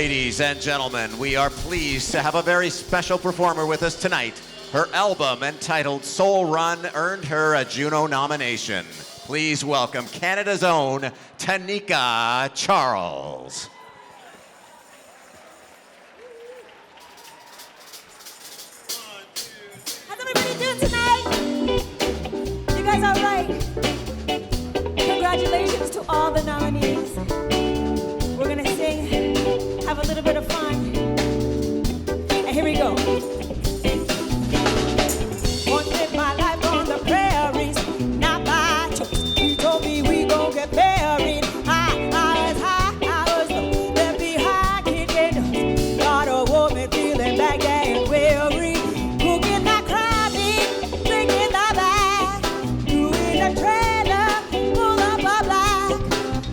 Ladies and gentlemen, we are pleased to have a very special performer with us tonight. Her album, entitled Soul Run, earned her a Juno nomination. Please welcome Canada's own Tanika Charles. How's everybody doing tonight? You guys all right? Congratulations to all the nominees. We're gonna sing, have a little bit of fun. And here we go. Once lived my life on the prairies, not by choice. He told me we gon' get married. I was low, left behind kicking dust. Got a woman feeling back and weary. Cooking that crab meat, drinking the back. Doing a trailer, pull up a black.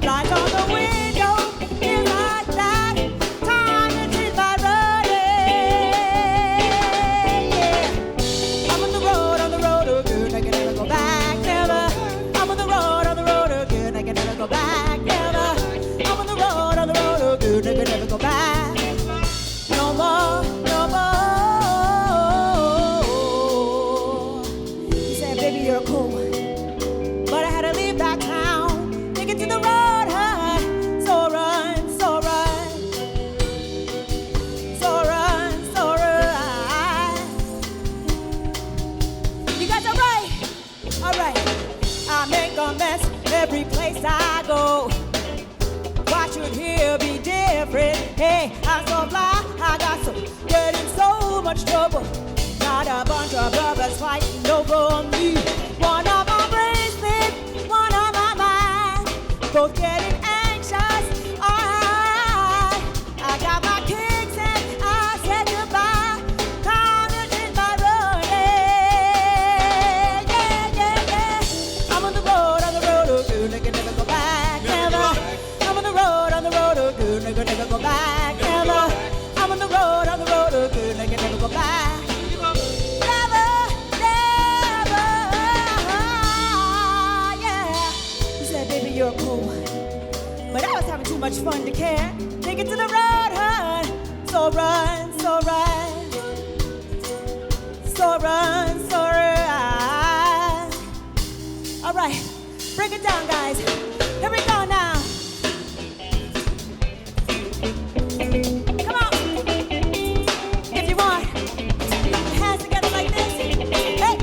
Lights on the window, it's like that. Time to change my running. Yeah. I'm on the road, oh good, I can never go back, never. I'm on the road, oh good, I can never go back, never. I'm on the road, oh good, I can never go back. No more, no more. He said, baby, you're a cool one. But I had to leave back town, take it to the road, huh? So run, so run. So run, so run. You guys all right? All right. I make a mess every place I go. Why should here be different? Hey, I'm so fly, I got so get in so much trouble. Got a bunch of brothers fighting over me. One on my bracelet, one on my mind. Both getting anxious. I got my kicks and I said goodbye. Time to change my running. Yeah, yeah, yeah. I'm on the road, oh good, I can never go back, never. I'm on the road, oh good, I can never go back, never. I'm on the road, oh good, I can never go back. Never, never, yeah. He said, baby, you're a cool one. But I was having too much fun to care. Take it to the road, huh? So run, so run. So run, so run. All right, break it down, guys. Here we go now. Come on. If you want, hands together like this. Hey, hey,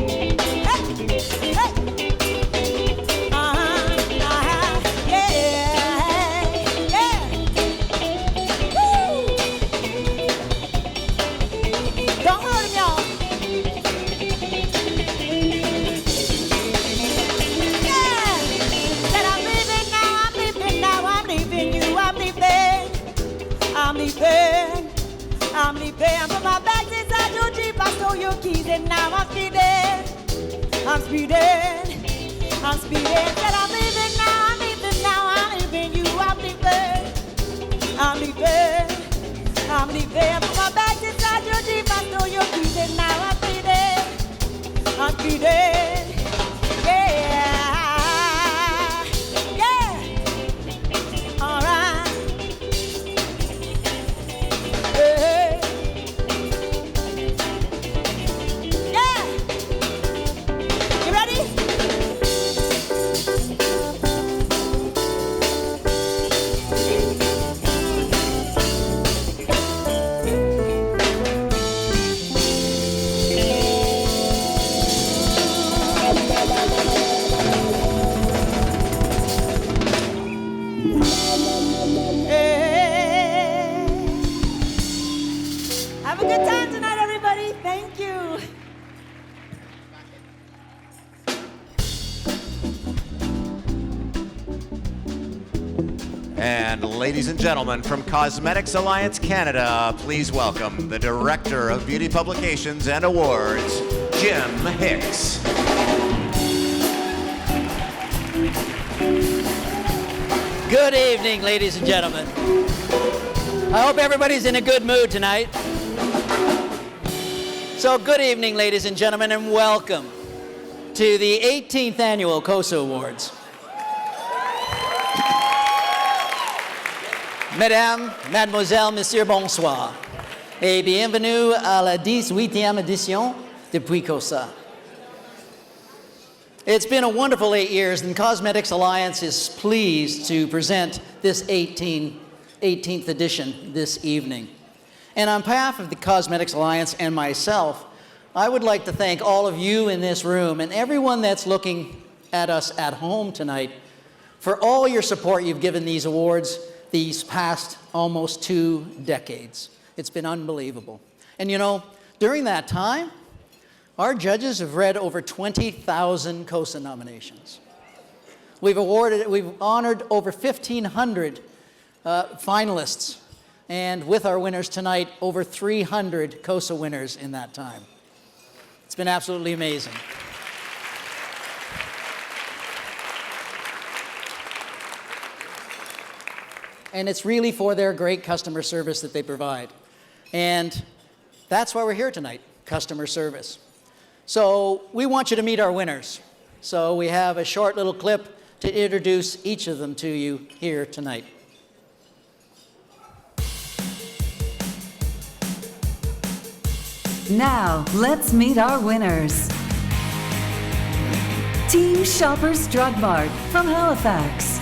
hey. Yeah, yeah. Woo. Don't hurt him, y'all. Yeah. Said I'm leaving now, I'm leaving now, I'm leaving you, I'm leaving. I'm leaving, I'm leaving. Put my bags inside your Jeep, I stole your keys and now I'm speeding. I'm speeding, I'm speeding. Said I'm leaving now, I'm leaving now, I'm leaving you, I'm leaving. I'm leaving, I'm leaving. Put my bags inside your Jeep, I stole your keys and now I'm speeding. I'm speeding, yeah, yeah. All right. Hey. Yeah. You ready? Hey. Have a good time tonight, everybody. Thank you. And ladies and gentlemen, from Cosmetics Alliance Canada, please welcome the Director of Beauty Publications and Awards, Jim Hicks. Good evening, ladies and gentlemen. I hope everybody's in a good mood tonight. So good evening, ladies and gentlemen, and welcome to the 18th Annual Cosa Awards. Mesdames, Mademoiselles, Messieurs, bonsoir. Et bienvenue à la 18e édition de Cosa. It's been a wonderful 8 years, and Cosmetics Alliance is pleased to present this 18th edition this evening. And on behalf of the Cosmetics Alliance and myself, I would like to thank all of you in this room and everyone that's looking at us at home tonight for all your support you've given these awards these past almost 2 decades. It's been unbelievable. And you know, during that time, our judges have read over 20,000 Cosa nominations. We've honored over 1,500 finalists, and with our winners tonight, over 300 Cosa winners in that time. It's been absolutely amazing. And it's really for their great customer service that they provide. And that's why we're here tonight, customer service. So we want you to meet our winners. So we have a short little clip to introduce each of them to you here tonight. Now, let's meet our winners. Team Shoppers Drug Mart from Halifax.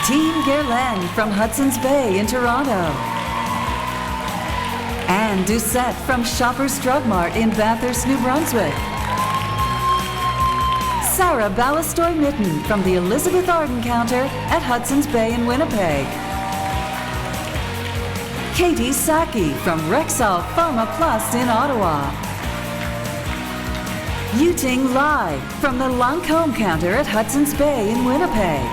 Team Guerlain from Hudson's Bay in Toronto. Anne Doucette from Shoppers Drug Mart in Bathurst, New Brunswick. Sarah Ballastoy-Mitten from the Elizabeth Arden counter at Hudson's Bay in Winnipeg. Katie Saki from Rexall Pharma Plus in Ottawa. Yuting Lai from the Lancôme counter at Hudson's Bay in Winnipeg.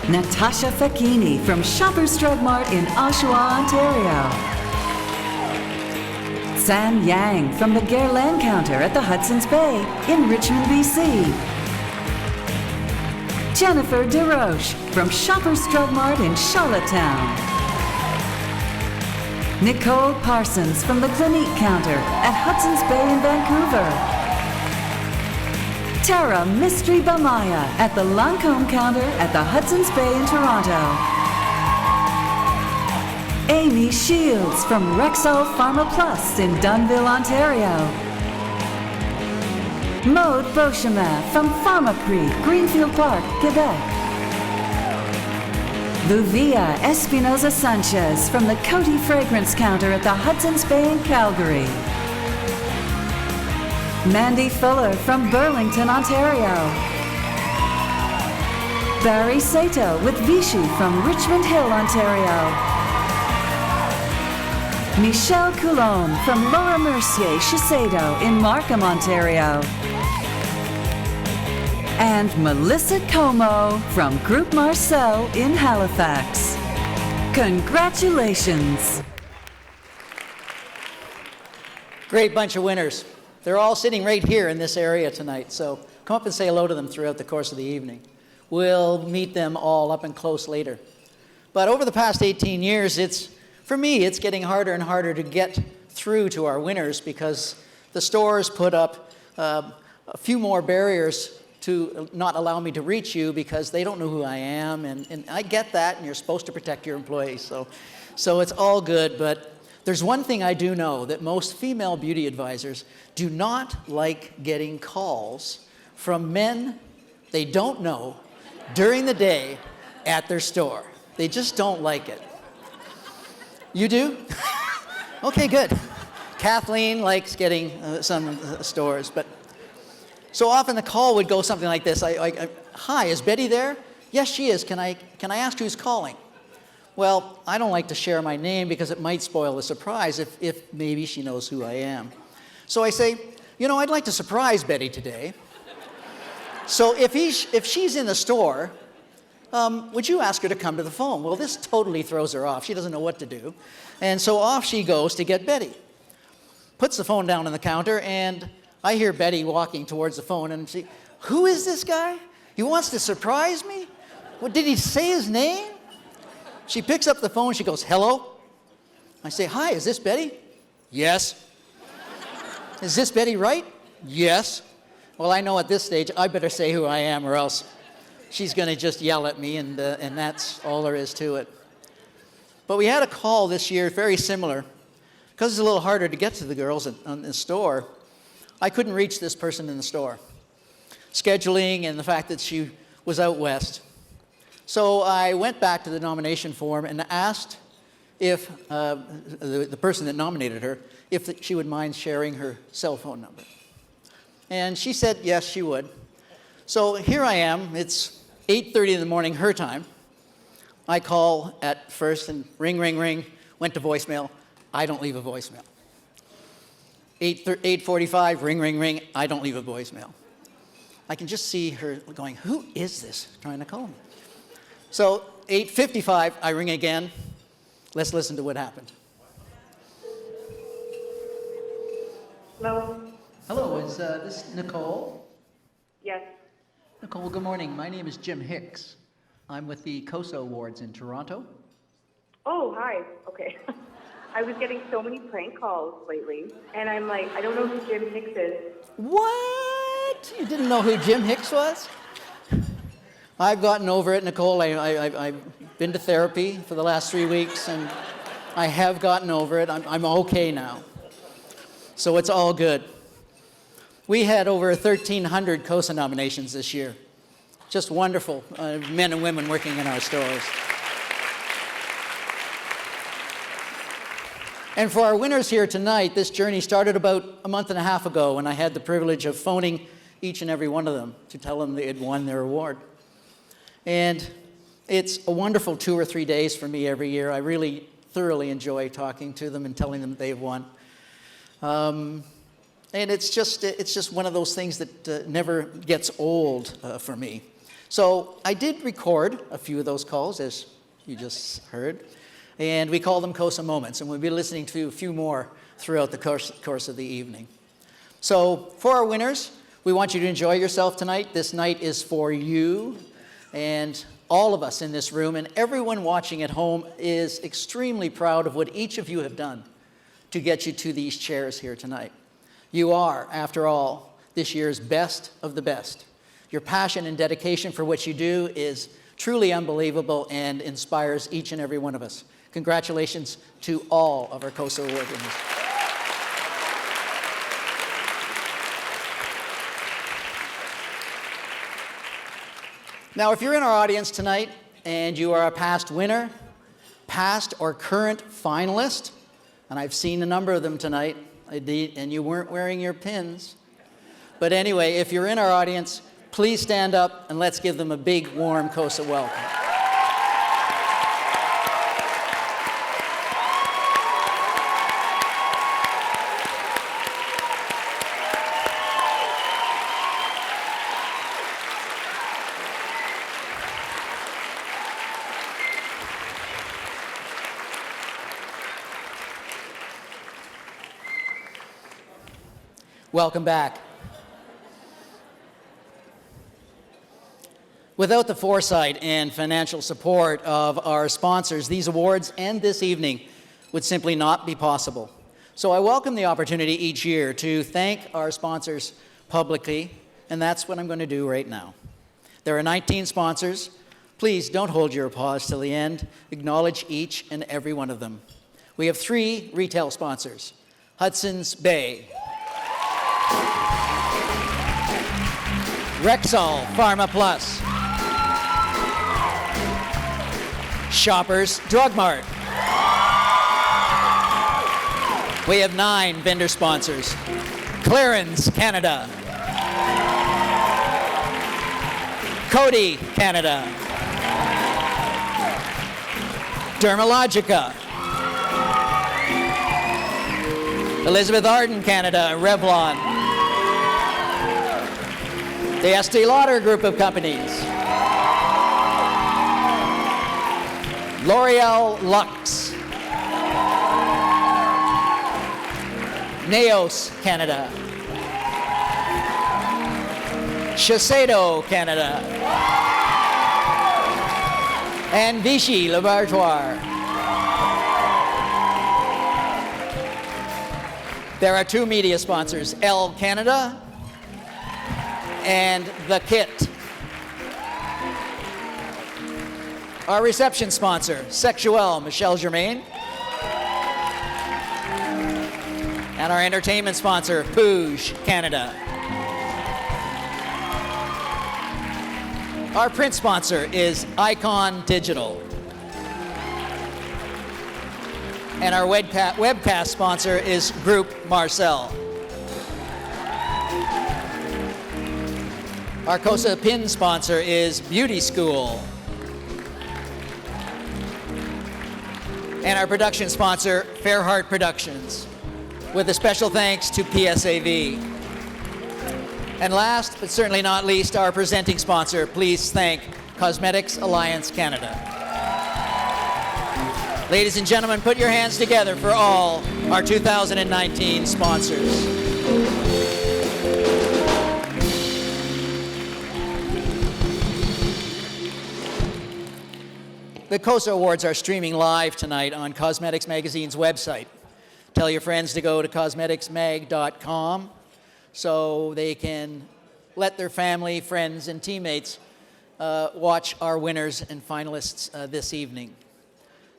Natasha Facchini from Shoppers Drug Mart in Oshawa, Ontario. San Yang from the Guerlain counter at the Hudson's Bay in Richmond, BC. Jennifer DeRoche from Shoppers Drug Mart in Charlottetown. Nicole Parsons from the Clinique counter at Hudson's Bay in Vancouver. Tara Mystery Bamaya at the Lancôme counter at the Hudson's Bay in Toronto. Amy Shields from Rexall Pharma Plus in Dunnville, Ontario. Maude Beauchemin from Pharmaprix, Greenfield Park, Quebec. Luvia Espinoza Sanchez from the Coty Fragrance counter at the Hudson's Bay in Calgary. Mandy Fuller from Burlington, Ontario. Barry Sato with Vichy from Richmond Hill, Ontario. Michelle Coulombe from Laura Mercier Shiseido in Markham, Ontario. And Melissa Como from Groupe Marcel in Halifax. Congratulations! Great bunch of winners. They're all sitting right here in this area tonight, so come up and say hello to them throughout the course of the evening. We'll meet them all up and close later. But over the past 18 years, for me, it's getting harder and harder to get through to our winners because the stores put up a few more barriers to not allow me to reach you because they don't know who I am, and I get that, and you're supposed to protect your employees, so it's all good, but there's one thing I do know, that most female beauty advisors do not like getting calls from men they don't know during the day at their store. They just don't like it. You do? Okay, good. Kathleen likes getting some stores, but so often the call would go something like this. Hi, is Betty there? Yes, she is. Can I ask who's calling? Well, I don't like to share my name because it might spoil the surprise if maybe she knows who I am. So I say, you know, I'd like to surprise Betty today. So if she's in the store, would you ask her to come to the phone? Well, this totally throws her off. She doesn't know what to do. And so off she goes to get Betty. Puts the phone down on the counter, and I hear Betty walking towards the phone, and she, who is this guy? He wants to surprise me? What, did he say his name? She picks up the phone, she goes, hello? I say, hi, is this Betty? Yes. Is this Betty Wright? Yes. Well, I know at this stage I better say who I am or else she's going to just yell at me, and that's all there is to it. But we had a call this year, very similar. Because it's a little harder to get to the girls in the store, I couldn't reach this person in the store. Scheduling and the fact that she was out west. So I went back to the nomination form and asked if the person that nominated her, if she would mind sharing her cell phone number. And she said yes, she would. So here I am. It's 8:30 in the morning, her time. I call at first and ring, ring, ring, went to voicemail. I don't leave a voicemail. 8:45, ring, ring, ring, I don't leave a voicemail. I can just see her going, who is this trying to call me? So 8:55, I ring again. Let's listen to what happened. Hello? Hello, is this Nicole? Yes. Nicole, good morning. My name is Jim Hicks. I'm with the Cosa Awards in Toronto. Oh, hi. Okay. I was getting so many prank calls lately, and I'm like, I don't know who Jim Hicks is. What? You didn't know who Jim Hicks was? I've gotten over it, Nicole. I've been to therapy for the last 3 weeks, and I have gotten over it. I'm okay now. So it's all good. We had over 1,300 Cosa nominations this year. Just wonderful men and women working in our stores. And for our winners here tonight, this journey started about a month and a half ago when I had the privilege of phoning each and every one of them to tell them they had won their award. And it's a wonderful 2 or 3 days for me every year. I really thoroughly enjoy talking to them and telling them they've won. And it's just one of those things that never gets old for me. So I did record a few of those calls, as you just heard. And we call them Cosa Moments, and we'll be listening to a few more throughout the course of the evening. So for our winners, we want you to enjoy yourself tonight. This night is for you, and all of us in this room and everyone watching at home is extremely proud of what each of you have done to get you to these chairs here tonight. You are, after all, this year's best of the best. Your passion and dedication for what you do is truly unbelievable and inspires each and every one of us. Congratulations to all of our Cosa Award winners. Now, if you're in our audience tonight and you are a past winner, past or current finalist, and I've seen a number of them tonight, and you weren't wearing your pins. But anyway, if you're in our audience, please stand up and let's give them a big, warm Cosa welcome. Welcome back. Without the foresight and financial support of our sponsors, these awards and this evening would simply not be possible. So I welcome the opportunity each year to thank our sponsors publicly, and that's what I'm going to do right now. There are 19 sponsors. Please don't hold your applause till the end. Acknowledge each and every one of them. We have 3 retail sponsors: Hudson's Bay, Rexall Pharma Plus, Shoppers Drug Mart. We have 9 vendor sponsors: Clarence Canada, Cody Canada, Dermalogica, Elizabeth Arden Canada, Revlon, the Estee Lauder Group of Companies, L'Oreal Luxe, Neos Canada, Shiseido Canada, and Vichy Laboratoire. There are 2 media sponsors: Elle Canada and The Kit. Our reception sponsor, Sexuelle, Michelle Germain. And our entertainment sponsor, Pooge, Canada. Our print sponsor is Icon Digital. And our webcast sponsor is Group Marcel. Our Cosa pin sponsor is Beauty School. And our production sponsor, Fairhart Productions, with a special thanks to PSAV. And last, but certainly not least, our presenting sponsor, please thank Cosmetics Alliance Canada. Ladies and gentlemen, put your hands together for all our 2019 sponsors. The Cosa Awards are streaming live tonight on Cosmetics Magazine's website. Tell your friends to go to cosmeticsmag.com so they can let their family, friends, and teammates watch our winners and finalists this evening.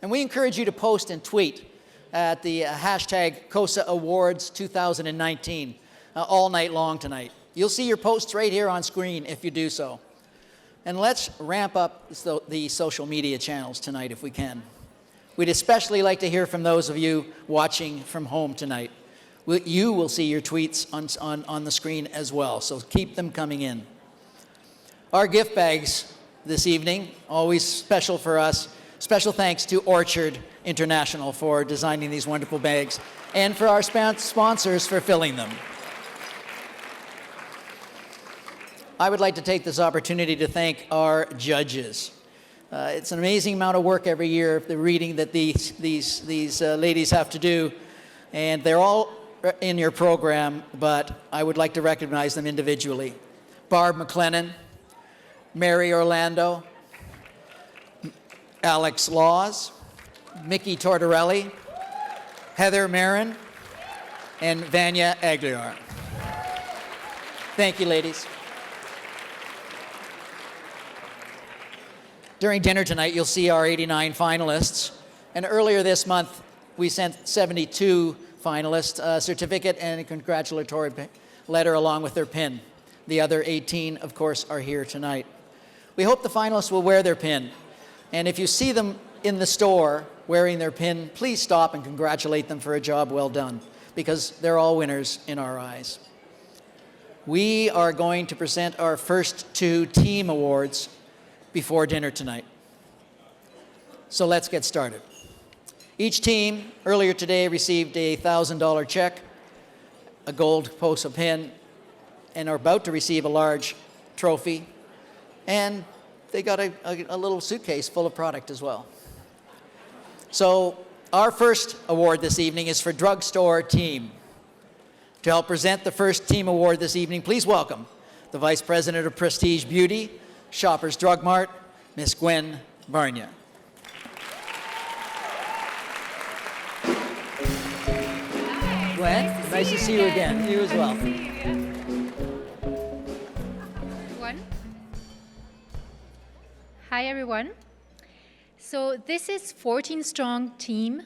And we encourage you to post and tweet at the hashtag Cosa Awards 2019 all night long tonight. You'll see your posts right here on screen if you do so. And let's ramp up the social media channels tonight if we can. We'd especially like to hear from those of you watching from home tonight. You will see your tweets on the screen as well, so keep them coming in. Our gift bags this evening, always special for us. Special thanks to Orchard International for designing these wonderful bags and for our sponsors for filling them. I would like to take this opportunity to thank our judges. It's an amazing amount of work every year, the reading that these ladies have to do, and they're all in your program, but I would like to recognize them individually. Barb McLennan, Mary Orlando, Alex Laws, Mickey Tortorelli, Heather Marin, and Vanya Aguilar. Thank you, ladies. During dinner tonight, you'll see our 89 finalists. And earlier this month, we sent 72 finalists a certificate and a congratulatory letter along with their pin. The other 18, of course, are here tonight. We hope the finalists will wear their pin. And if you see them in the store wearing their pin, please stop and congratulate them for a job well done, because they're all winners in our eyes. We are going to present our first two team awards before dinner tonight. So let's get started. Each team earlier today received a $1,000 check, a gold Cosa pin, and are about to receive a large trophy, and they got a little suitcase full of product as well. So our first award this evening is for Drugstore Team. To help present the first team award this evening, please welcome the Vice President of Prestige Beauty, Shoppers Drug Mart, Miss Gwen Varnia. Gwen, nice to see you again. You as well. Hi everyone. So this is 14-strong team.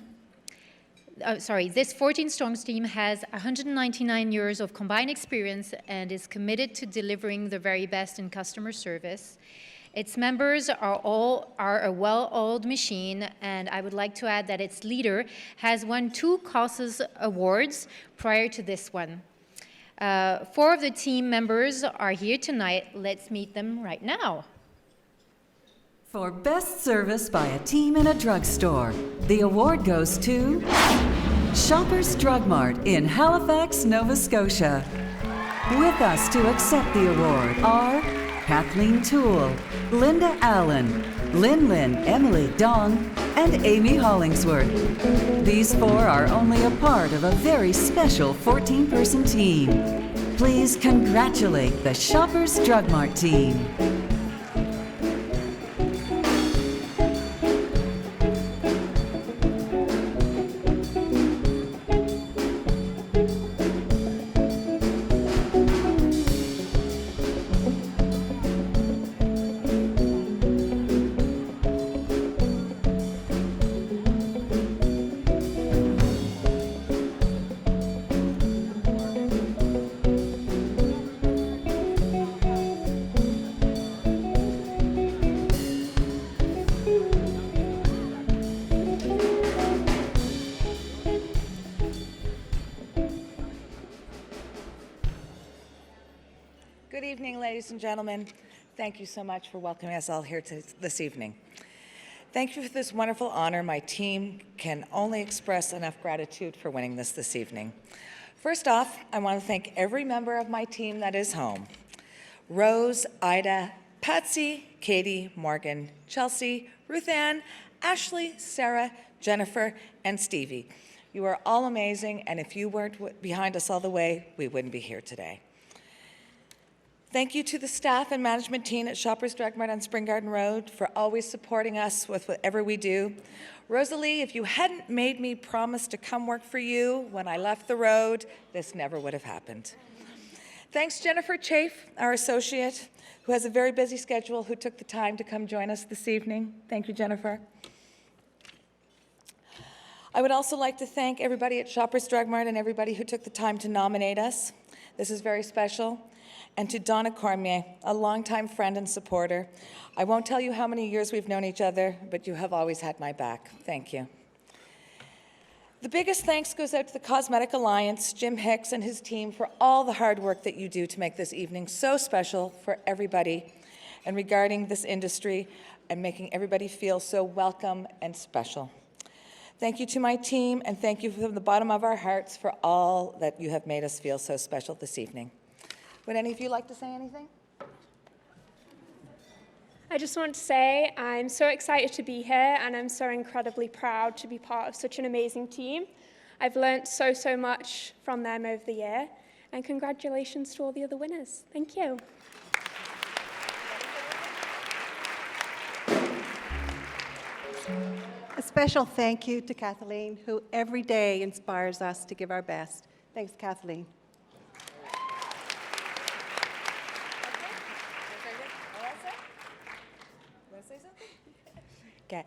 This 14-strong team has 199 years of combined experience and is committed to delivering the very best in customer service. Its members are a well-oiled machine, and I would like to add that its leader has won 2 Cosa awards prior to this one. 4 of the team members are here tonight. Let's meet them right now. For best service by a team in a drugstore, the award goes to Shoppers Drug Mart in Halifax, Nova Scotia. With us to accept the award are Kathleen Toole, Linda Allen, Lin Lin, Emily Dong, and Amy Hollingsworth. These 4 are only a part of a very special 14-person team. Please congratulate the Shoppers Drug Mart team. Good evening, ladies and gentlemen. Thank you so much for welcoming us all here this evening. Thank you for this wonderful honor. My team can only express enough gratitude for winning this evening. First off, I want to thank every member of my team that is home. Rose, Ida, Patsy, Katie, Morgan, Chelsea, Ruth Ann, Ashley, Sarah, Jennifer, and Stevie. You are all amazing, and if you weren't behind us all the way, we wouldn't be here today. Thank you to the staff and management team at Shoppers Drug Mart on Spring Garden Road for always supporting us with whatever we do. Rosalie, if you hadn't made me promise to come work for you when I left the road, this never would have happened. Thanks Jennifer Chafe, our associate, who has a very busy schedule, who took the time to come join us this evening. Thank you, Jennifer. I would also like to thank everybody at Shoppers Drug Mart and everybody who took the time to nominate us. This is very special. And to Donna Cormier, a longtime friend and supporter. I won't tell you how many years we've known each other, but you have always had my back. Thank you. The biggest thanks goes out to the Cosmetic Alliance, Jim Hicks and his team, for all the hard work that you do to make this evening so special for everybody and regarding this industry and making everybody feel so welcome and special. Thank you to my team, and thank you from the bottom of our hearts for all that you have made us feel so special this evening. Would any of you like to say anything? I just want to say I'm so excited to be here, and I'm so incredibly proud to be part of such an amazing team. I've learned so much from them over the year, and congratulations to all the other winners. Thank you. A special thank you to Kathleen, who every day inspires us to give our best. Thanks, Kathleen. Okay,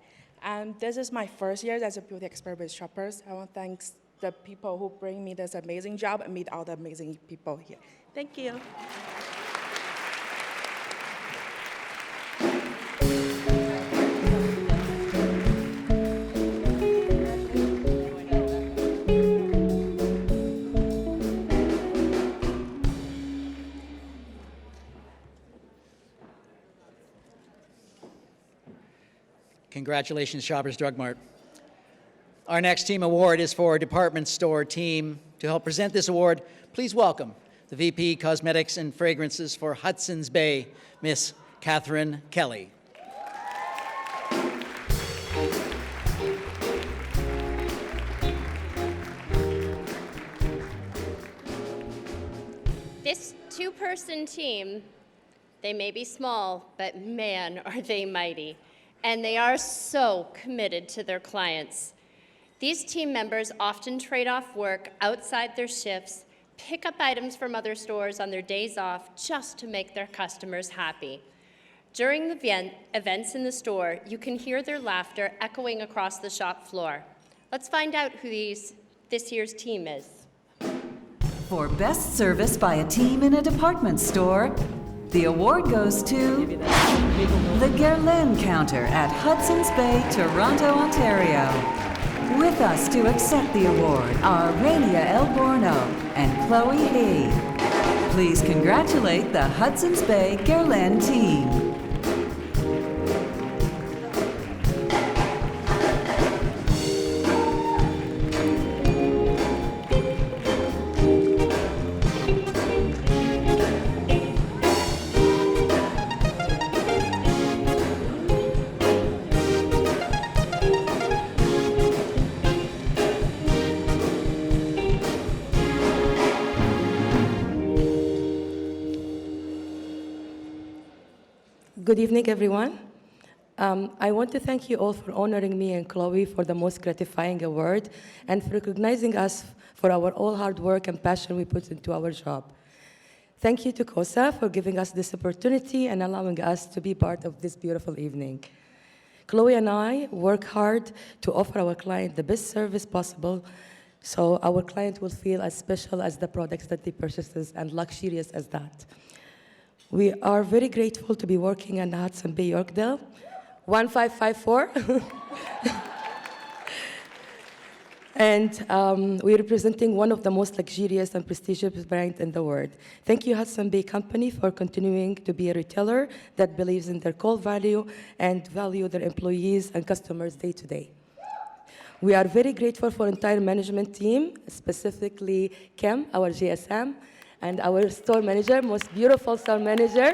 this is my first year as a beauty expert with Shoppers. I want to thank the people who bring me this amazing job and meet all the amazing people here. Thank you. Congratulations, Shoppers Drug Mart. Our next team award is for department store team. To help present this award, please welcome the VP Cosmetics and Fragrances for Hudson's Bay, Miss Catherine Kelly. This two-person team, they may be small, but man, are they mighty. And they are so committed to their clients. These team members often trade off work outside their shifts, pick up items from other stores on their days off just to make their customers happy. During the events in the store, you can hear their laughter echoing across the shop floor. Let's find out who this year's team is. For best service by a team in a department store, the award goes to the Guerlain counter at Hudson's Bay, Toronto, Ontario. With us to accept the award are Rania Elborno and Chloe Hay. Please congratulate the Hudson's Bay Guerlain team. Good evening, everyone. I want to thank you all for honoring me and Chloe for the most gratifying award and for recognizing us for our all hard work and passion we put into our job. Thank you to Cosa for giving us this opportunity and allowing us to be part of this beautiful evening. Chloe and I work hard to offer our client the best service possible so our client will feel as special as the products that they purchase and luxurious as that. We are very grateful to be working in Hudson Bay, Yorkdale, 1554. And we're representing one of the most luxurious and prestigious brands in the world. Thank you, Hudson Bay Company, for continuing to be a retailer that believes in their core value and value their employees and customers day to day. We are very grateful for entire management team, specifically Kim, our GSM, and our store manager, most beautiful store manager.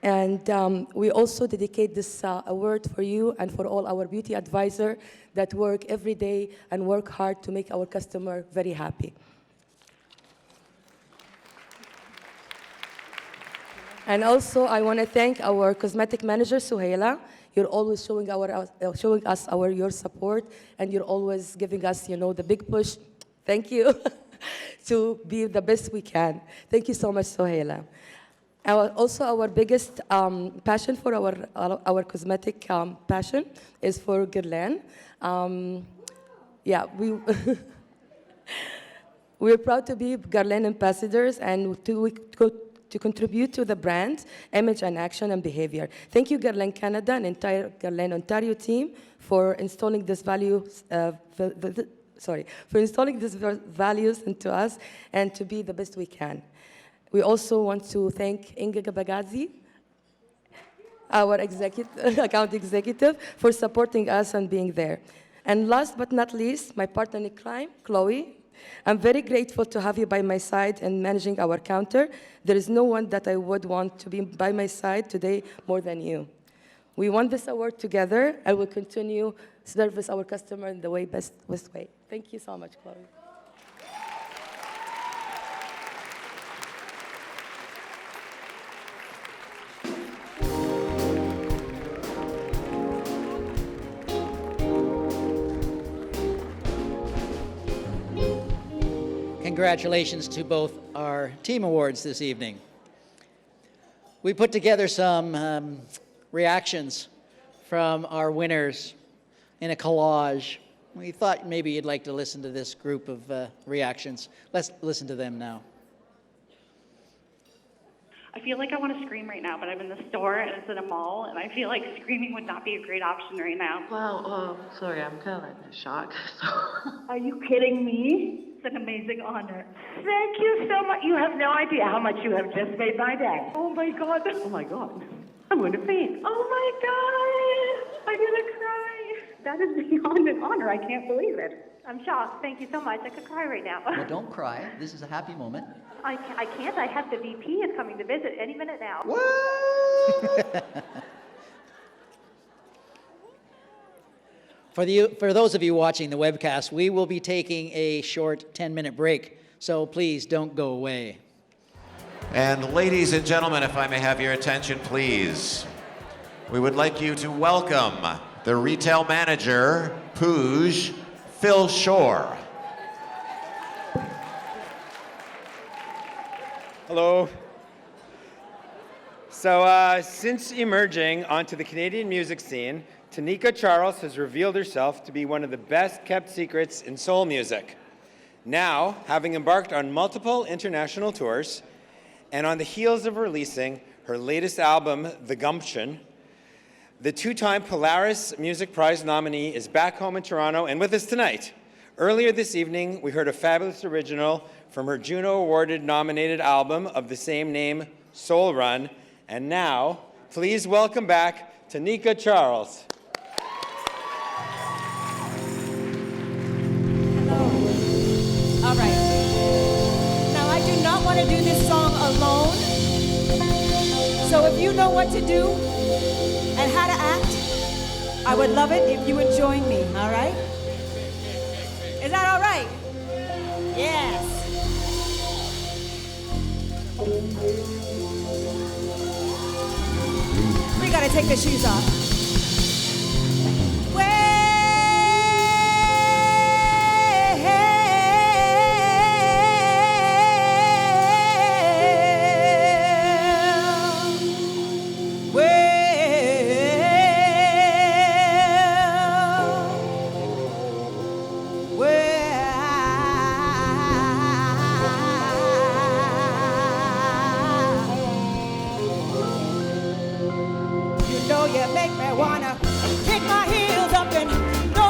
And we also dedicate this award for you and for all our beauty advisors that work every day and work hard to make our customer very happy. And also, I want to thank our cosmetic manager, Suhaila. You're always showing us your support, and you're always giving us, the big push. Thank you to be the best we can. Thank you so much, Suhaila. Also, our biggest passion for our cosmetic passion is for Guerlain. We're proud to be Guerlain ambassadors and to contribute to the brand, image, and action and behavior. Thank you, Guerlain Canada and entire Guerlain Ontario team for installing these values. For installing these values into us and to be the best we can. We also want to thank Inga Gabagazzi, our account executive, for supporting us and being there. And last but not least, my partner in crime, Chloe. I'm very grateful to have you by my side and managing our counter. There is no one that I would want to be by my side today more than you. We won this award together and will continue to service our customer in the best way. Thank you so much, Chloe. Congratulations to both our team awards this evening. We put together some reactions from our winners in a collage. We thought maybe you'd like to listen to this group of reactions. Let's listen to them now. I feel like I want to scream right now, but I'm in the store and it's in a mall, and I feel like screaming would not be a great option right now. Wow, sorry, I'm kind of in shock. Are you kidding me? It's an amazing honor. Thank you so much. You have no idea how much you have just made my day. Oh my God. Oh my God. I'm going to faint. Oh my God. I'm going to cry. That is beyond an honor. I can't believe it. I'm shocked. Thank you so much. I could cry right now. Well, don't cry. This is a happy moment. I can't. I have the VP is coming to visit any minute now. For those of you watching the webcast, we will be taking a short 10-minute break, so please don't go away. And ladies and gentlemen, if I may have your attention, please. We would like you to welcome the retail manager, Pooge, Phil Shore. Hello. So since emerging onto the Canadian music scene, Tanika Charles has revealed herself to be one of the best-kept secrets in soul music. Now, having embarked on multiple international tours, and on the heels of releasing her latest album, The Gumption, the two-time Polaris Music Prize nominee is back home in Toronto and with us tonight. Earlier this evening, we heard a fabulous original from her Juno Awarded nominated album of the same name, Soul Run. And now, please welcome back Tanika Charles. All right. Now, I do not want to do this song alone. So if you know what to do and how to act, I would love it if you would join me, all right? Is that all right? Yes. We got to take the shoes off. You make me wanna kick my heels up and go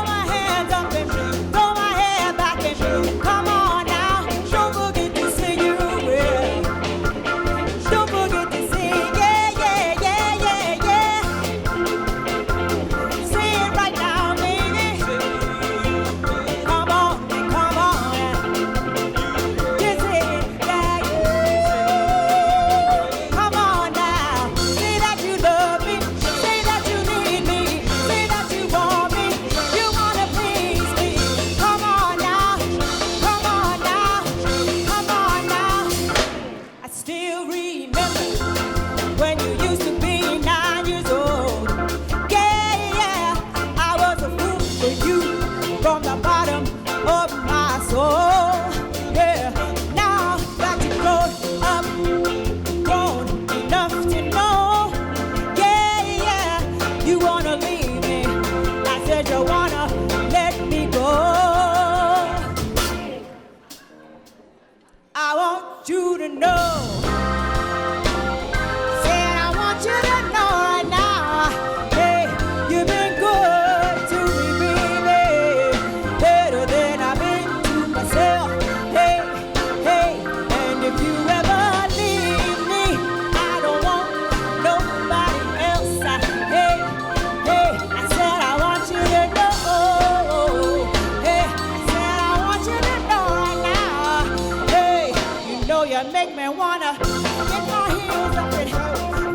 want you to know. Said I want you to know right now. Hey, you've been good to me, baby. Better than I've been to myself. Hey, hey, and if you ever leave me, I don't want nobody else. Hey, hey, I said I want you to know. Hey, I said I want you to know right now. Hey, you know you make me wanna get my heels up and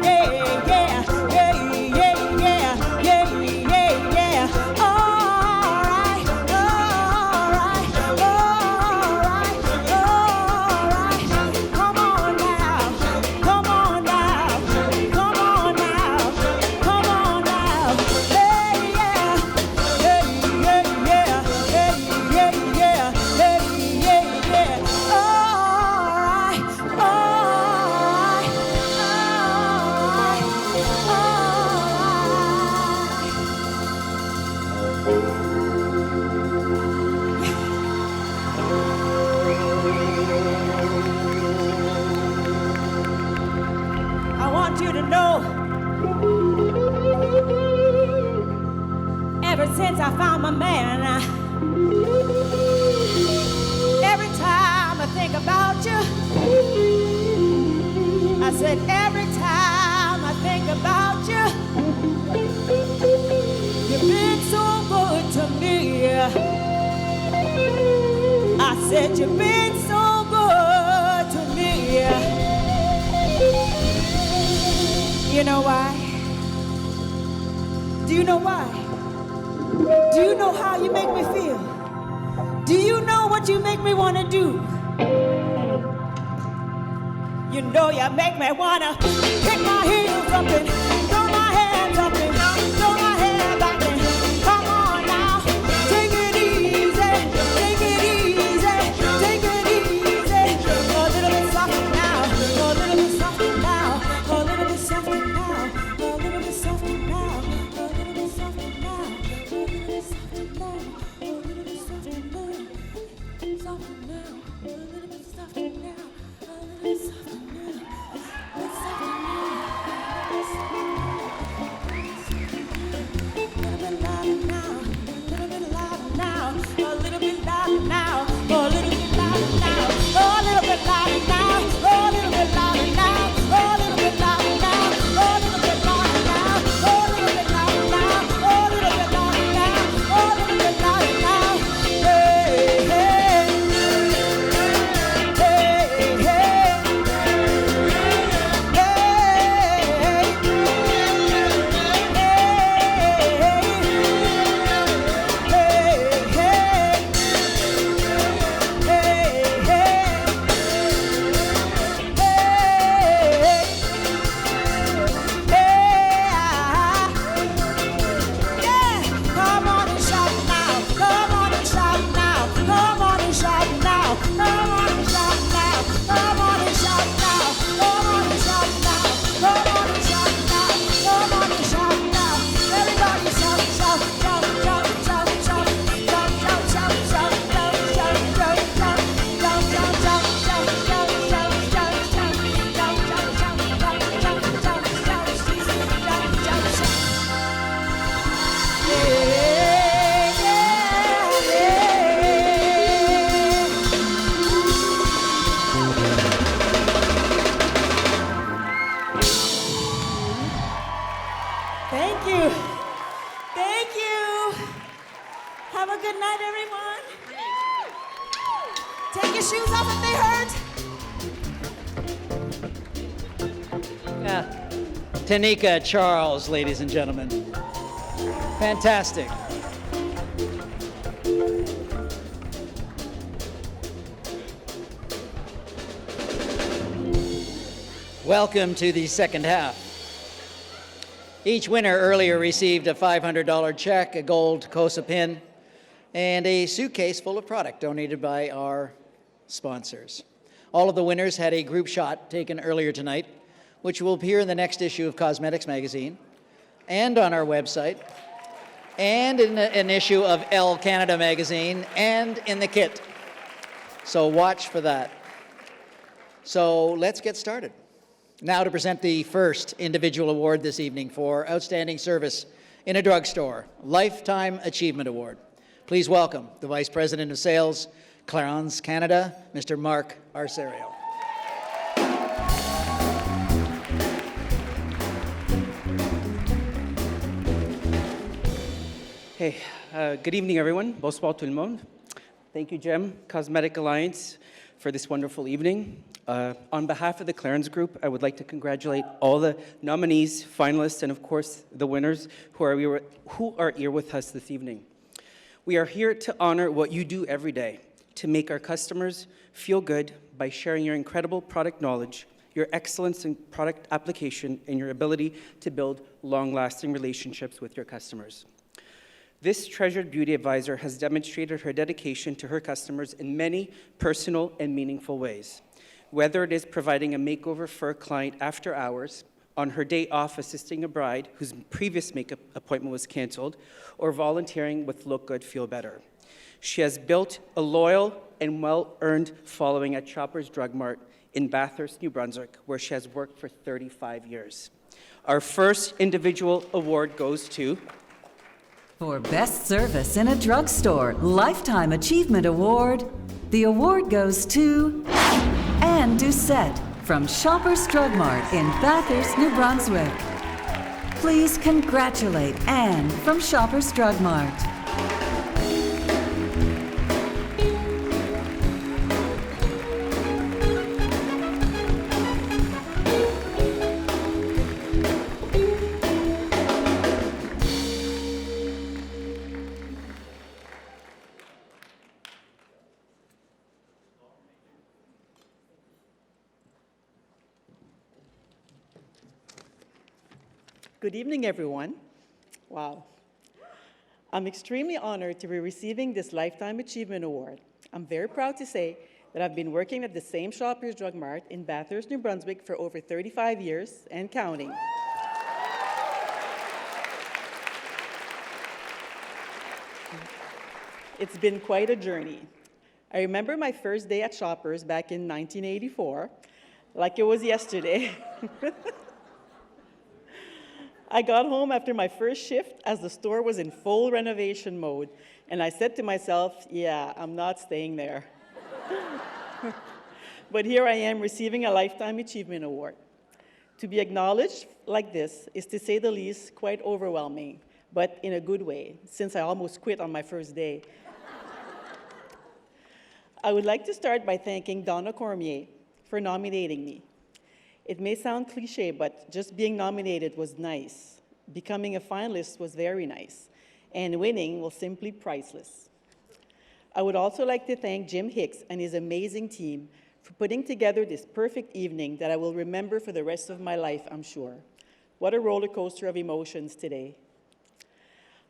yeah, yeah, yeah, yeah, yeah, yeah, yeah, yeah. All right, all right, all right, all right. Come on now, come on now, come on now, come on now. Hey, yeah, hey, yeah, yeah, hey, yeah, yeah, hey, yeah, yeah. All right, all right, all right, I want you to know, ever since I found my man, every time I think about you, I said every time I think about you, you've been so good to me. I said you've been so good to me. You know why? Do you know why? Do you know how you make me feel? Do you know what you make me want to do? You know you make me want to kick my heels up and throw my hands up and throw my hair back and come on now. Take it easy, take it easy, take it easy. A little bit softer now, a little bit softer now, a little bit softer now, a little bit softer now, a little bit softer now, a little bit softer now, a little bit softer now, softer now, a little bit softer now, a little bit softer now, a little bit softer now. shoes off if they hurt. Tanika, Charles, ladies and gentlemen. Fantastic. Welcome to the second half. Each winner earlier received a $500 check, a gold Cosa pin, and a suitcase full of product donated by our sponsors. All of the winners had a group shot taken earlier tonight, which will appear in the next issue of Cosmetics magazine, and on our website, and in an issue of Elle Canada magazine, and in the kit. So watch for that. So let's get started. Now to present the first individual award this evening for outstanding service in a drugstore, Lifetime Achievement Award. Please welcome the Vice President of Sales, Clarence Canada, Mr. Mark Arcerio. Hey, good evening, everyone. Bonsoir tout le monde. Thank you, Jem, Cosmetic Alliance, for this wonderful evening. On behalf of the Clarence Group, I would like to congratulate all the nominees, finalists, and of course, the winners who are here with us this evening. We are here to honor what you do every day, to make our customers feel good by sharing your incredible product knowledge, your excellence in product application, and your ability to build long-lasting relationships with your customers. This treasured beauty advisor has demonstrated her dedication to her customers in many personal and meaningful ways. Whether it is providing a makeover for a client after hours, on her day off assisting a bride whose previous makeup appointment was canceled, or volunteering with Look Good, Feel Better. She has built a loyal and well-earned following at Shoppers Drug Mart in Bathurst, New Brunswick, where she has worked for 35 years. Our first individual award goes to... For Best Service in a Drugstore Lifetime Achievement Award, the award goes to Anne Doucette from Shoppers Drug Mart in Bathurst, New Brunswick. Please congratulate Anne from Shoppers Drug Mart. Good evening, everyone. Wow. I'm extremely honored to be receiving this Lifetime Achievement Award. I'm very proud to say that I've been working at the same Shoppers Drug Mart in Bathurst, New Brunswick for over 35 years and counting. It's been quite a journey. I remember my first day at Shoppers back in 1984, like it was yesterday. I got home after my first shift as the store was in full renovation mode, and I said to myself, yeah, I'm not staying there. But here I am receiving a Lifetime Achievement Award. To be acknowledged like this is, to say the least, quite overwhelming, but in a good way, since I almost quit on my first day. I would like to start by thanking Donna Cormier for nominating me. It may sound cliche, but just being nominated was nice. Becoming a finalist was very nice. And winning was simply priceless. I would also like to thank Jim Hicks and his amazing team for putting together this perfect evening that I will remember for the rest of my life, I'm sure. What a roller coaster of emotions today.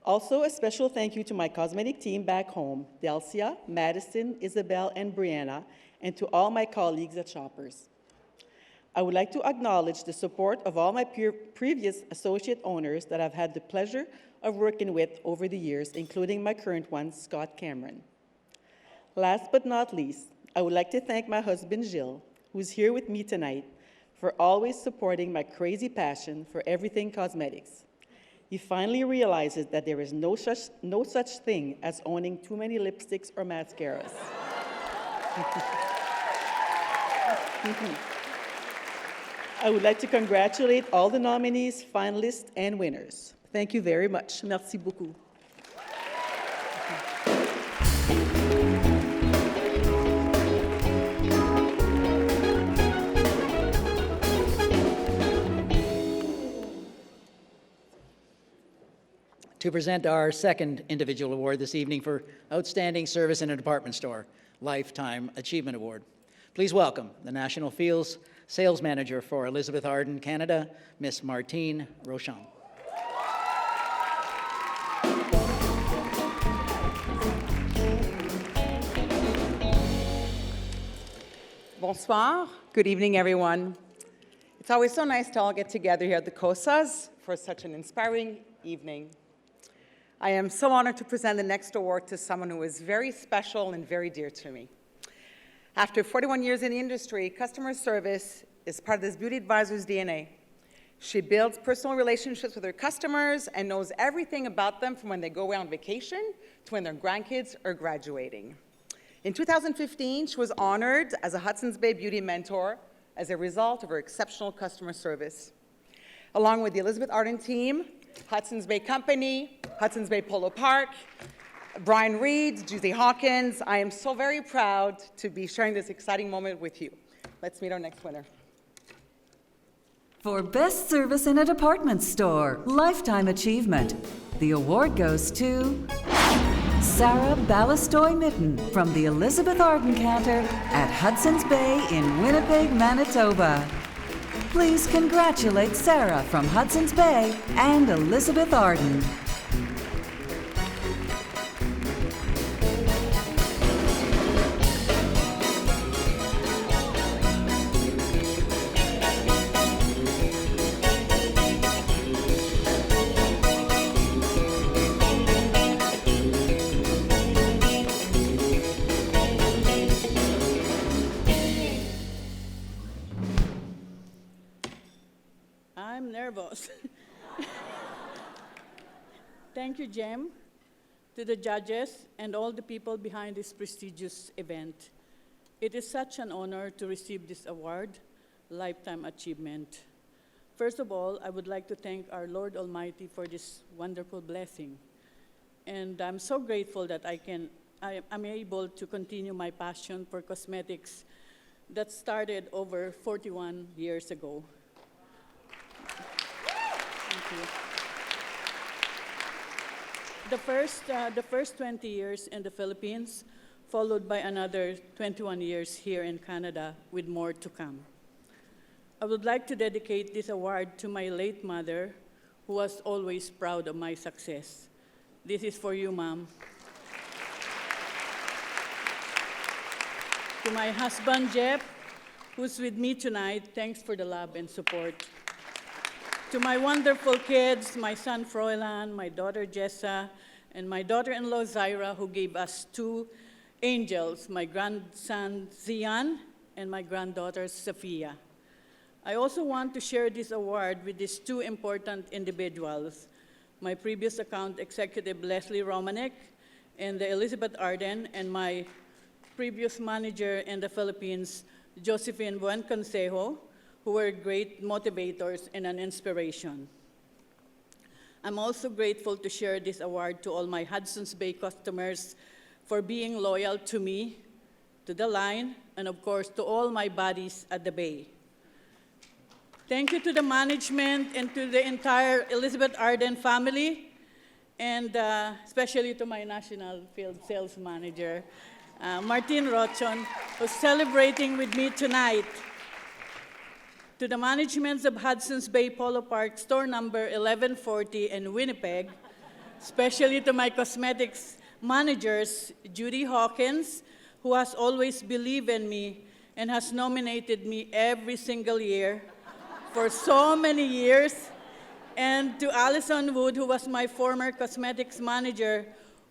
Also, a special thank you to my cosmetic team back home, Delcia, Madison, Isabel, and Brianna, and to all my colleagues at Shoppers. I would like to acknowledge the support of all my previous associate owners that I've had the pleasure of working with over the years, including my current one, Scott Cameron. Last but not least, I would like to thank my husband, Gilles, who's here with me tonight, for always supporting my crazy passion for everything cosmetics. He finally realizes that there is no such thing as owning too many lipsticks or mascaras. I would like to congratulate all the nominees, finalists, and winners. Thank you very much. Merci beaucoup. To present our second individual award this evening for outstanding service in a department store, Lifetime Achievement Award. Please welcome the National Fields Sales Manager for Elizabeth Arden, Canada, Miss Martine Rochon. Bonsoir. Good evening, everyone. It's always so nice to all get together here at the Cosas for such an inspiring evening. I am so honored to present the next award to someone who is very special and very dear to me. After 41 years in the industry, customer service is part of this beauty advisor's DNA. She builds personal relationships with her customers and knows everything about them from when they go away on vacation to when their grandkids are graduating. In 2015, she was honored as a Hudson's Bay Beauty Mentor as a result of her exceptional customer service. Along with the Elizabeth Arden team, Hudson's Bay Company, Hudson's Bay Polo Park, Brian Reed, Judy Hawkins, I am so very proud to be sharing this exciting moment with you. Let's meet our next winner. For Best Service in a Department Store, Lifetime Achievement, the award goes to Sarah Ballastoy-Mitten from the Elizabeth Arden Canter at Hudson's Bay in Winnipeg, Manitoba. Please congratulate Sarah from Hudson's Bay and Elizabeth Arden. I'm nervous. Thank you, Jem, to the judges and all the people behind this prestigious event. It is such an honor to receive this award, Lifetime Achievement. First of all, I would like to thank our Lord Almighty for this wonderful blessing. And I'm so grateful that I'm able to continue my passion for cosmetics that started over 41 years ago. Thank you. The first 20 years in the Philippines, followed by another 21 years here in Canada, with more to come. I would like to dedicate this award to my late mother, who was always proud of my success. This is for you, Mom. To my husband, Jeff, who's with me tonight, thanks for the love and support. To my wonderful kids, my son Froilan, my daughter Jessa, and my daughter-in-law Zaira, who gave us two angels, my grandson Zian and my granddaughter Sophia. I also want to share this award with these two important individuals, my previous account executive Leslie Romanek and the Elizabeth Arden, and my previous manager in the Philippines, Josephine Buenconsejo, who were great motivators and an inspiration. I'm also grateful to share this award to all my Hudson's Bay customers for being loyal to me, to the line, and of course to all my buddies at the Bay. Thank you to the management and to the entire Elizabeth Arden family, and especially to my national field sales manager, Martin Rochon, who's celebrating with me tonight. To the managements of Hudson's Bay Polo Park, store number 1140 in Winnipeg, especially to my cosmetics managers, Judy Hawkins, who has always believed in me and has nominated me every single year for so many years, and to Allison Wood, who was my former cosmetics manager,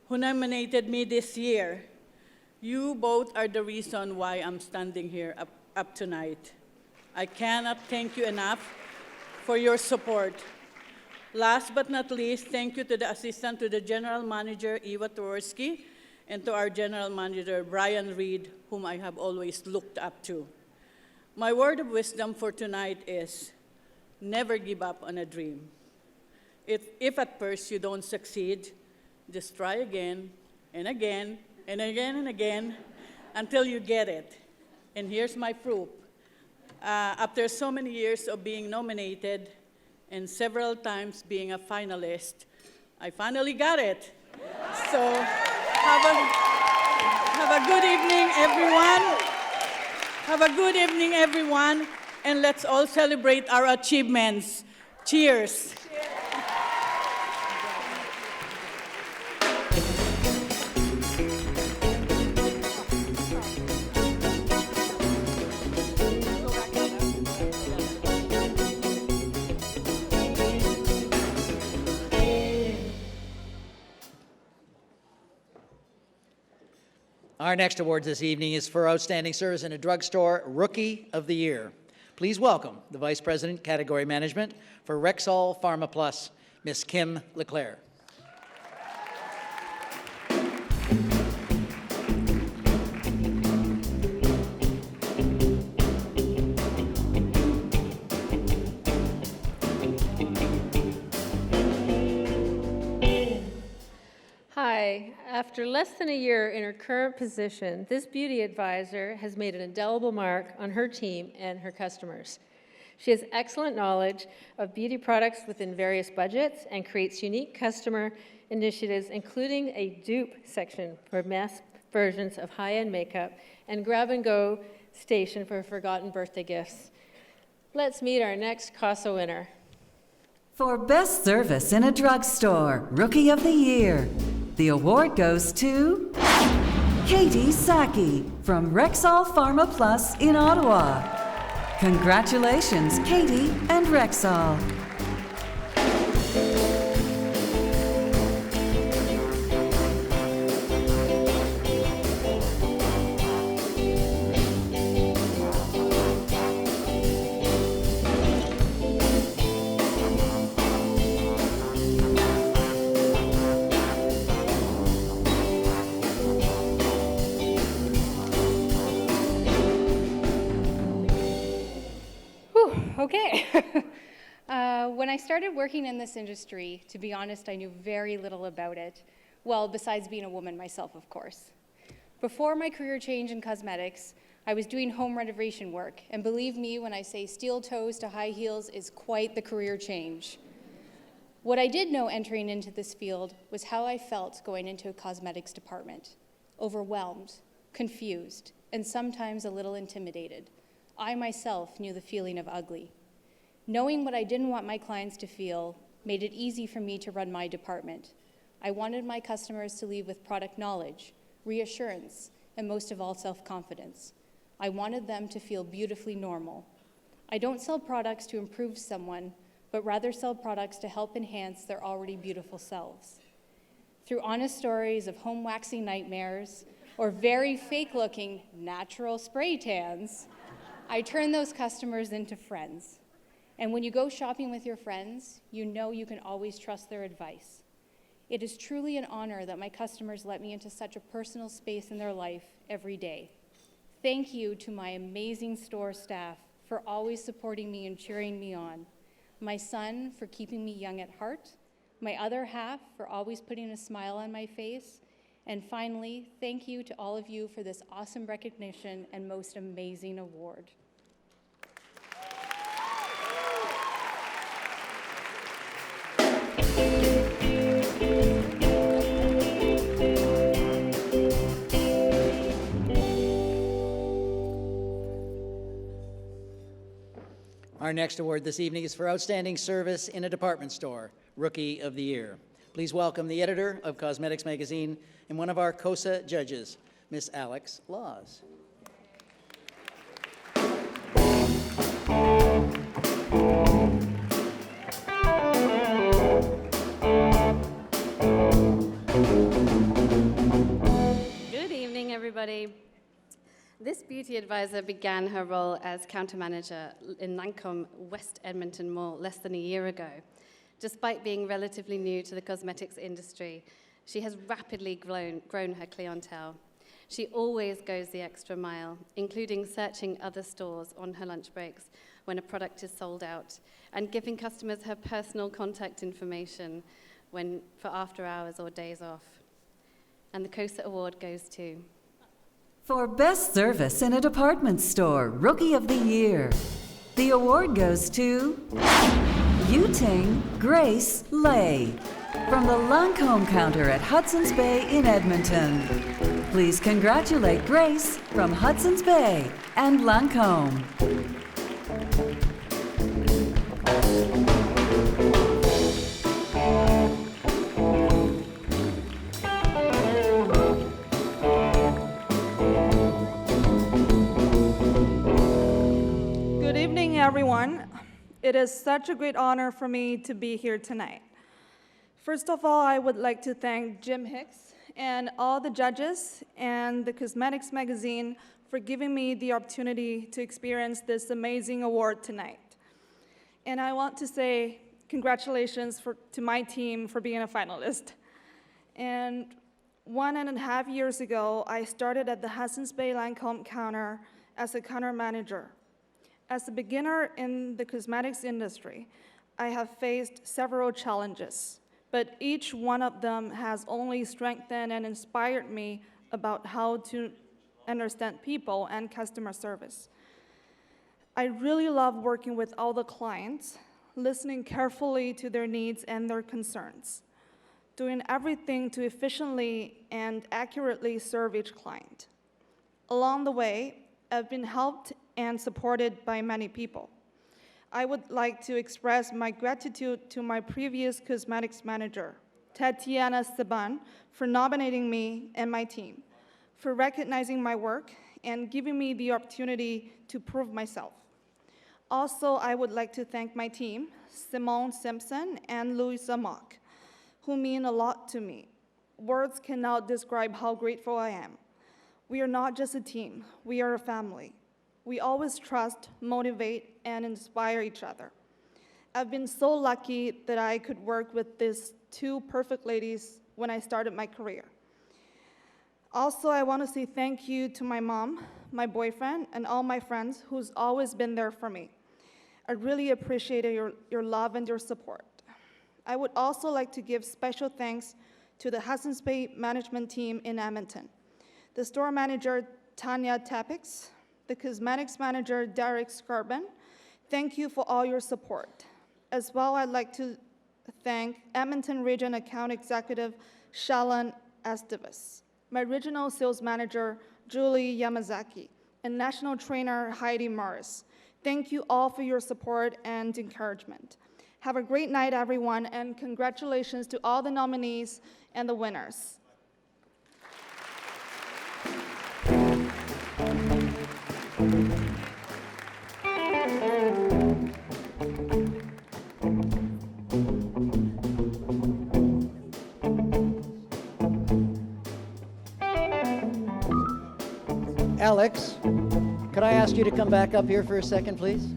who nominated me this year. You both are the reason why I'm standing here up tonight. I cannot thank you enough for your support. Last but not least, thank you to the assistant to the general manager, Eva Torsky, and to our general manager, Brian Reed, whom I have always looked up to. My word of wisdom for tonight is, never give up on a dream. If at first you don't succeed, just try again and again and again and again until you get it. And here's my proof. After so many years of being nominated and several times being a finalist, I finally got it. So have a good evening, everyone. Have a good evening, everyone, and let's all celebrate our achievements. Cheers. Our next award this evening is for Outstanding Service in a Drugstore, Rookie of the Year. Please welcome the Vice President, Category Management for Rexall Pharma Plus, Ms. Kim Leclerc. Hi. After less than a year in her current position, this beauty advisor has made an indelible mark on her team and her customers. She has excellent knowledge of beauty products within various budgets and creates unique customer initiatives, including a dupe section for mass versions of high-end makeup and grab-and-go station for forgotten birthday gifts. Let's meet our next Cosa winner. For Best Service in a Drugstore, Rookie of the Year, the award goes to Katie Saki from Rexall Pharma Plus in Ottawa. Congratulations, Katie and Rexall. Okay. When I started working in this industry, to be honest, I knew very little about it. Well, besides being a woman myself, of course. Before my career change in cosmetics, I was doing home renovation work. And believe me when I say steel toes to high heels is quite the career change. What I did know entering into this field was how I felt going into a cosmetics department. Overwhelmed, confused, and sometimes a little intimidated. I myself knew the feeling of ugly. Knowing what I didn't want my clients to feel made it easy for me to run my department. I wanted my customers to leave with product knowledge, reassurance, and most of all, self-confidence. I wanted them to feel beautifully normal. I don't sell products to improve someone, but rather sell products to help enhance their already beautiful selves. Through honest stories of home waxing nightmares or very fake-looking natural spray tans, I turn those customers into friends. And when you go shopping with your friends, you know you can always trust their advice. It is truly an honor that my customers let me into such a personal space in their life every day. Thank you to my amazing store staff for always supporting me and cheering me on. My son for keeping me young at heart. My other half for always putting a smile on my face. And finally, thank you to all of you for this awesome recognition and most amazing award. Our next award this evening is for Outstanding Service in a Department Store, Rookie of the Year. Please welcome the editor of Cosmetics Magazine and one of our Cosa judges, Miss Alex Laws. Good evening, everybody. This beauty advisor began her role as counter manager in Lancome West Edmonton Mall less than a year ago. Despite being relatively new to the cosmetics industry, she has rapidly grown her clientele. She always goes the extra mile, including searching other stores on her lunch breaks when a product is sold out, and giving customers her personal contact information for after hours or days off. And the Cosa Award goes to... For Best Service in a Department Store, Rookie of the Year, the award goes to Yuting Grace Lay from the Lancome counter at Hudson's Bay in Edmonton. Please congratulate Grace from Hudson's Bay and Lancome. Everyone, it is such a great honor for me to be here tonight. First of all, I would like to thank Jim Hicks and all the judges and the Cosmetics magazine for giving me the opportunity to experience this amazing award tonight. And I want to say congratulations to my team for being a finalist. And 1.5 years ago, I started at the Hudson's Bay Lancome counter as a counter manager. As a beginner in the cosmetics industry, I have faced several challenges, but each one of them has only strengthened and inspired me about how to understand people and customer service. I really love working with all the clients, listening carefully to their needs and their concerns, doing everything to efficiently and accurately serve each client. Along the way, I've been helped and supported by many people. I would like to express my gratitude to my previous cosmetics manager, Tatiana Saban, for nominating me and my team, for recognizing my work and giving me the opportunity to prove myself. Also, I would like to thank my team, Simone Simpson and Louisa Mock, who mean a lot to me. Words cannot describe how grateful I am. We are not just a team, we are a family. We always trust, motivate, and inspire each other. I've been so lucky that I could work with these two perfect ladies when I started my career. Also, I want to say thank you to my mom, my boyfriend, and all my friends who's always been there for me. I really appreciate your love and your support. I would also like to give special thanks to the Hudson's Bay management team in Edmonton, the store manager, Tanya Tapix, the cosmetics manager, Derek Scarbin. Thank you for all your support. As well, I'd like to thank Edmonton Region Account Executive, Shalan Esteves, my regional sales manager, Julie Yamazaki, and national trainer, Heidi Morris. Thank you all for your support and encouragement. Have a great night, everyone, and congratulations to all the nominees and the winners. Alex, could I ask you to come back up here for a second, please?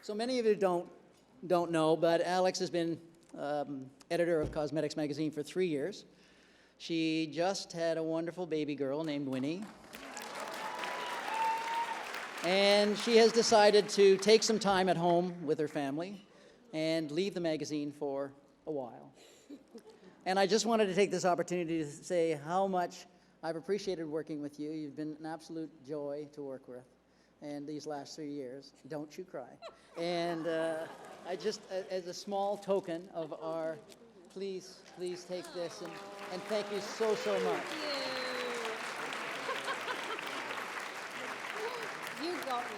So many of you don't know, but Alex has been editor of Cosmetics Magazine for 3 years. She just had a wonderful baby girl named Winnie. And she has decided to take some time at home with her family and leave the magazine for a while. And I just wanted to take this opportunity to say how much I've appreciated working with you. You've been an absolute joy to work with. And these last 3 years, don't you cry. And I just, as a small token of our, please take this, and thank you so much. You got me.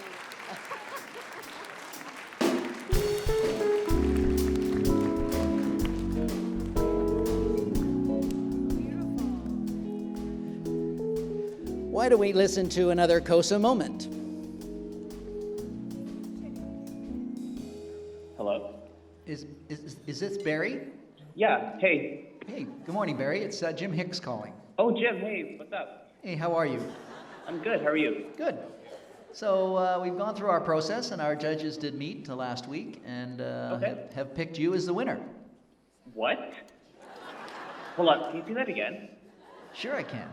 Why don't we listen to another Cosa moment? Hello? Is this Barry? Yeah, hey. Hey, good morning, Barry. It's Jim Hicks calling. Oh, Jim, hey, what's up? Hey, how are you? I'm good, how are you? Good. So we've gone through our process, and our judges did meet last week, and have picked you as the winner. What? Hold on, can you say that again? Sure I can.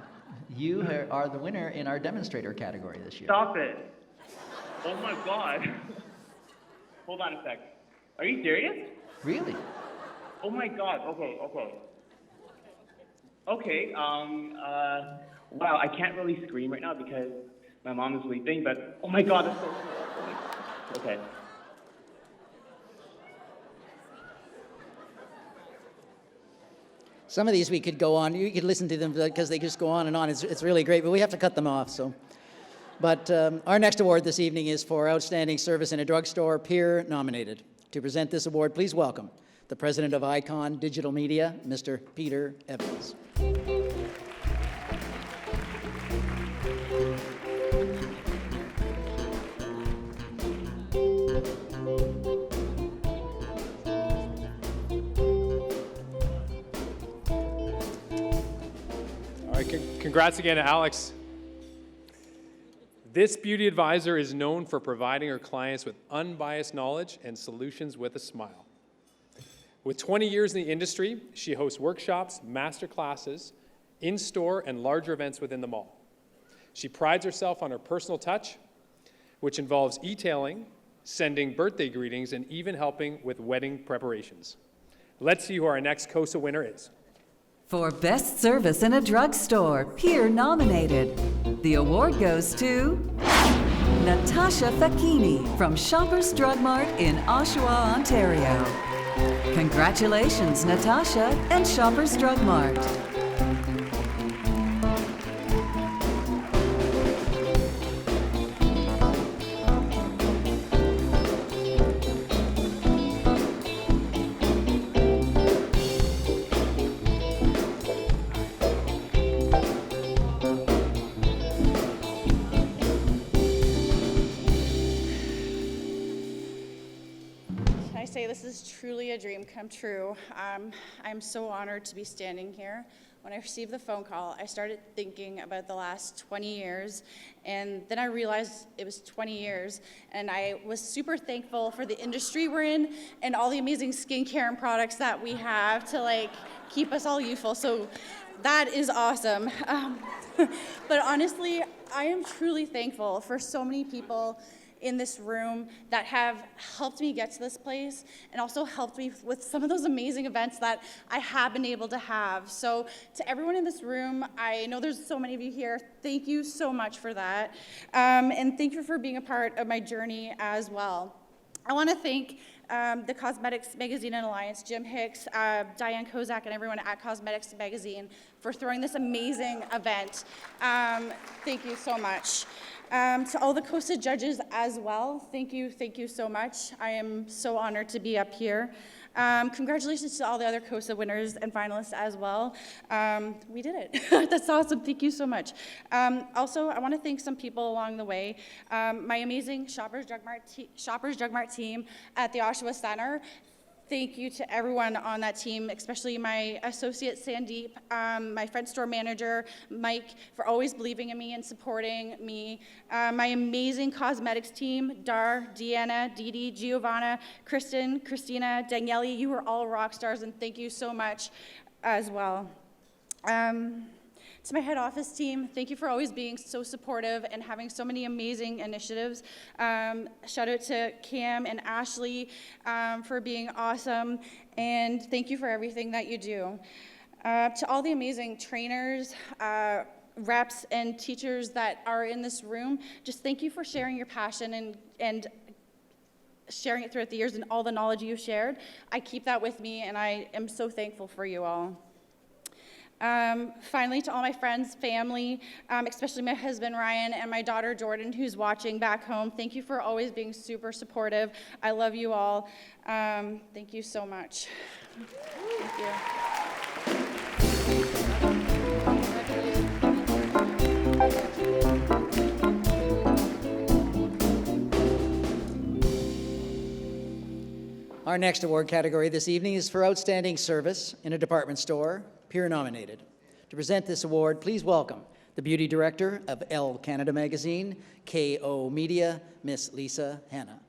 You are the winner in our demonstrator category this year. Stop it. Oh my God. Hold on a sec. Are you serious? Really? Oh my God, okay. Okay, wow, I can't really scream right now because my mom is sleeping, but oh my God, that's so cool. Okay. Some of these we could go on. You could listen to them because they just go on and on. It's really great, but we have to cut them off. So, but our next award this evening is for Outstanding Service in a Drugstore, peer nominated. To present this award, please welcome the president of Icon Digital Media, Mr. Peter Evans. All right, congrats again to Alex. This beauty advisor is known for providing her clients with unbiased knowledge and solutions with a smile. With 20 years in the industry, she hosts workshops, master classes, in-store and larger events within the mall. She prides herself on her personal touch, which involves e-tailing, sending birthday greetings, and even helping with wedding preparations. Let's see who our next Cosa winner is. For Best Service in a Drugstore, peer nominated. The award goes to Natasha Facchini from Shoppers Drug Mart in Oshawa, Ontario. Congratulations, Natasha and Shoppers Drug Mart. This is truly a dream come true. I'm so honored to be standing here. When I received the phone call, I started thinking about the last 20 years, and then I realized it was 20 years, and I was super thankful for the industry we're in and all the amazing skincare and products that we have to keep us all youthful. So that is awesome. But honestly, I am truly thankful for so many people in this room that have helped me get to this place and also helped me with some of those amazing events that I have been able to have. So to everyone in this room, I know there's so many of you here, thank you so much for that. And thank you for being a part of my journey as well. I want to thank the Cosmetics Magazine and Alliance, Jim Hicks, Diane Kozak, and everyone at Cosmetics Magazine for throwing this amazing event. Thank you so much. To all the Cosa judges as well, thank you so much. I am so honored to be up here. Congratulations to all the other Cosa winners and finalists as well. We did it. That's awesome. Thank you so much. Also, I want to thank some people along the way. My amazing Shoppers Drug Mart team at the Oshawa Center. Thank you to everyone on that team, especially my associate Sandeep, my front store manager, Mike, for always believing in me and supporting me. My amazing cosmetics team, Dar, Deanna, Dee Dee, Giovanna, Kristen, Christina, Daniele, you are all rock stars, and thank you so much as well. To my head office team, thank you for always being so supportive and having so many amazing initiatives. Shout out to Cam and Ashley for being awesome, and thank you for everything that you do. To all the amazing trainers, reps, and teachers that are in this room, just thank you for sharing your passion and sharing it throughout the years and all the knowledge you've shared. I keep that with me, and I am so thankful for you all. Finally, to all my friends, family, especially my husband, Ryan, and my daughter, Jordan, who's watching back home, thank you for always being super supportive. I love you all. Thank you so much. Thank you. Our next award category this evening is for Outstanding Service in a Department Store, peer nominated. To present this award, please welcome the Beauty Director of Elle Canada Magazine, KO Media, Miss Lisa Hanna.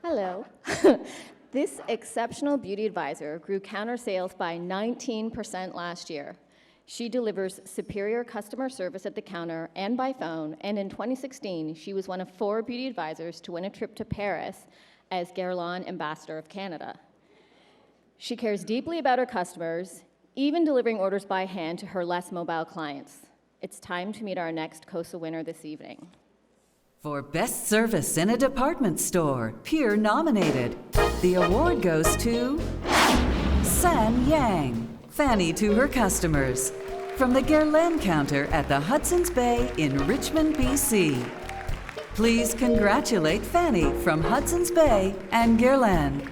Hello. This exceptional beauty advisor grew counter sales by 19% last year. She delivers superior customer service at the counter and by phone, and in 2016, she was one of 4 beauty advisors to win a trip to Paris as Guerlain Ambassador of Canada. She cares deeply about her customers, even delivering orders by hand to her less mobile clients. It's time to meet our next Cosa winner this evening. For Best Service in a Department Store, peer nominated. The award goes to San Yang, Fanny to her customers. From the Guerlain counter at the Hudson's Bay in Richmond, BC. Please congratulate Fanny from Hudson's Bay and Guerlain.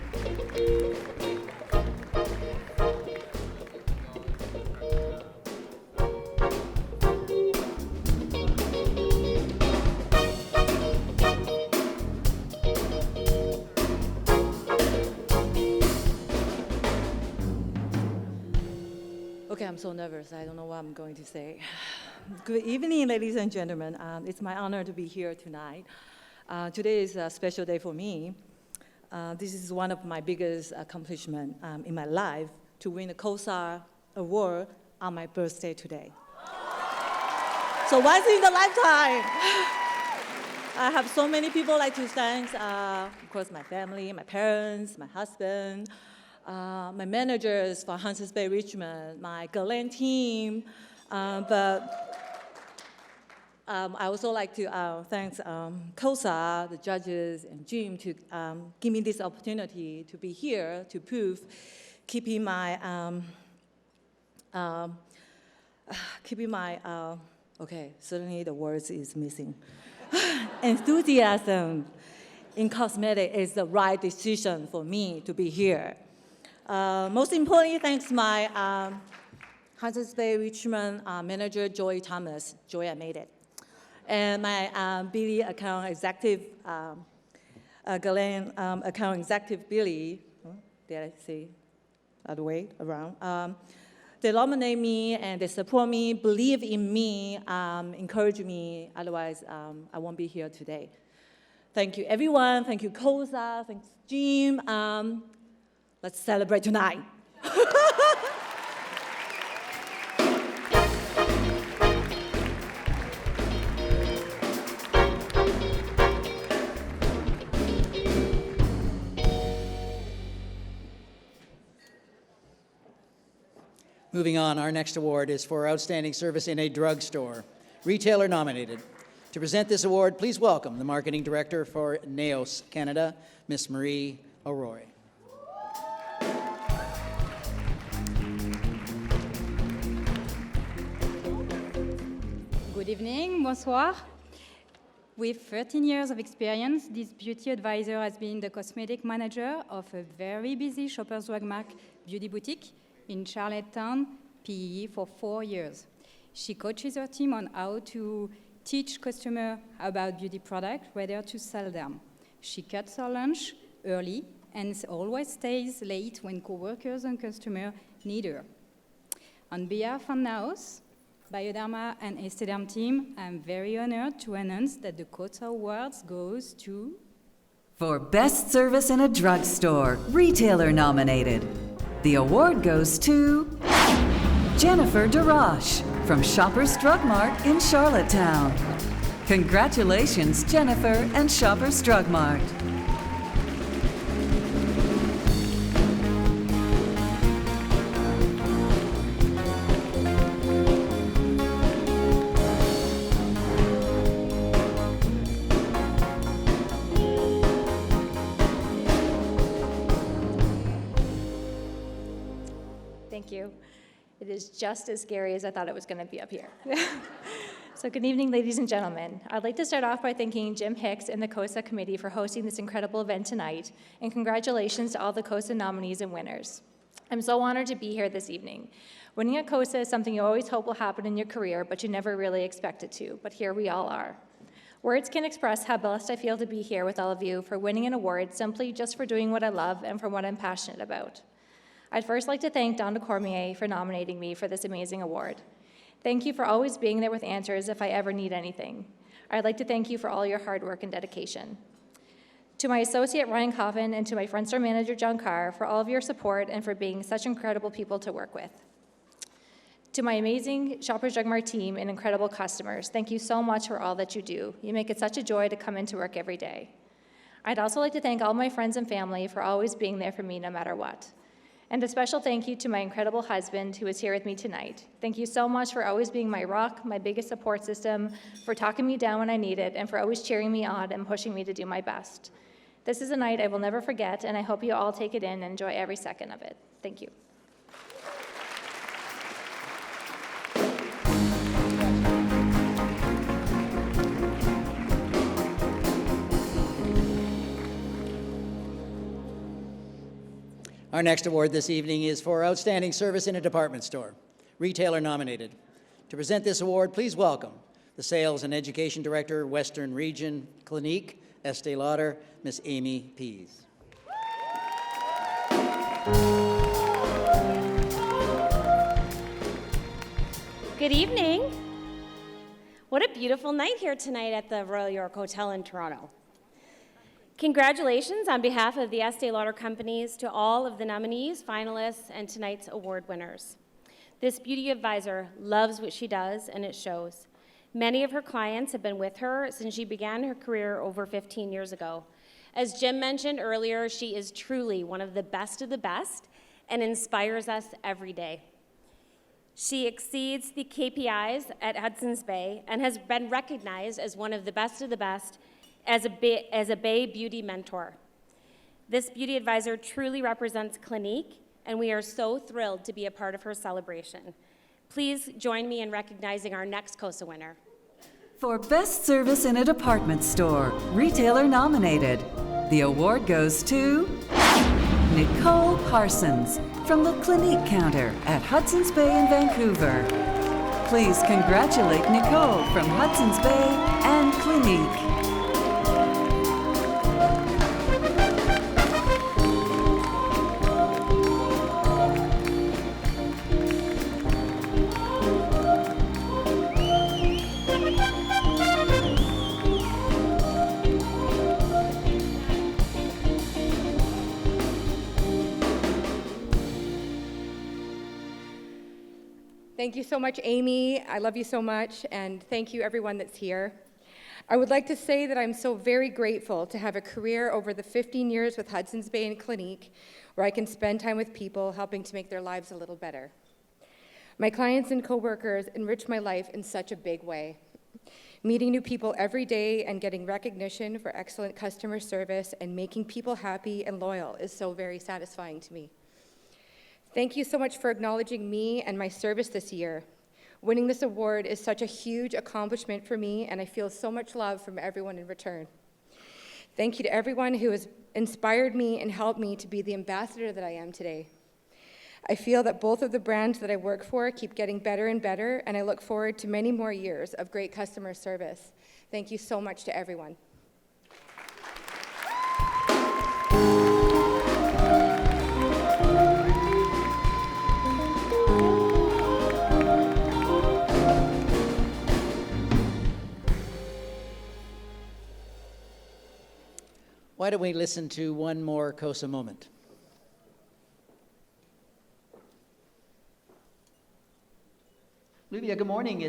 Okay, I'm so nervous. I don't know what I'm going to say. Good evening, ladies and gentlemen. It's my honor to be here tonight. Today is a special day for me. This is one of my biggest accomplishments in my life, to win the Cosa award on my birthday today. So once in a lifetime. I have so many people I'd like to thank. Of course, my family, my parents, my husband, my managers for Hudson's Bay Richmond, my Guerlain team, but I also like to thank Cosa, the judges, and Jim to give me this opportunity to be here to prove keeping my okay, certainly the words is missing. Enthusiasm in cosmetic is the right decision for me to be here. Most importantly, thanks my Hudson's Bay Richmond manager, Joy Thomas. Joy, I made it. And my Billy account executive, Guerlain account executive Billy, did I say other way around? They nominate me and they support me, believe in me, encourage me, otherwise I won't be here today. Thank you everyone, thank you Cosa, thanks Jim. Let's celebrate tonight. Moving on, our next award is for outstanding service in a drugstore, retailer nominated. To present this award, please welcome the marketing director for Neos Canada, Miss Marie O'Roy. Good evening, bonsoir. With 13 years of experience, this beauty advisor has been the cosmetic manager of a very busy Shoppers Drug Mart beauty boutique in Charlottetown, PE for 4 years. She coaches her team on how to teach customers about beauty products, whether to sell them. She cuts her lunch early and always stays late when coworkers and customers need her. On behalf of Naos, Bioderma and Estederm team, I'm very honored to announce that the Cosa Awards goes to... For Best Service in a Drugstore, retailer nominated. The award goes to Jennifer DeRoche from Shoppers Drug Mart in Charlottetown. Congratulations, Jennifer and Shoppers Drug Mart. Thank you. It is just as scary as I thought it was going to be up here. So good evening, ladies and gentlemen. I'd like to start off by thanking Jim Hicks and the COSA committee for hosting this incredible event tonight, and congratulations to all the COSA nominees and winners. I'm so honored to be here this evening. Winning at COSA is something you always hope will happen in your career, but you never really expect it to, but here we all are. Words can't express how blessed I feel to be here with all of you for winning an award simply just for doing what I love and for what I'm passionate about. I'd first like to thank Donna Cormier for nominating me for this amazing award. Thank you for always being there with answers if I ever need anything. I'd like to thank you for all your hard work and dedication. To my associate Ryan Coffin and to my front store manager John Carr for all of your support and for being such incredible people to work with. To my amazing Shoppers Drug Mart team and incredible customers, thank you so much for all that you do. You make it such a joy to come into work every day. I'd also like to thank all my friends and family for always being there for me no matter what. And a special thank you to my incredible husband who is here with me tonight. Thank you so much for always being my rock, my biggest support system, for talking me down when I need it, and for always cheering me on and pushing me to do my best. This is a night I will never forget, and I hope you all take it in and enjoy every second of it. Thank you. Our next award this evening is for outstanding service in a department store, retailer nominated. To present this award, please welcome the Sales and Education Director, Western Region Clinique, Estee Lauder, Miss Amy Pease. Good evening. What a beautiful night here tonight at the Royal York Hotel in Toronto. Congratulations on behalf of the Estee Lauder companies to all of the nominees, finalists, and tonight's award winners. This beauty advisor loves what she does, and it shows. Many of her clients have been with her since she began her career over 15 years ago. As Jim mentioned earlier, she is truly one of the best and inspires us every day. She exceeds the KPIs at Hudson's Bay and has been recognized as one of the best as a Bay beauty mentor. This beauty advisor truly represents Clinique, and we are so thrilled to be a part of her celebration. Please join me in recognizing our next Cosa winner. For Best Service in a Department Store, retailer nominated, the award goes to Nicole Parsons from the Clinique counter at Hudson's Bay in Vancouver. Please congratulate Nicole from Hudson's Bay and Clinique. Thank you so much, Amy. I love you so much, and thank you everyone that's here. I would like to say that I'm so very grateful to have a career over the 15 years with Hudson's Bay and Clinique, where I can spend time with people helping to make their lives a little better. My clients and coworkers enrich my life in such a big way. Meeting new people every day and getting recognition for excellent customer service and making people happy and loyal is so very satisfying to me. Thank you so much for acknowledging me and my service this year. Winning this award is such a huge accomplishment for me, and I feel so much love from everyone in return. Thank you to everyone who has inspired me and helped me to be the ambassador that I am today. I feel that both of the brands that I work for keep getting better and better, and I look forward to many more years of great customer service. Thank you so much to everyone. Why don't we listen to one more Cosa moment? Lydia, good morning.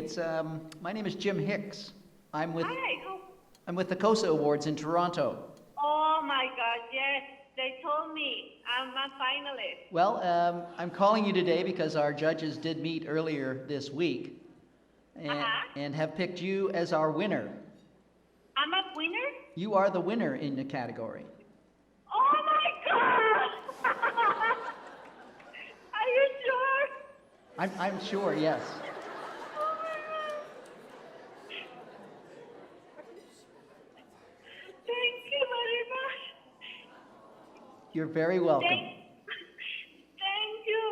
My name is Jim Hicks. I'm with the Cosa Awards in Toronto. Oh my God, yes, they told me I'm a finalist. Well, I'm calling you today because our judges did meet earlier this week and have picked you as our winner. I'm a winner? You are the winner in the category. Oh my God! Are you sure? I'm sure, yes. Oh my God. Thank you very much. You're very welcome. Thank you.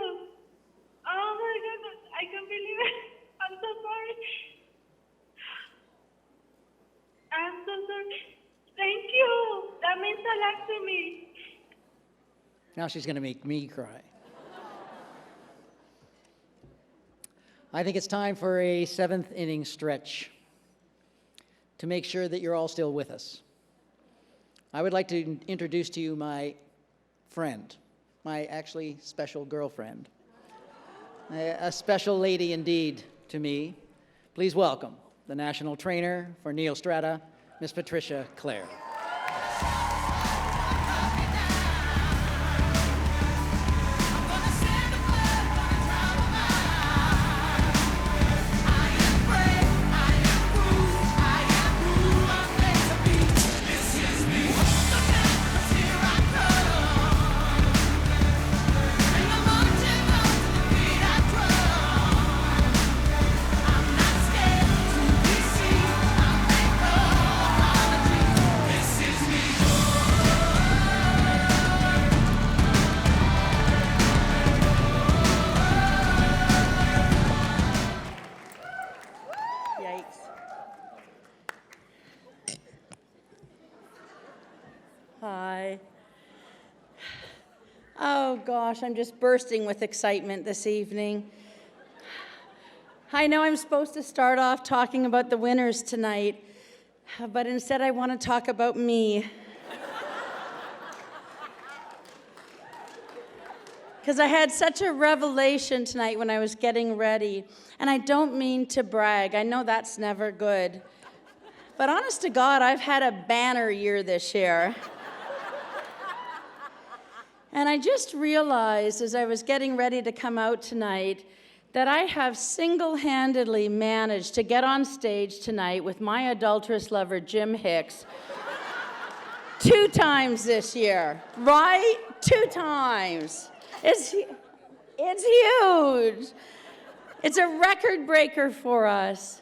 Oh my God, I can't believe it. I'm so sorry. I'm so sorry. Thank you. That means a lot to me. Now she's going to make me cry. I think it's time for a seventh inning stretch to make sure that you're all still with us. I would like to introduce to you my friend, my actually special girlfriend, a special lady indeed to me. Please welcome the national trainer for Neo Strata, Miss Patricia Clare. Hi. Oh gosh, I'm just bursting with excitement this evening. I know I'm supposed to start off talking about the winners tonight, but instead I want to talk about me. Because I had such a revelation tonight when I was getting ready. And I don't mean to brag. I know that's never good. But honest to God, I've had a banner year this year. And I just realized as I was getting ready to come out tonight that I have single-handedly managed to get on stage tonight with my adulterous lover, Jim Hicks, 2 times this year, right? 2 times. It's huge. It's a record breaker for us.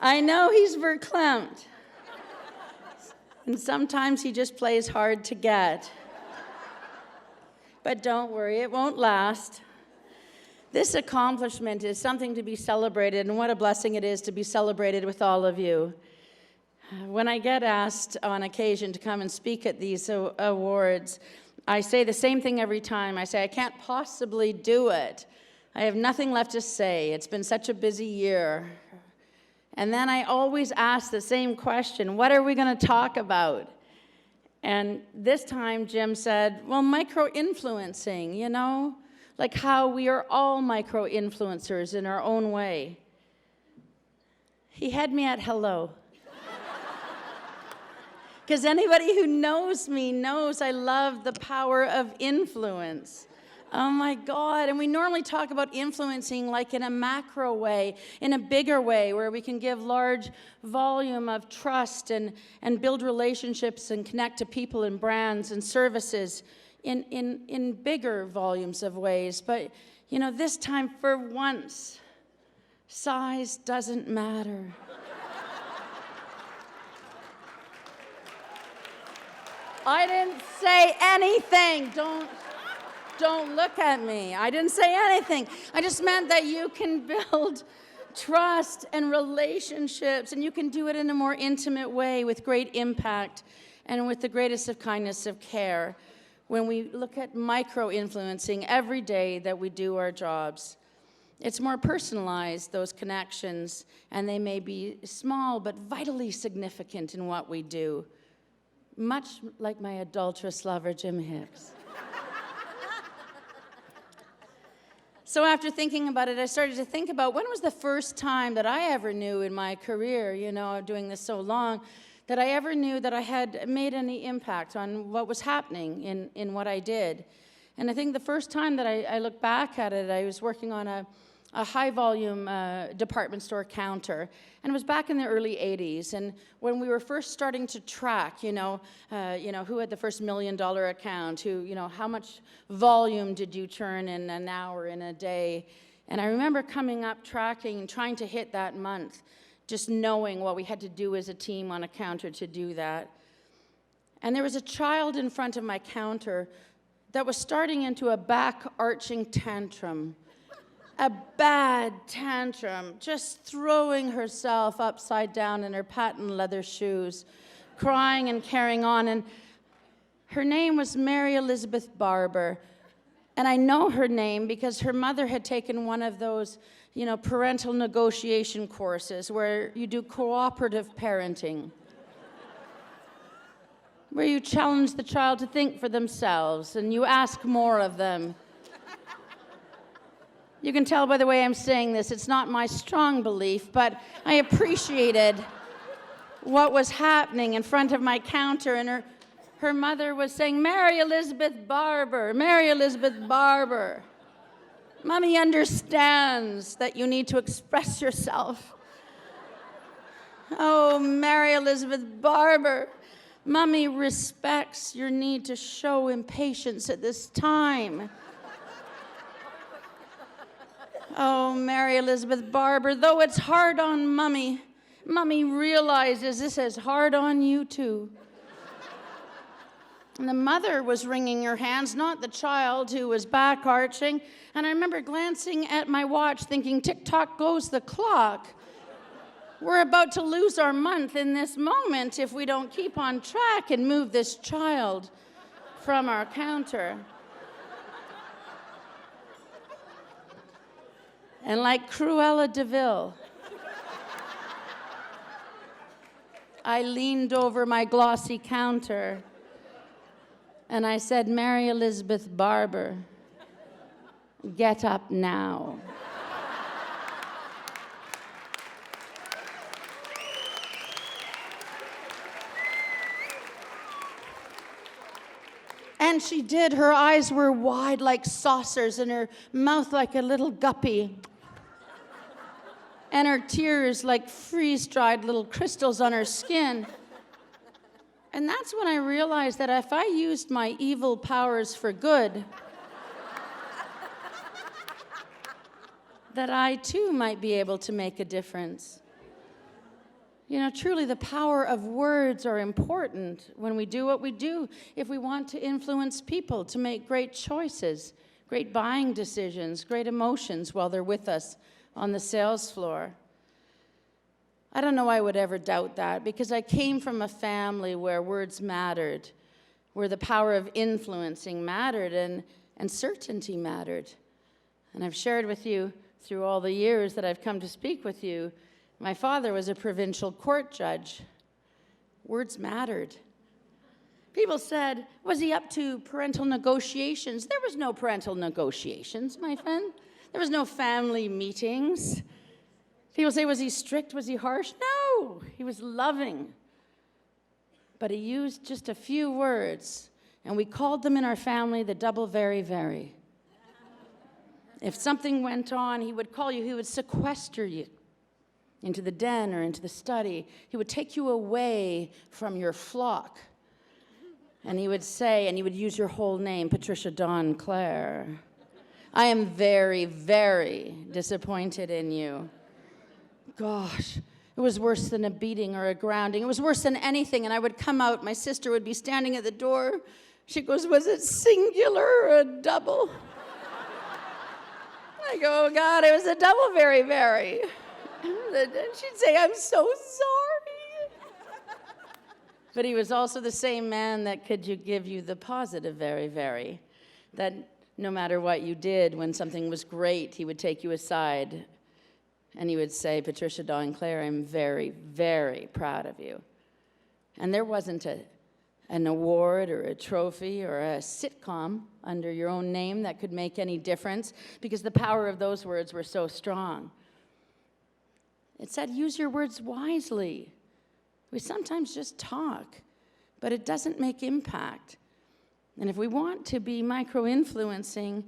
I know he's verklempt. And sometimes he just plays hard to get. But don't worry, it won't last. This accomplishment is something to be celebrated, and what a blessing it is to be celebrated with all of you. When I get asked on occasion to come and speak at these awards, I say the same thing every time. I say, I can't possibly do it. I have nothing left to say. It's been such a busy year. And then I always ask the same question, what are we going to talk about? And this time Jim said, well, micro-influencing, you know, like how we are all micro-influencers in our own way. He had me at hello. Because anybody who knows me knows I love the power of influence. Oh my God, and we normally talk about influencing like in a macro way, in a bigger way, where we can give large volume of trust and build relationships and connect to people and brands and services in bigger volumes of ways. But, you know, this time for once, size doesn't matter. I didn't say anything. Don't look at me. I didn't say anything. I just meant that you can build trust and relationships, and you can do it in a more intimate way with great impact and with the greatest of kindness of care when we look at micro-influencing every day that we do our jobs. It's more personalized, those connections, and they may be small but vitally significant in what we do. Much like my adulterous lover, Jim Hicks. So after thinking about it, I started to think about when was the first time that I ever knew in my career, you know, doing this so long, that I ever knew that I had made any impact on what was happening in what I did. And I think the first time that I look back at it, I was working on a high-volume department store counter. And it was back in the early 80s. And when we were first starting to track, who had the first $1 million account, how much volume did you churn in an hour, in a day. And I remember coming up, tracking, and trying to hit that month, just knowing what we had to do as a team on a counter to do that. And there was a child in front of my counter that was starting into a back-arching tantrum. A bad tantrum, just throwing herself upside down in her patent leather shoes, crying and carrying on. And her name was Mary Elizabeth Barber. And I know her name because her mother had taken one of those, parental negotiation courses where you do cooperative parenting, where you challenge the child to think for themselves and you ask more of them. You can tell by the way I'm saying this, it's not my strong belief, but I appreciated what was happening in front of my counter, and her mother was saying, Mary Elizabeth Barber, Mary Elizabeth Barber. Mommy understands that you need to express yourself. Oh, Mary Elizabeth Barber, Mommy respects your need to show impatience at this time. Oh, Mary Elizabeth Barber, though it's hard on Mommy, Mommy realizes this is hard on you too. And the mother was wringing her hands, not the child who was back arching. And I remember glancing at my watch thinking, tick-tock goes the clock. We're about to lose our month in this moment if we don't keep on track and move this child from our counter. And like Cruella de Vil, I leaned over my glossy counter and I said, Mary Elizabeth Barber, get up now. And she did. Her eyes were wide like saucers and her mouth like a little guppy. And her tears like freeze-dried little crystals on her skin. And that's when I realized that if I used my evil powers for good, that I too might be able to make a difference. You know, truly the power of words are important when we do what we do. If we want to influence people to make great choices, great buying decisions, great emotions while they're with us on the sales floor. I don't know I would ever doubt that because I came from a family where words mattered, where the power of influencing mattered and certainty mattered. And I've shared with you through all the years that I've come to speak with you, my father was a provincial court judge. Words mattered. People said, was he up to parental negotiations? There was no parental negotiations, my friend. There was no family meetings. People say, was he strict? Was he harsh? No, he was loving. But he used just a few words, and we called them in our family the double very, very. If something went on, he would call you, he would sequester you into the den or into the study. He would take you away from your flock. And he would say, and he would use your whole name, Patricia Dawn Clare. I am very, very disappointed in you. Gosh, it was worse than a beating or a grounding. It was worse than anything. And I would come out, my sister would be standing at the door. She goes, was it singular or a double? I go, oh God, it was a double very, very. And she'd say, I'm so sorry. But he was also the same man that could give you the positive very, very. That no matter what you did, when something was great, he would take you aside and he would say, Patricia Dawn Clare, I'm very, very proud of you. And there wasn't an award or a trophy or a sitcom under your own name that could make any difference because the power of those words were so strong. It said, use your words wisely. We sometimes just talk, but it doesn't make impact. And if we want to be micro-influencing,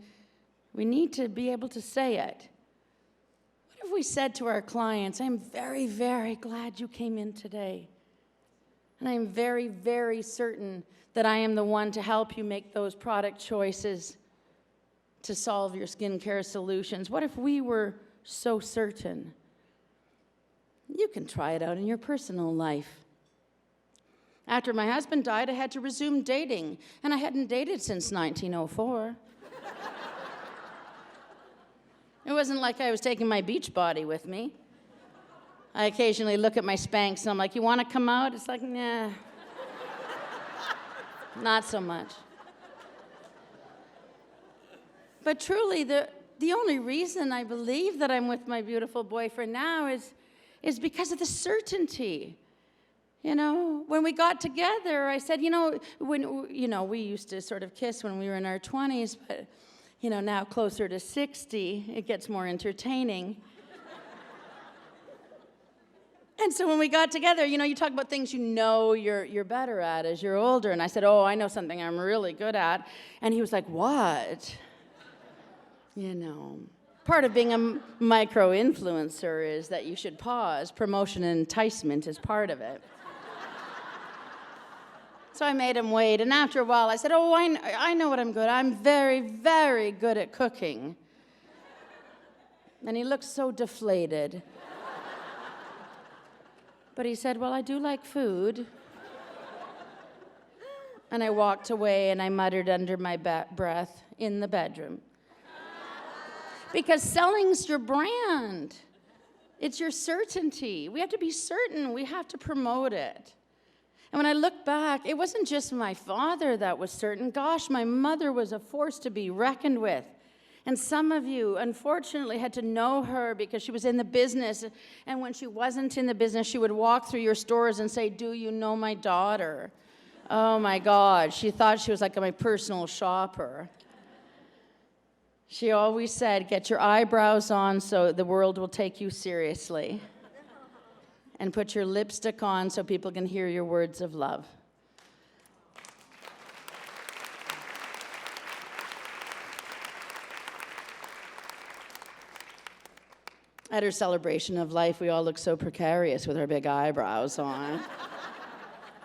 we need to be able to say it. What if we said to our clients, I'm very, very glad you came in today. And I'm very, very certain that I am the one to help you make those product choices to solve your skincare solutions. What if we were so certain? You can try it out in your personal life. After my husband died, I had to resume dating, and I hadn't dated since 1904. It wasn't like I was taking my beach body with me. I occasionally look at my Spanx, and I'm like, you want to come out? It's like, nah, not so much. But truly, the only reason I believe that I'm with my beautiful boyfriend now is because of the certainty. You know, when we got together, I said, we used to sort of kiss when we were in our 20s, but, now closer to 60, it gets more entertaining. And so when we got together, you talk about things you're better at as you're older. And I said, oh, I know something I'm really good at. And he was like, what? Part of being a micro-influencer is that you should pause. Promotion and enticement is part of it. So I made him wait, and after a while I said, oh, I know what I'm good at. I'm very, very good at cooking. And he looked so deflated. But he said, well, I do like food. And I walked away and I muttered under my breath, in the bedroom. Because selling's your brand. It's your certainty. We have to be certain. We have to promote it. And when I look back, it wasn't just my father that was certain. Gosh, my mother was a force to be reckoned with. And some of you, unfortunately, had to know her because she was in the business. And when she wasn't in the business, she would walk through your stores and say, "Do you know my daughter?" Oh, my God. She thought she was like my personal shopper. She always said, "Get your eyebrows on so the world will take you seriously. And put your lipstick on so people can hear your words of love." At her celebration of life, we all look so precarious with our big eyebrows on.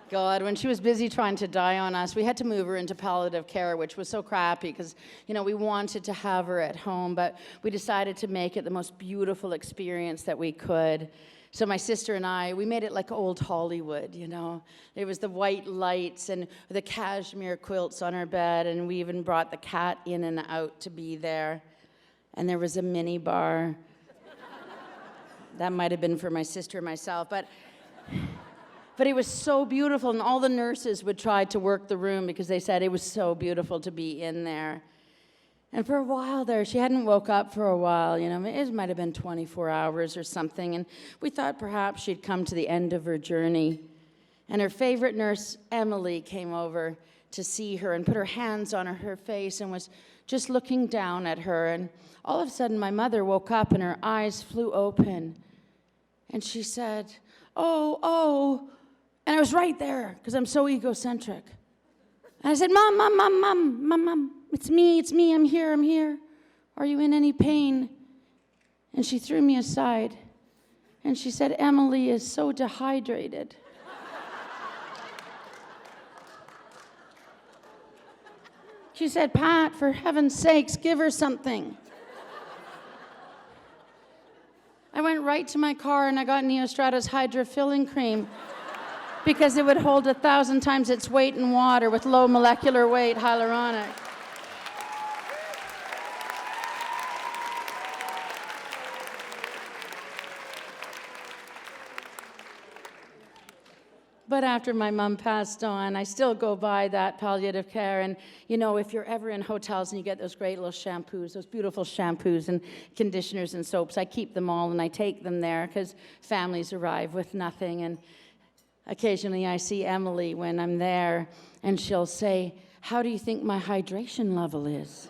God, when she was busy trying to die on us, we had to move her into palliative care, which was so crappy because, we wanted to have her at home, but we decided to make it the most beautiful experience that we could. So my sister and I, we made it like old Hollywood, There was the white lights and the cashmere quilts on her bed, and we even brought the cat in and out to be there. And there was a mini bar. That might have been for my sister and myself, but it was so beautiful, and all the nurses would try to work the room because they said it was so beautiful to be in there. And for a while there, she hadn't woke up for a while, it might have been 24 hours or something, and we thought perhaps she'd come to the end of her journey. And her favorite nurse, Emily, came over to see her and put her hands on her face and was just looking down at her. And all of a sudden, my mother woke up and her eyes flew open. And she said, oh. And I was right there because I'm so egocentric. And I said, Mom, it's me, I'm here. Are you in any pain? And she threw me aside. And she said, Emily is so dehydrated. She said, Pat, for heaven's sakes, give her something. I went right to my car and I got Neostrata's Hydra filling cream because it would hold 1,000 times its weight in water with low molecular weight hyaluronic. But after my mom passed on, I still go by that palliative care. And, if you're ever in hotels and you get those great little shampoos, those beautiful shampoos and conditioners and soaps, I keep them all and I take them there because families arrive with nothing. And occasionally I see Emily when I'm there and she'll say, "How do you think my hydration level is?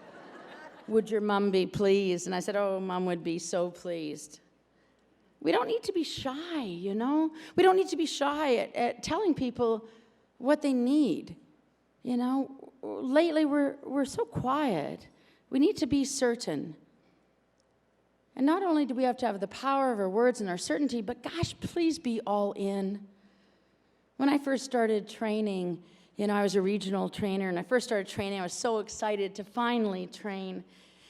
Would your mom be pleased?" And I said, "Oh, Mom would be so pleased." We don't need to be shy, We don't need to be shy at telling people what they need. Lately we're so quiet. We need to be certain. And not only do we have to have the power of our words and our certainty, but gosh, please be all in. When I first started training, I was a regional trainer, and I first started training, I was so excited to finally train.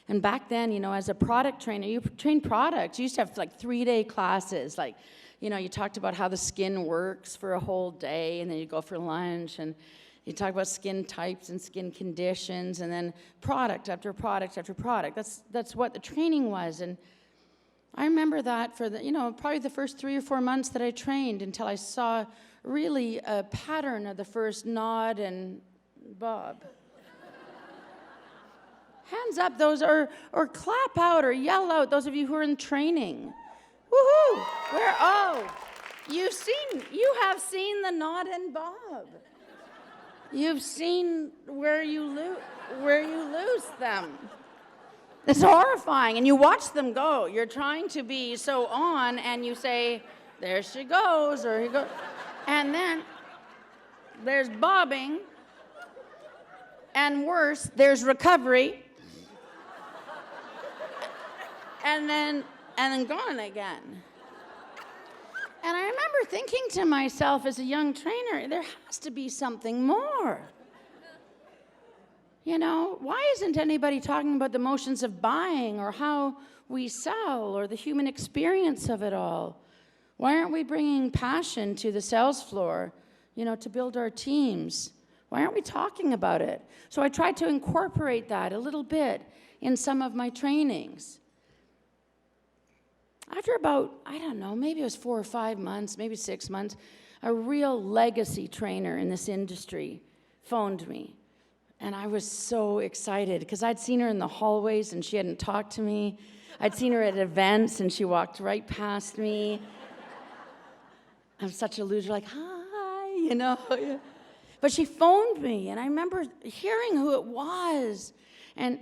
And back then, as a product trainer, you train products. You used to have 3-day classes. You talked about how the skin works for a whole day, and then you go for lunch, and you talk about skin types and skin conditions, and then product after product after product. That's what the training was. And I remember that for probably the first 3 or 4 months that I trained until I saw really a pattern of the first nod and bob. Hands up those, or clap out or yell out, those of you who are in training. Woohoo! You have seen the nod and bob. You've seen where you lose them. It's horrifying, and you watch them go. You're trying to be so on, and you say, "There she goes," or "He goes," and then there's bobbing, and worse, there's recovery. And then gone again. And I remember thinking to myself as a young trainer, there has to be something more. Why isn't anybody talking about the motions of buying or how we sell or the human experience of it all? Why aren't we bringing passion to the sales floor, to build our teams? Why aren't we talking about it? So I tried to incorporate that a little bit in some of my trainings. After about, I don't know, maybe it was 4 or 5 months, maybe 6 months, a real legacy trainer in this industry phoned me. And I was so excited because I'd seen her in the hallways and she hadn't talked to me. I'd seen her at events and she walked right past me. I'm such a loser, like, hi, you know. But she phoned me, and I remember hearing who it was. And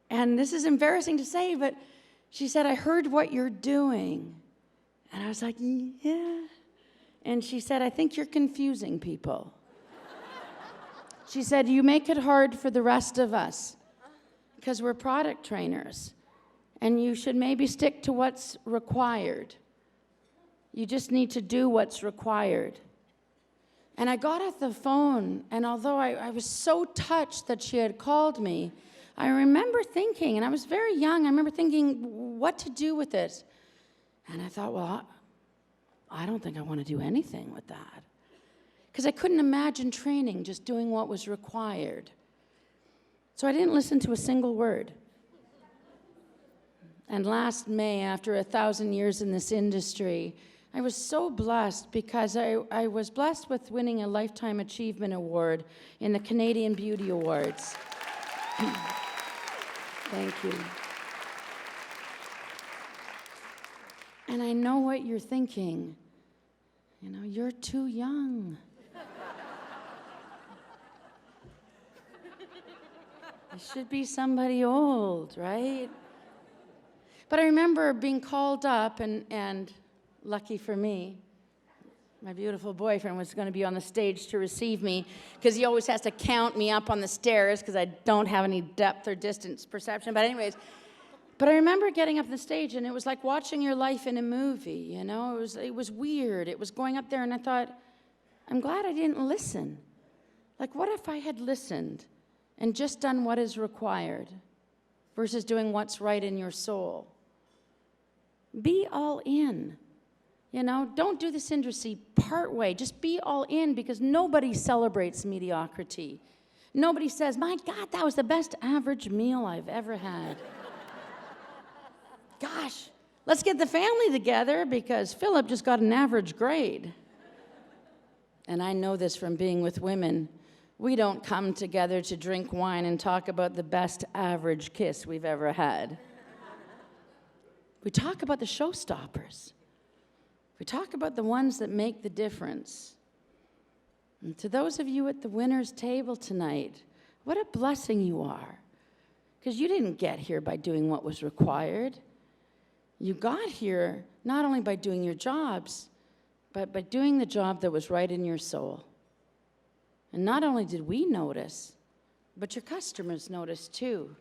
this is embarrassing to say, but she said, I heard what you're doing. And I was like, yeah. And she said, I think you're confusing people. She said, you make it hard for the rest of us because we're product trainers, and you should maybe stick to what's required. You just need to do what's required. And I got off the phone, and although I was so touched that she had called me, I remember thinking, and I was very young, I remember thinking what to do with it. And I thought, well, I don't think I want to do anything with that. Because I couldn't imagine training just doing what was required. So I didn't listen to a single word. And last May, after 1,000 years in this industry, I was so blessed because I was blessed with winning a Lifetime Achievement Award in the Canadian Beauty Awards. Thank you. And I know what you're thinking. You know, you're too young. It should be somebody old, right? But I remember being called up, and lucky for me, my beautiful boyfriend was going to be on the stage to receive me because he always has to count me up on the stairs because I don't have any depth or distance perception. But anyways, I remember getting up the stage, and it was like watching your life in a movie, you know? It was weird. It was going up there, and I thought, I'm glad I didn't listen. Like, what if I had listened and just done what is required versus doing what's right in your soul? Be all in. You know, don't do this industry part way. Just be all in, because nobody celebrates mediocrity. Nobody says, my God, that was the best average meal I've ever had. Gosh, let's get the family together because Philip just got an average grade. And I know this from being with women. We don't come together to drink wine and talk about the best average kiss we've ever had. We talk about the showstoppers. We talk about the ones that make the difference. And to those of you at the winner's table tonight, what a blessing you are. Because you didn't get here by doing what was required. You got here not only by doing your jobs, but by doing the job that was right in your soul. And not only did we notice, but your customers noticed too.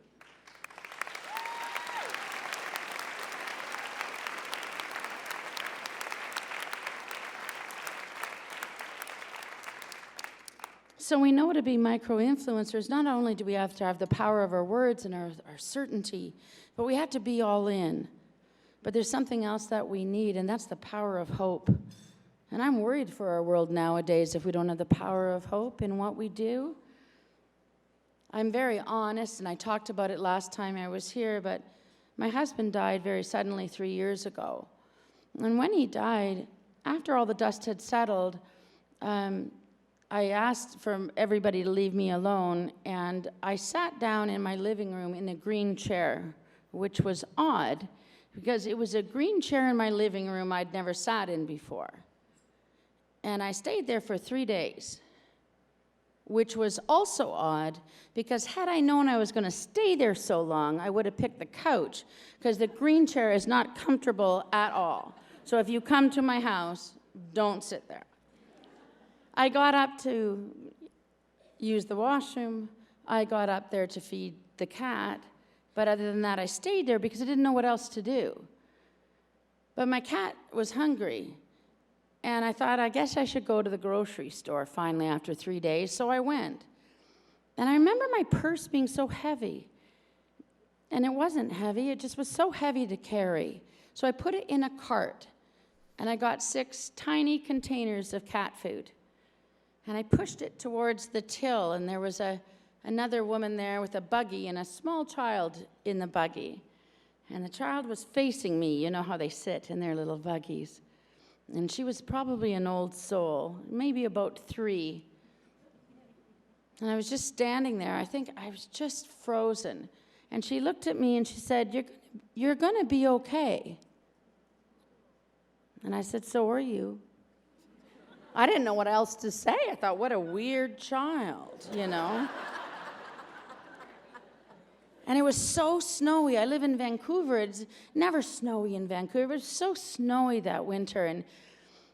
So we know to be micro-influencers, not only do we have to have the power of our words and our certainty, but we have to be all in. But there's something else that we need, and that's the power of hope. And I'm worried for our world nowadays if we don't have the power of hope in what we do. I'm very honest, and I talked about it last time I was here, but my husband died very suddenly 3 years ago. And when he died, after all the dust had settled, I asked for everybody to leave me alone, and I sat down in my living room in a green chair, which was odd, because it was a green chair in my living room I'd never sat in before. And I stayed there for 3 days, which was also odd, because had I known I was going to stay there so long, I would have picked the couch, because the green chair is not comfortable at all. So if you come to my house, don't sit there. I got up to use the washroom. I got up there to feed the cat. But other than that, I stayed there because I didn't know what else to do. But my cat was hungry. And I thought, I guess I should go to the grocery store finally after 3 days. So I went. And I remember my purse being so heavy. And it wasn't heavy. It just was so heavy to carry. So I put it in a cart. And I got 6 tiny containers of cat food. And I pushed it towards the till, and there was another woman there with a buggy and a small child in the buggy. And the child was facing me. You know how they sit in their little buggies. And she was probably an old soul, maybe about 3. And I was just standing there. I think I was just frozen. And she looked at me and she said, "You're going to be okay." And I said, "So are you." I didn't know what else to say. I thought, what a weird child, you know. And it was so snowy. I live in Vancouver. It's never snowy in Vancouver. It was so snowy that winter. And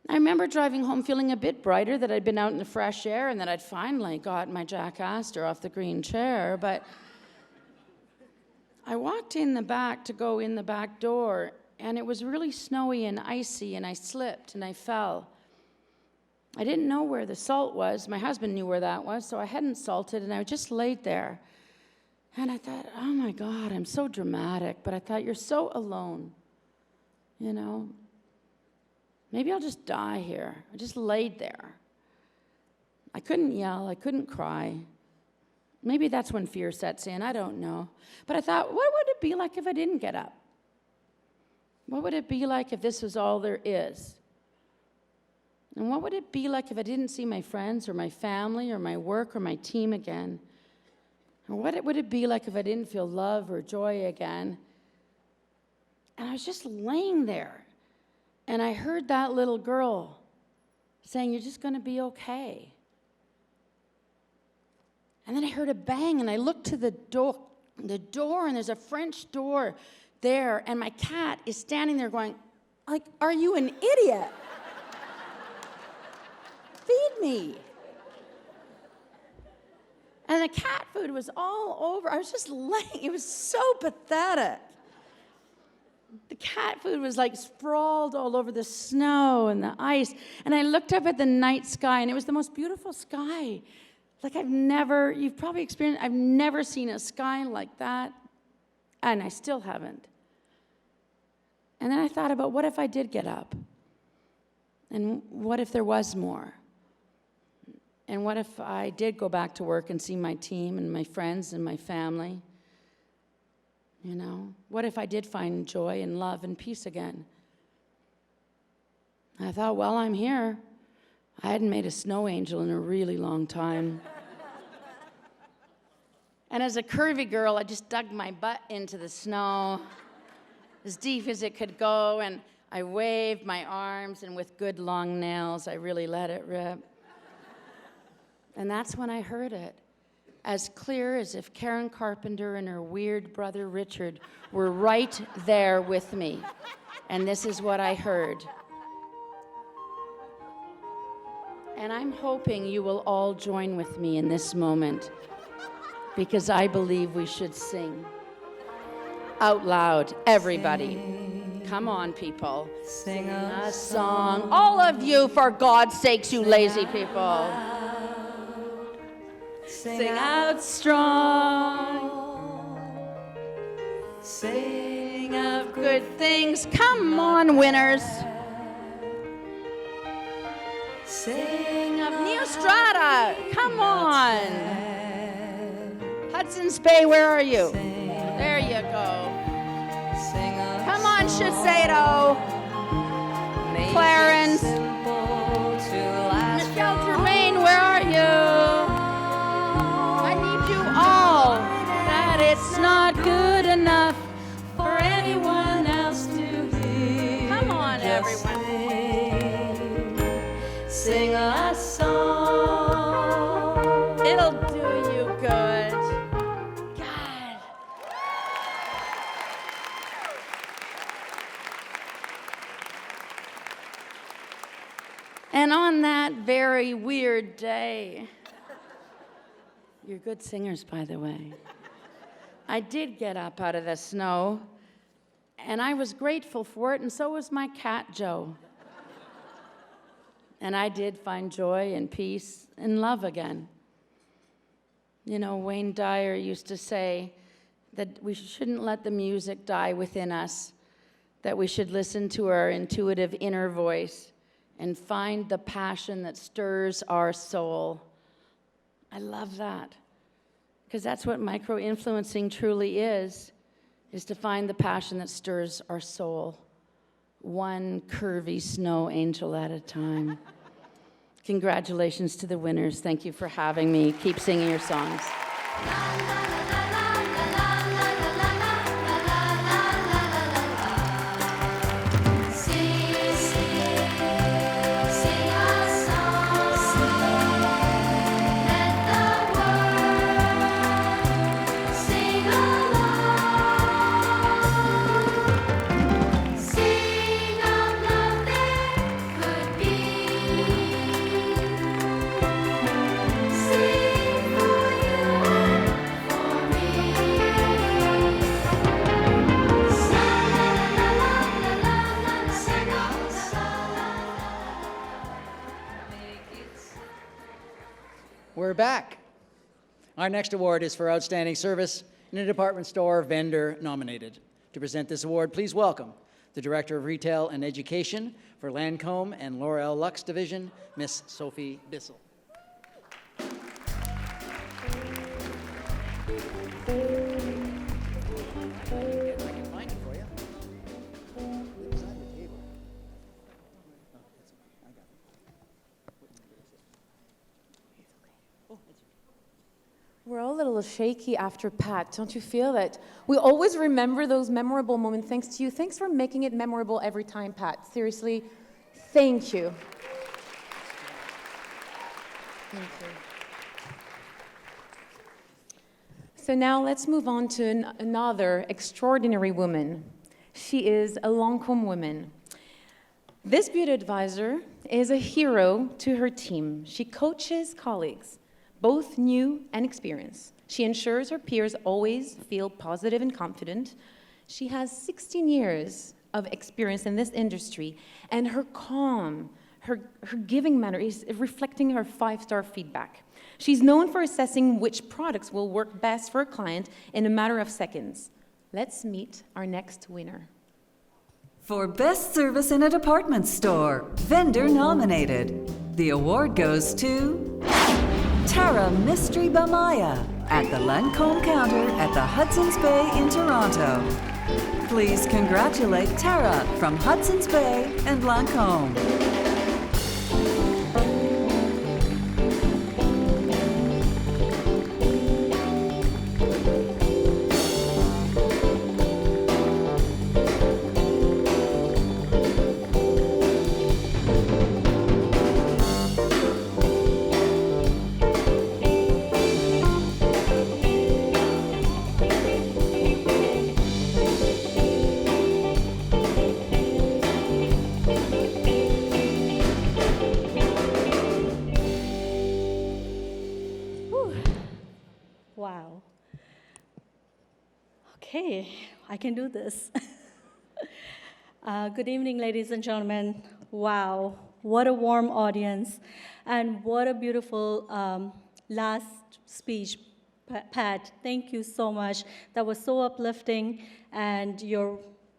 I remember driving home feeling a bit brighter that I'd been out in the fresh air and that I'd finally got my Jack Astor off the green chair. But I walked in the back to go in the back door, and it was really snowy and icy, and I slipped and I fell. I didn't know where the salt was. My husband knew where that was, so I hadn't salted, and I just laid there. And I thought, oh my God, I'm so dramatic. But I thought, you're so alone, you know. Maybe I'll just die here. I just laid there. I couldn't yell. I couldn't cry. Maybe that's when fear sets in. I don't know. But I thought, what would it be like if I didn't get up? What would it be like if this was all there is? And what would it be like if I didn't see my friends or my family or my work or my team again? Or what would it be like if I didn't feel love or joy again? And I was just laying there. And I heard that little girl saying, "You're just going to be okay." And then I heard a bang, and I looked to the door, and there's a French door there, and my cat is standing there going, like, "Are you an idiot? Feed me." And the cat food was all over. I was just laying. It was so pathetic. The cat food was like sprawled all over the snow and the ice. And I looked up at the night sky, and it was the most beautiful sky. Like you've probably experienced, I've never seen a sky like that. And I still haven't. And then I thought about, what if I did get up? And what if there was more? And what if I did go back to work and see my team and my friends and my family? You know, what if I did find joy and love and peace again? I thought, well, I'm here. I hadn't made a snow angel in a really long time. And as a curvy girl, I just dug my butt into the snow as deep as it could go, and I waved my arms, and with good long nails, I really let it rip. And that's when I heard it, as clear as if Karen Carpenter and her weird brother Richard were right there with me. And this is what I heard. And I'm hoping you will all join with me in this moment, because I believe we should sing out loud, everybody. Come on, people. Sing a song. All of you, for God's sakes, you lazy people. Sing out strong. Sing of good things. Come on, winners. Sing of New Strata. Come on. Hudson's Bay, where are you? There you go. Come on, Shiseido. Clarence. Michelle Germain, where are you? I need you all. That it's not good enough for anyone else to hear. Come on, everyone. Sing a song. It'll do you good. God. And on that very weird day, you're good singers, by the way, I did get up out of the snow, and I was grateful for it, and so was my cat, Joe. And I did find joy and peace and love again. You know, Wayne Dyer used to say that we shouldn't let the music die within us, that we should listen to our intuitive inner voice and find the passion that stirs our soul. I love that, because that's what micro-influencing truly is. is to find the passion that stirs our soul, one curvy snow angel at a time. Congratulations to the winners. Thank you for having me. Keep singing your songs. We're back. Our next award is for Outstanding Service in a Department Store Vendor Nominated. To present this award, please welcome the Director of Retail and Education for Lancome and L'Oreal Luxe Division, Miss Sophie Bissell. We're all a little shaky after Pat, don't you feel it? We always remember those memorable moments thanks to you. Thanks for making it memorable every time, Pat. Seriously, thank you. Thank you. So now let's move on to another extraordinary woman. She is a Lancome woman. This beauty advisor is a hero to her team. She coaches colleagues, both new and experienced. She ensures her peers always feel positive and confident. She has 16 years of experience in this industry, and her calm, her giving manner is reflecting her 5-star feedback. She's known for assessing which products will work best for a client in a matter of seconds. Let's meet our next winner. For Best Service in a Department Store, Vendor Nominated, the award goes to Tara Mystery Bamaya at the Lancome counter at the Hudson's Bay in Toronto. Please congratulate Tara from Hudson's Bay and Lancome. Wow. Okay, I can do this. Good evening, ladies and gentlemen. Wow, what a warm audience, and what a beautiful last speech, Pat. Thank you so much. That was so uplifting, and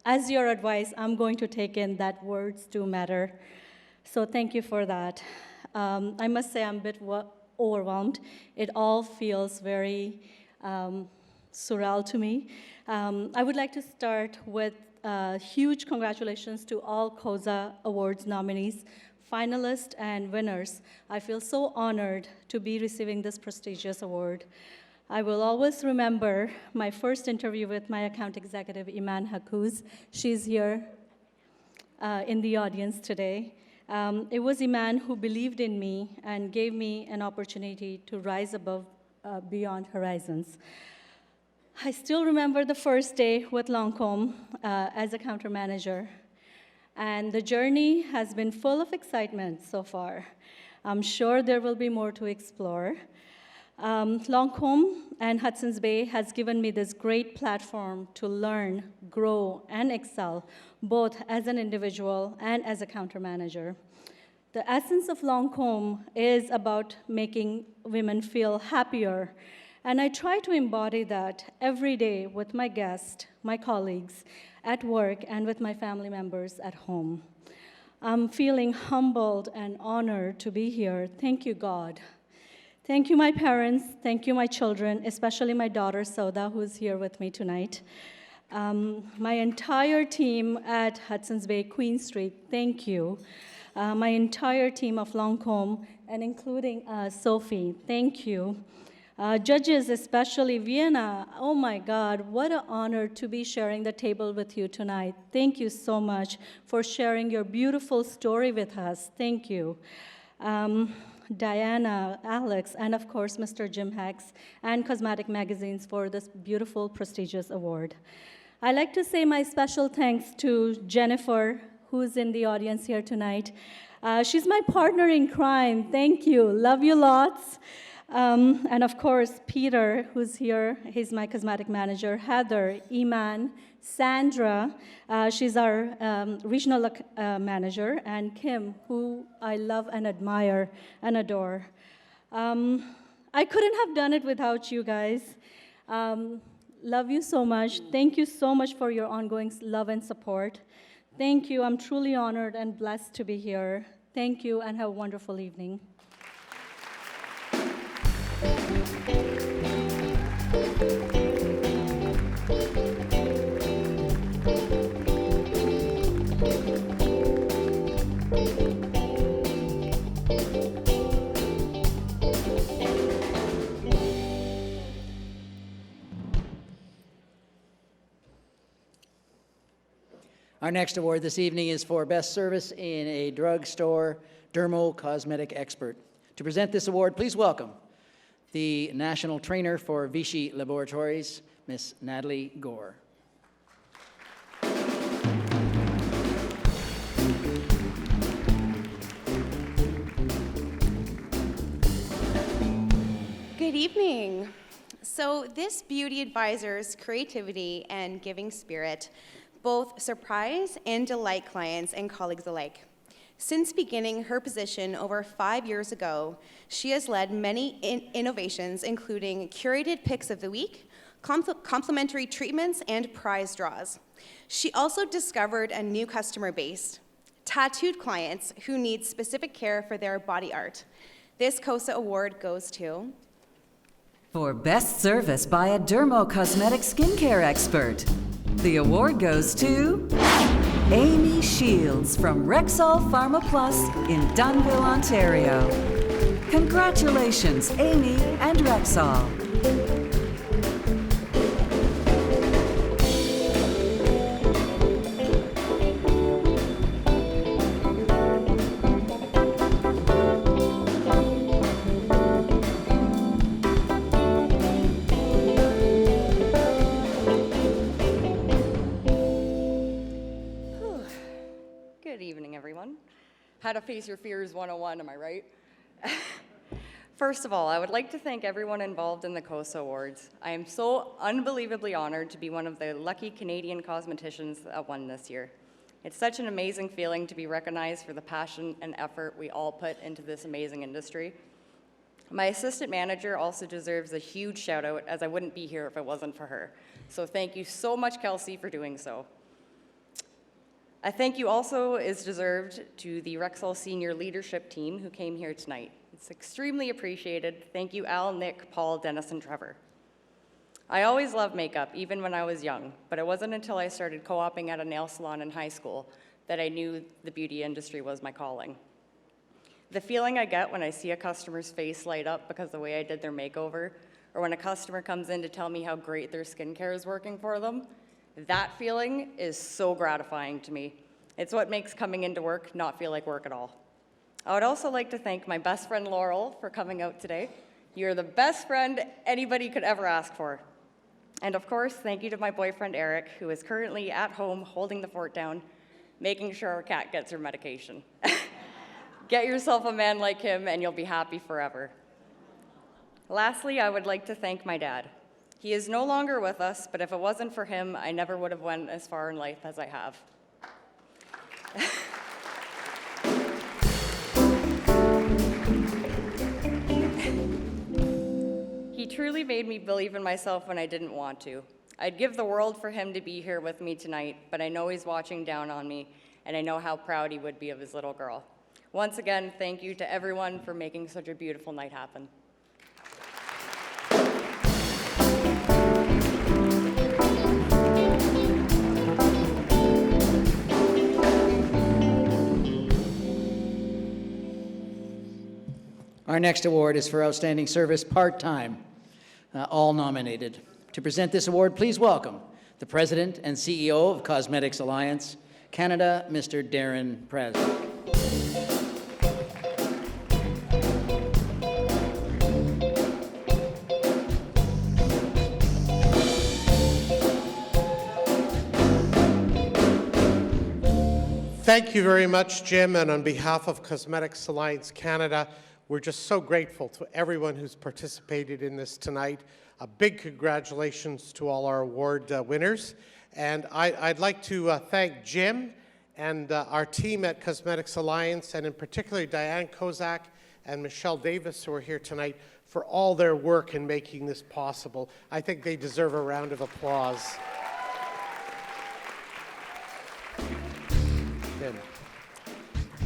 as your advice, I'm going to take in that words do matter. So thank you for that. I must say I'm a bit overwhelmed. It all feels very surreal to me. I would like to start with huge congratulations to all Cosa Awards nominees, finalists, and winners. I feel so honored to be receiving this prestigious award. I will always remember my first interview with my account executive, Iman Hakouz. She's here in the audience today. It was Iman who believed in me and gave me an opportunity to rise above, beyond horizons. I still remember the first day with Lancome as a counter manager, and the journey has been full of excitement so far. I'm sure there will be more to explore. Lancome and Hudson's Bay has given me this great platform to learn, grow, and excel, both as an individual and as a counter manager. The essence of Lancome is about making women feel happier, and I try to embody that every day with my guests, my colleagues, at work, and with my family members at home. I'm feeling humbled and honored to be here. Thank you, God. Thank you, my parents. Thank you, my children, especially my daughter, Soda, who's here with me tonight. My entire team at Hudson's Bay, Queen Street, thank you. My entire team of Lancôme, and including Sophie, thank you. Judges, especially Vienna, oh my God, what an honor to be sharing the table with you tonight. Thank you so much for sharing your beautiful story with us. Thank you. Diana, Alex, and of course, Mr. Jim Hicks, and Cosmetic Magazines for this beautiful, prestigious award. I'd like to say my special thanks to Jennifer, who's in the audience here tonight. She's my partner in crime. Thank you. Love you lots. And of course, Peter, who's here, he's my cosmetic manager, Heather, Iman, Sandra, she's our regional manager, and Kim, who I love and admire and adore. I couldn't have done it without you guys. Love you so much. Thank you so much for your ongoing love and support. Thank you. I'm truly honored and blessed to be here. Thank you, and have a wonderful evening. Our next award this evening is for Best Service in a Drugstore Dermo-Cosmetic Expert. To present this award, please welcome the National Trainer for Vichy Laboratories, Miss Natalie Gore. Good evening. So this beauty advisor's creativity and giving spirit both surprise and delight clients and colleagues alike. Since beginning her position over 5 years ago, she has led many innovations, including curated picks of the week, complimentary treatments, and prize draws. She also discovered a new customer base, tattooed clients who need specific care for their body art. This Cosa Award goes to... For Best Service by a Dermo-Cosmetic Skincare Expert, the award goes to Amy Shields from Rexall Pharma Plus in Dunnville, Ontario. Congratulations, Amy and Rexall. Good evening, everyone. How to face your fears 101, am I right? First of all, I would like to thank everyone involved in the Cosa Awards. I am so unbelievably honored to be one of the lucky Canadian cosmeticians that won this year. It's such an amazing feeling to be recognized for the passion and effort we all put into this amazing industry. My assistant manager also deserves a huge shout out, as I wouldn't be here if it wasn't for her. So thank you so much, Kelsey, for doing so. A thank you also is deserved to the Rexall senior leadership team who came here tonight. It's extremely appreciated. Thank you, Al, Nick, Paul, Dennis, and Trevor. I always loved makeup, even when I was young, but it wasn't until I started co-oping at a nail salon in high school that I knew the beauty industry was my calling. The feeling I get when I see a customer's face light up because of the way I did their makeover, or when a customer comes in to tell me how great their skincare is working for them, that feeling is so gratifying to me. It's what makes coming into work not feel like work at all. I would also like to thank my best friend Laurel for coming out today. You're the best friend anybody could ever ask for. And of course, thank you to my boyfriend Eric, who is currently at home holding the fort down, making sure our cat gets her medication. Get yourself a man like him and you'll be happy forever. Lastly, I would like to thank my dad. He is no longer with us, but if it wasn't for him, I never would have went as far in life as I have. He truly made me believe in myself when I didn't want to. I'd give the world for him to be here with me tonight, but I know he's watching down on me, and I know how proud he would be of his little girl. Once again, thank you to everyone for making such a beautiful night happen. Our next award is for Outstanding Service Part-Time, all nominated. To present this award, please welcome the President and CEO of Cosmetics Alliance Canada, Mr. Darren Prasnick. Thank you very much, Jim, and on behalf of Cosmetics Alliance Canada, we're just so grateful to everyone who's participated in this tonight. A big congratulations to all our award winners. And I'd like to thank Jim and our team at Cosmetics Alliance, and in particular Diane Kozak and Michelle Davis, who are here tonight, for all their work in making this possible. I think they deserve a round of applause. Jim.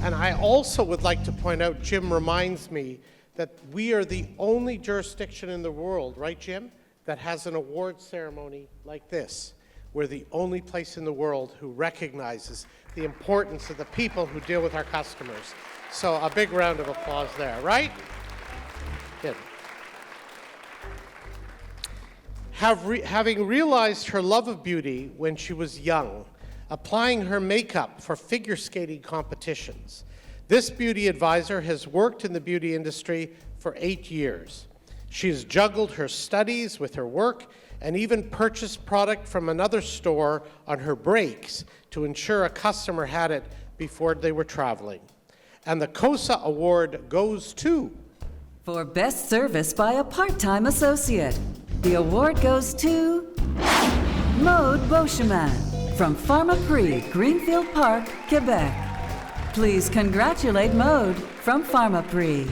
And I also would like to point out, Jim reminds me that we are the only jurisdiction in the world, right, Jim, that has an award ceremony like this. We're the only place in the world who recognizes the importance of the people who deal with our customers. So a big round of applause there, right? Good. Having realized her love of beauty when she was young, applying her makeup for figure skating competitions, this beauty advisor has worked in the beauty industry for 8 years. She has juggled her studies with her work and even purchased product from another store on her breaks to ensure a customer had it before they were traveling. And the Cosa Award goes to... For Best Service by a Part-Time Associate, the award goes to Maude Beauchemin from Pharmaprix, Greenfield Park, Quebec. Please congratulate Maude from Pharmaprix.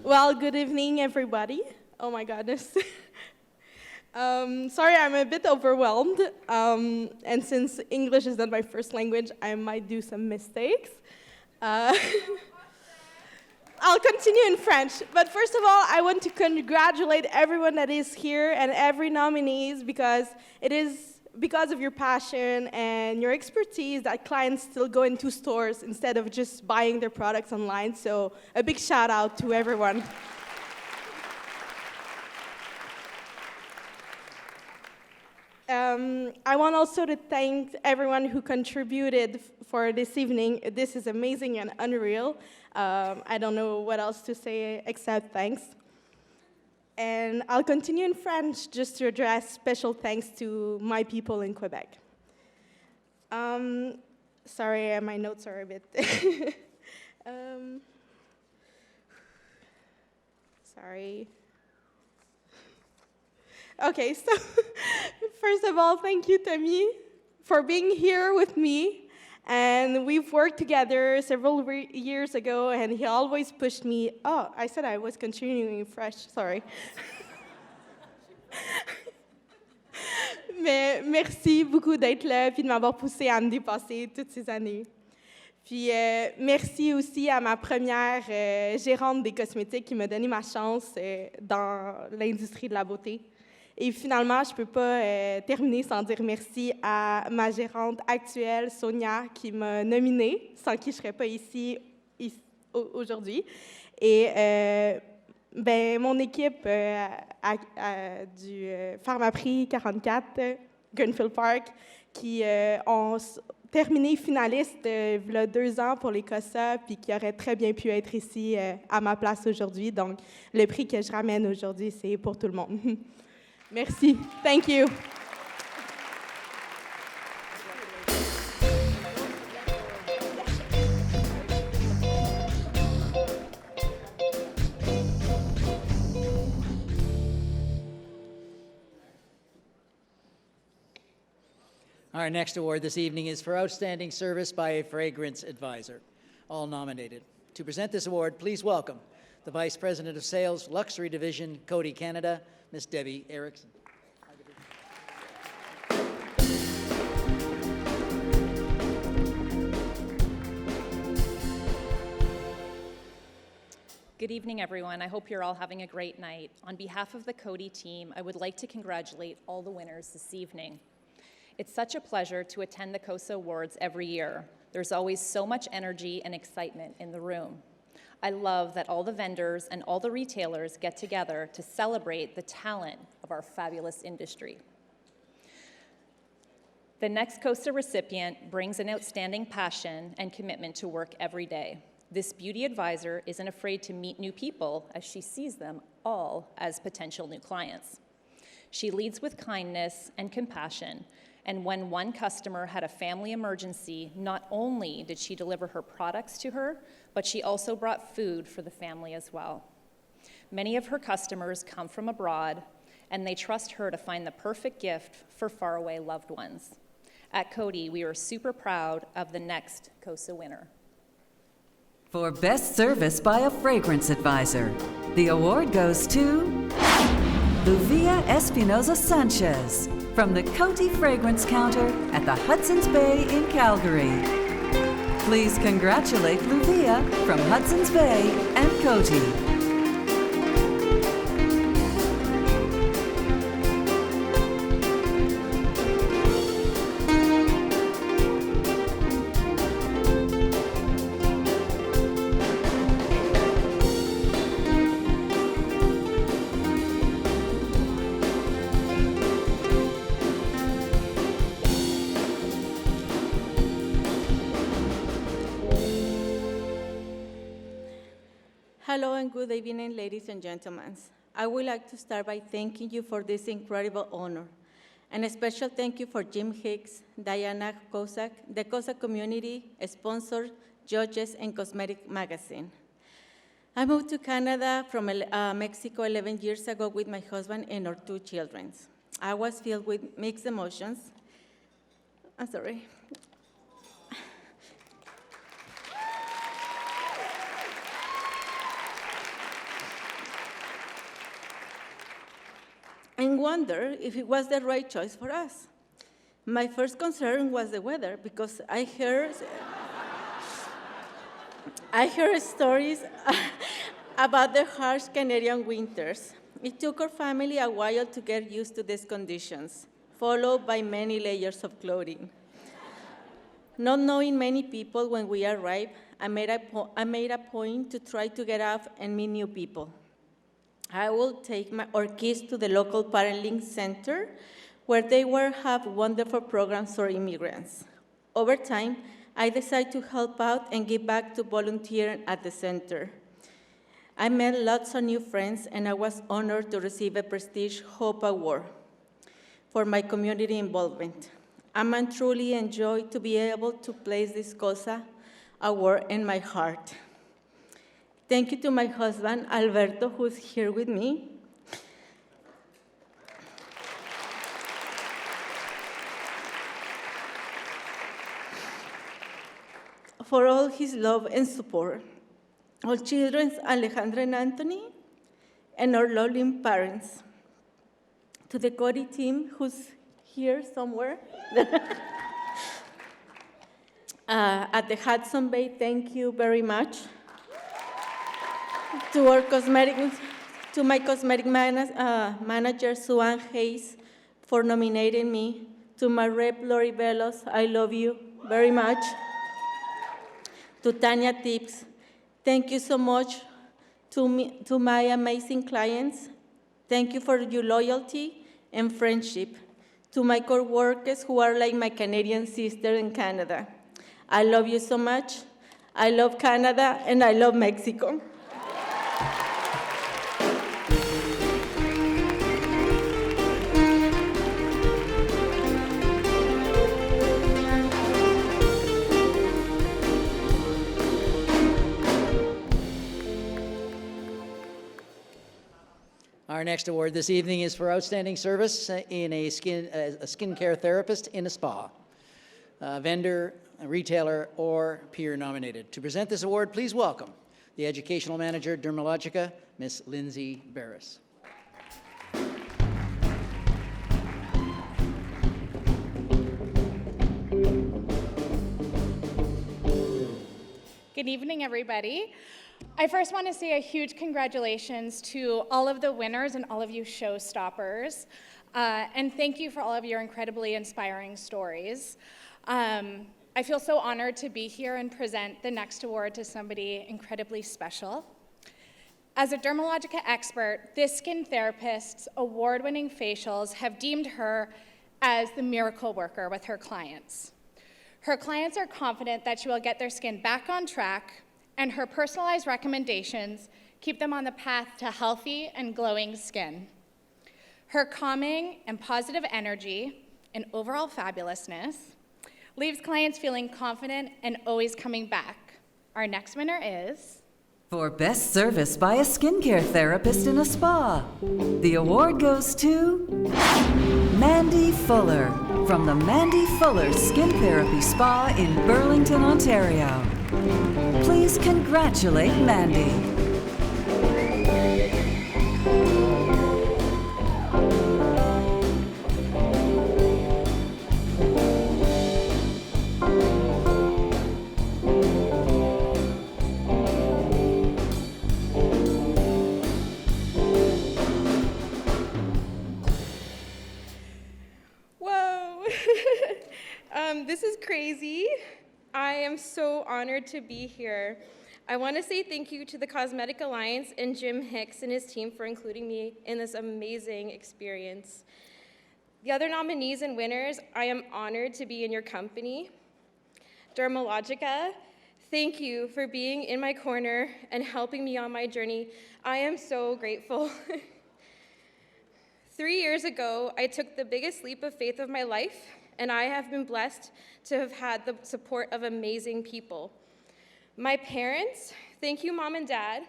Well, good evening, everybody. Oh my goodness. Sorry, I'm a bit overwhelmed. And since English is not my first language, I might do some mistakes. I'll continue in French. But first of all, I want to congratulate everyone that is here and every nominees, because it is because of your passion and your expertise that clients still go into stores instead of just buying their products online. So a big shout out to everyone. I want also to thank everyone who contributed for this evening. This is amazing and unreal. I don't know what else to say except thanks. And I'll continue in French just to address special thanks to my people in Quebec. Sorry, my notes are a bit... sorry. Okay, so first of all, thank you, Tommy, for being here with me. And we've worked together several years ago, and he always pushed me. Oh, I said I was continuing in French, sorry. Mais merci beaucoup d'être là, puis de m'avoir poussé à me dépasser toutes ces années. Puis merci aussi à ma première gérante des cosmétiques qui m'a donné ma chance dans l'industrie de la beauté. Et finalement, je ne peux pas terminer sans dire merci à ma gérante actuelle, Sonia, qui m'a nominée, sans qui je ne serais pas ici aujourd'hui. Et mon équipe du Pharmaprix 44, Greenfield Park, qui ont terminé finaliste il y a 2 ans pour les Cosa, puis qui auraient très bien pu être ici à ma place aujourd'hui. Donc, le prix que je ramène aujourd'hui, c'est pour tout le monde. Merci. Thank you. Our next award this evening is for Outstanding Service by a Fragrance Advisor, all nominated. To present this award, please welcome the Vice President of Sales, Luxury Division, Coty Canada, Ms. Debbie Erickson. Good evening, everyone. I hope you're all having a great night. On behalf of the Cody team, I would like to congratulate all the winners this evening. It's such a pleasure to attend the Cosa Awards every year. There's always so much energy and excitement in the room. I love that all the vendors and all the retailers get together to celebrate the talent of our fabulous industry. The next Cosa recipient brings an outstanding passion and commitment to work every day. This beauty advisor isn't afraid to meet new people as she sees them all as potential new clients. She leads with kindness and compassion, and when one customer had a family emergency, not only did she deliver her products to her, but she also brought food for the family as well. Many of her customers come from abroad, and they trust her to find the perfect gift for faraway loved ones. At Cody, we are super proud of the next Cosa winner. For Best Service by a Fragrance Advisor, the award goes to Luvia Espinoza Sanchez from the Coty Fragrance Counter at the Hudson's Bay in Calgary. Please congratulate Luvia from Hudson's Bay and Coty. Hello and good evening, ladies and gentlemen. I would like to start by thanking you for this incredible honor. And a special thank you for Jim Hicks, Diana Kozak, the Cosa community, sponsors, judges, and Cosmetic Magazine. I moved to Canada from Mexico 11 years ago with my husband and our 2 children. I was filled with mixed emotions. I'm sorry. And wonder if it was the right choice for us. My first concern was the weather because I heard stories about the harsh Canadian winters. It took our family a while to get used to these conditions, followed by many layers of clothing. Not knowing many people when we arrived, I made a point to try to get out and meet new people. I will take our kids to the local Parent Link Center, where they will have wonderful programs for immigrants. Over time, I decided to help out and give back to volunteering at the center. I met lots of new friends, and I was honored to receive a prestigious Hope Award for my community involvement. I'm truly enjoyed to be able to place this Cosa Award in my heart. Thank you to my husband, Alberto, who's here with me. For all his love and support. Our children, Alejandra and Anthony, and our lovely parents. To the Cody team, who's here somewhere. At the Hudson Bay, thank you very much. To my cosmetic manager, Suan Hayes, for nominating me. To my rep, Lori Velos, I love you very much. To Tanya Tips, thank you so much. To my amazing clients, thank you for your loyalty and friendship. To my coworkers who are like my Canadian sister in Canada, I love you so much. I love Canada and I love Mexico. Our next award this evening is for outstanding service in a skincare therapist in a spa. Vendor, retailer, or peer nominated. To present this award, please welcome the Educational Manager, Dermalogica, Miss Lindsay Barris. Good evening, everybody. I first want to say a huge congratulations to all of the winners and all of you showstoppers. And thank you for all of your incredibly inspiring stories. I feel so honored to be here and present the next award to somebody incredibly special. As a Dermalogica expert, this skin therapist's award-winning facials have deemed her as the miracle worker with her clients. Her clients are confident that she will get their skin back on track, and her personalized recommendations keep them on the path to healthy and glowing skin. Her calming and positive energy and overall fabulousness leaves clients feeling confident and always coming back. Our next winner is... For best service by a skincare therapist in a spa, the award goes to Mandy Fuller from the Mandy Fuller Skin Therapy Spa in Burlington, Ontario. Please congratulate Mandy. This is crazy. I am so honored to be here. I want to say thank you to the Cosmetic Alliance and Jim Hicks and his team for including me in this amazing experience. The other nominees and winners, I am honored to be in your company. Dermalogica, thank you for being in my corner and helping me on my journey. I am so grateful. 3 years ago, I took the biggest leap of faith of my life, and I have been blessed to have had the support of amazing people. My parents, thank you, Mom and Dad.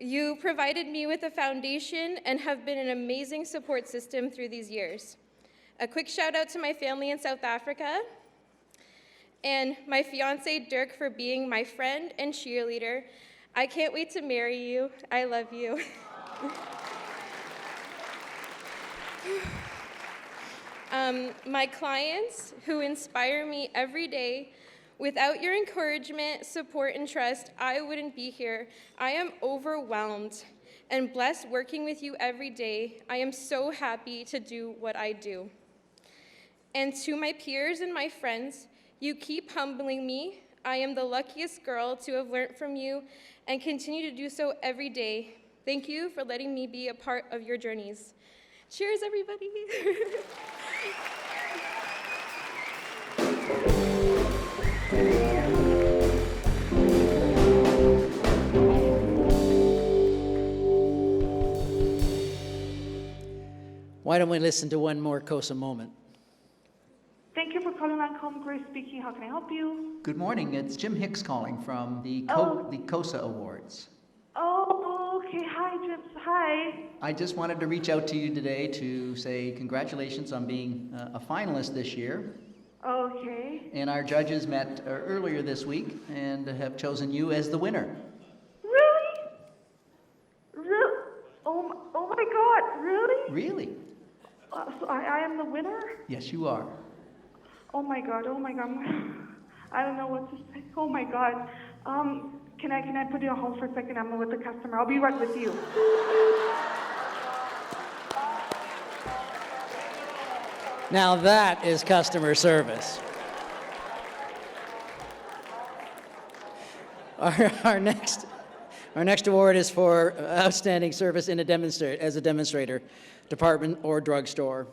You provided me with a foundation and have been an amazing support system through these years. A quick shout out to my family in South Africa, and my fiance, Dirk, for being my friend and cheerleader. I can't wait to marry you. I love you. My clients who inspire me every day, without your encouragement, support, and trust, I wouldn't be here. I am overwhelmed and blessed working with you every day. I am so happy to do what I do. And to my peers and my friends, you keep humbling me. I am the luckiest girl to have learned from you and continue to do so every day. Thank you for letting me be a part of your journeys. Cheers, everybody. Why don't we listen to one more Cosa moment? Thank you for calling Lancome. Grace speaking. How can I help you? Good morning. It's Jim Hicks calling from the Cosa Awards. Oh, okay. Hi, Jim. Hi. I just wanted to reach out to you today to say congratulations on being a finalist this year. Okay. And our judges met earlier this week and have chosen you as the winner. Really? Oh my God, really? Really? So I am the winner? Yes, you are. Oh my God. I don't know what to say. Oh my God. Can I put you on hold for a second? I'm with the customer. I'll be right with you. Now that is customer service. Our next award is for outstanding service in as a demonstrator, department or drugstore.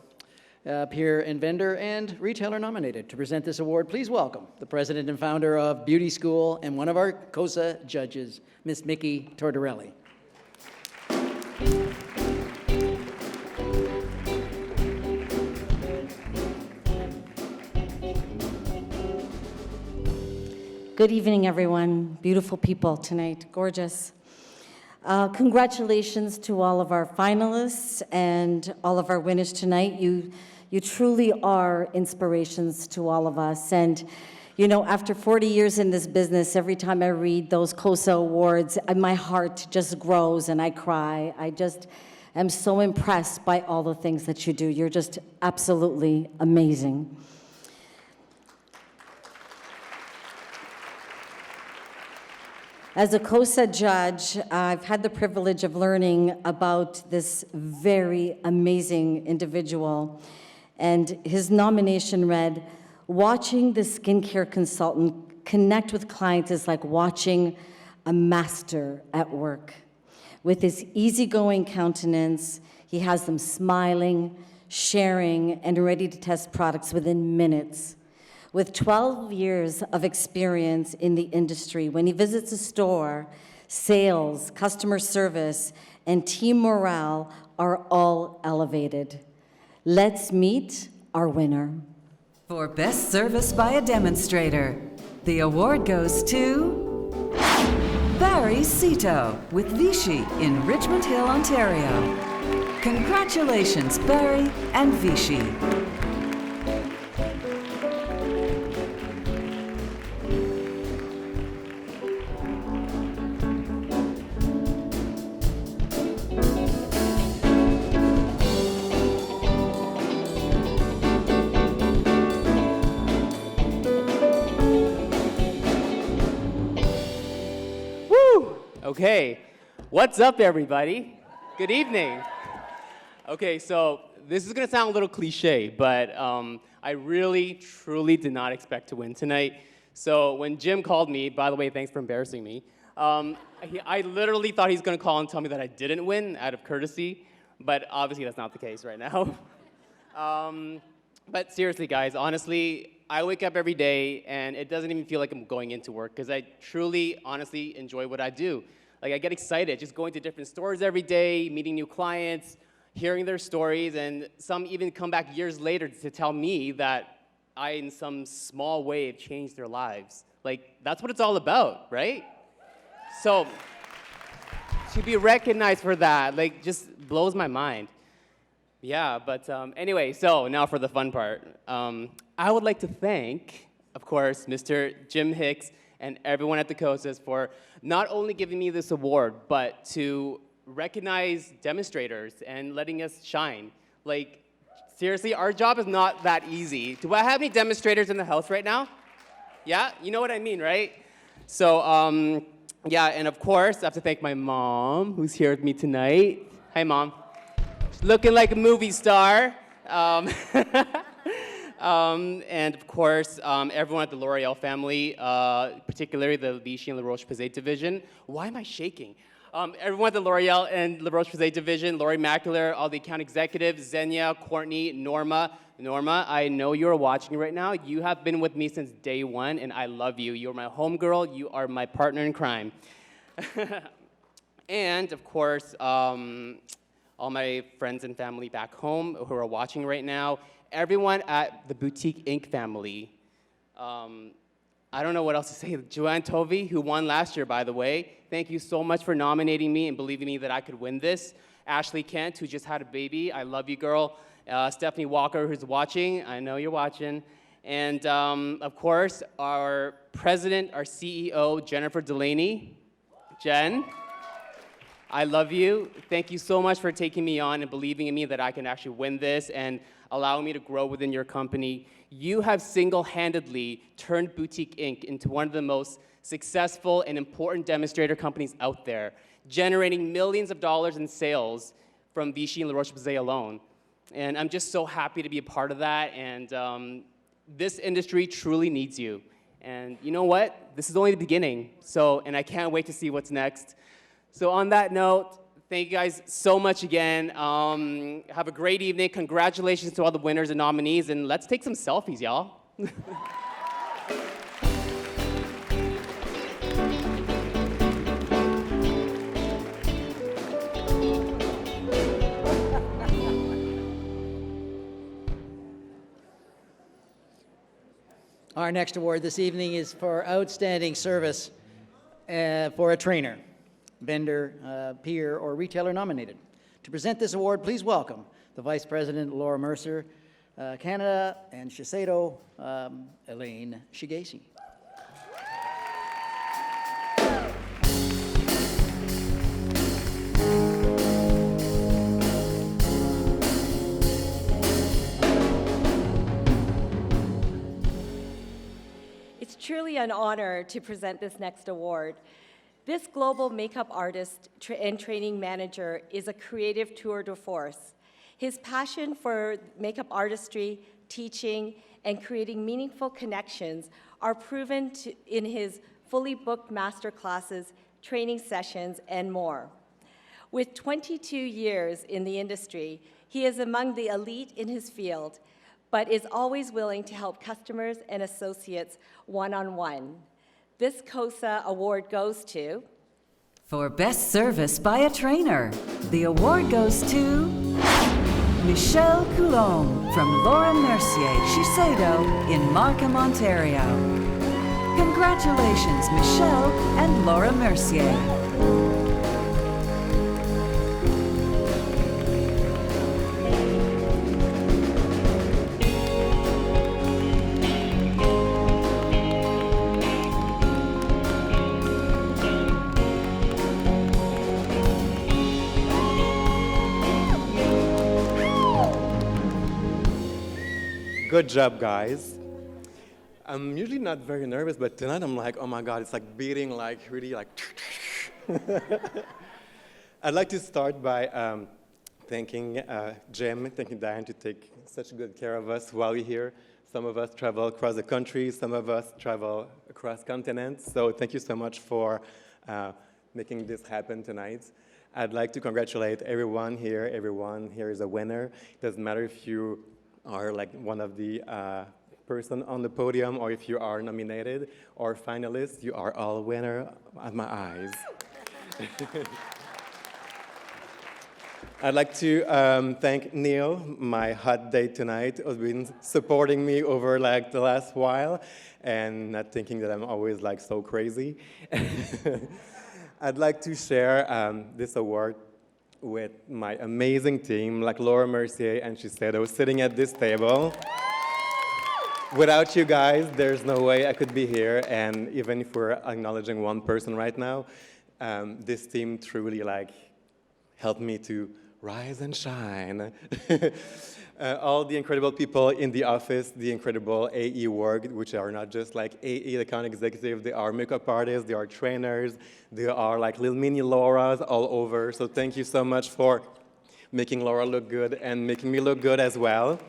Peer and vendor and retailer nominated. To present this award, please welcome the president and founder of Beauty School and one of our Cosa judges, Miss Mickey Tortorelli. Good evening, everyone. Beautiful people tonight, gorgeous. Congratulations to all of our finalists and all of our winners tonight. You truly are inspirations to all of us. And, you know, after 40 years in this business, every time I read those Cosa Awards, my heart just grows and I cry. I just am so impressed by all the things that you do. You're just absolutely amazing. As a Cosa judge, I've had the privilege of learning about this very amazing individual. And his nomination read, "Watching the skincare consultant connect with clients is like watching a master at work. With his easygoing countenance, he has them smiling, sharing, and ready to test products within minutes. With 12 years of experience in the industry, when he visits a store, sales, customer service, and team morale are all elevated. Let's meet our winner." For Best Service by a Demonstrator, the award goes to Barry Cito with Vichy in Richmond Hill, Ontario. Congratulations, Barry and Vichy. Okay, what's up, everybody? Good evening. Okay, so this is gonna sound a little cliche, but I really, truly did not expect to win tonight. So when Jim called me, by the way, thanks for embarrassing me, I literally thought he's gonna call and tell me that I didn't win out of courtesy, but obviously that's not the case right now. But seriously, guys, honestly, I wake up every day and it doesn't even feel like I'm going into work because I truly, honestly enjoy what I do. Like, I get excited just going to different stores every day, meeting new clients, hearing their stories, and some even come back years later to tell me that I, in some small way, have changed their lives. Like, that's what it's all about, right? So, to be recognized for that, like, just blows my mind. Yeah, but anyway, so now for the fun part. I would like to thank, of course, Mr. Jim Hicks and everyone at the Cosas for not only giving me this award, but to recognize demonstrators and letting us shine. Like, seriously, our job is not that easy. Do I have any demonstrators in the house right now? Yeah, you know what I mean, right? So, yeah, and of course, I have to thank my mom, who's here with me tonight. Hi, Mom. She's looking like a movie star. And of course, everyone at the L'Oreal family, particularly the Vichy and La Roche-Posay division. Why am I shaking? Everyone at the L'Oreal and La Roche-Posay division, Lori Macular, all the account executives, Xenia, Courtney, Norma. Norma, I know you're watching right now. You have been with me since day one, and I love you. You're my homegirl. You are my partner in crime. And of course, all my friends and family back home who are watching right now. Everyone at the Boutique Inc. family. I don't know what else to say. Joanne Tovey, who won last year, by the way. Thank you so much for nominating me and believing me that I could win this. Ashley Kent, who just had a baby. I love you, girl. Stephanie Walker, who's watching. I know you're watching. And of course, our president, our CEO, Jennifer Delaney. Jen, I love you. Thank you so much for taking me on and believing in me that I can actually win this and allowing me to grow within your company. You have single-handedly turned Boutique Inc. into one of the most successful and important demonstrator companies out there, generating millions of dollars in sales from Vichy and La Roche-Posay alone. And I'm just so happy to be a part of that, and this industry truly needs you. And you know what? This is only the beginning, and I can't wait to see what's next. So on that note, thank you guys so much again. Have a great evening. Congratulations to all the winners and nominees, and let's take some selfies, y'all. Our next award this evening is for outstanding service for a trainer, vendor, peer, or retailer nominated. To present this award, please welcome the Vice President, Laura Mercer, Canada, and Shiseido, Elaine Shigesi. It's truly an honor to present this next award. This global makeup artist and training manager is a creative tour de force. His passion for makeup artistry, teaching, and creating meaningful connections are proven in his fully booked master classes, training sessions, and more. With 22 years in the industry, he is among the elite in his field, but is always willing to help customers and associates one-on-one. This Cosa award goes to... For Best Service by a Trainer, the award goes to Michelle Coulombe from Laura Mercier, Shiseido in Markham, Ontario. Congratulations, Michelle and Laura Mercier. Good job, guys. I'm usually not very nervous, but tonight I'm like, oh my God, it's like beating like really like. I'd like to start by thanking Jim, thanking Diane to take such good care of us while we're here. Some of us travel across the country, some of us travel across continents. So thank you so much for making this happen tonight. I'd like to congratulate everyone here. Everyone here is a winner. It doesn't matter if you are like one of the person on the podium or if you are nominated or finalist, you are all a winner at my eyes. I'd like to thank Neil, my hot date tonight, who's been supporting me over like the last while and not thinking that I'm always like so crazy. I'd like to share this award with my amazing team, like Laura Mercier and Shiseido, sitting at this table. Without you guys, there's no way I could be here. And even if we're acknowledging one person right now, this team truly like helped me to rise and shine. All the incredible people in the office, the incredible AE work, which are not just like AE, the account executive, they are makeup artists, they are trainers, they are like little mini Lauras all over. So thank you so much for making Laura look good and making me look good as well.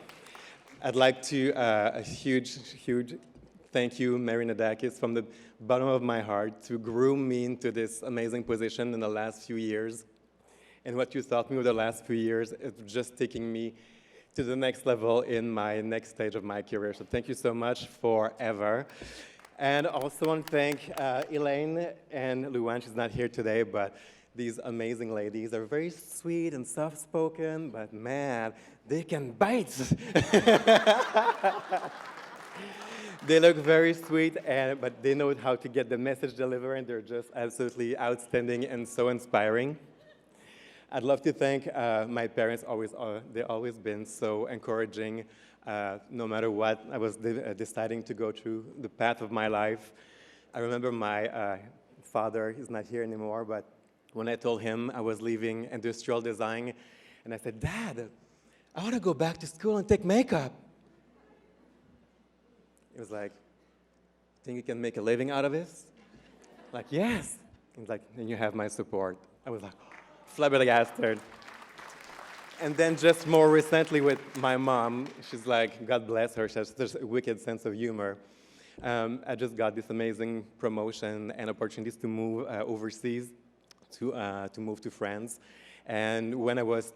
I'd like to, a huge thank you, Mary Nadakis, from the bottom of my heart to groom me into this amazing position in the last few years. And what you taught me over the last few years is just taking me to the next level in my next stage of my career. So thank you so much forever. And also want to thank Elaine and Luan. She's not here today, but these amazing ladies are very sweet and soft-spoken, but man, they can bite. They look very sweet, but they know how to get the message delivered, and they're just absolutely outstanding and so inspiring. I'd love to thank my parents. They've always been so encouraging, no matter what I was deciding to go through the path of my life. I remember my father, he's not here anymore, but when I told him I was leaving industrial design, and I said, Dad, I want to go back to school and take makeup. He was like, think you can make a living out of this? Like, yes. He's like, then you have my support. I was like, flabbergasted. And then just more recently with my mom, she's like, God bless her, she has such a wicked sense of humor. I just got this amazing promotion and opportunities to move overseas, to move to France. And when I was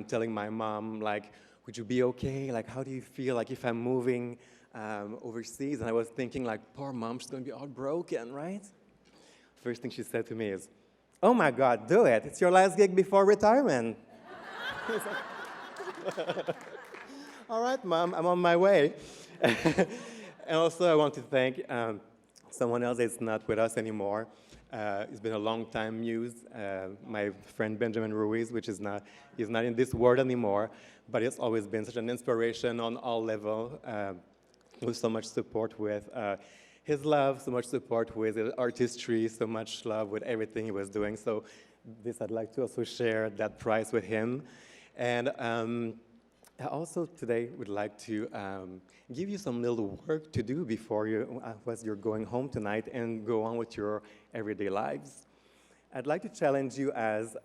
telling my mom, like, would you be okay? Like, how do you feel like if I'm moving overseas? And I was thinking, like, poor mom, she's gonna be all broken, right? First thing she said to me is, oh my God, do it. It's your last gig before retirement. All right, Mom, I'm on my way. And also I want to thank someone else that's not with us anymore. It's been a long time muse, my friend Benjamin Ruiz, he's not in this world anymore, but it's always been such an inspiration on all levels, with so much support with his love, so much support with his artistry, so much love with everything he was doing. So this, I'd like to also share that prize with him. And I also today would like to give you some little work to do before you, as you're going home tonight and go on with your everyday lives. I'd like to challenge you as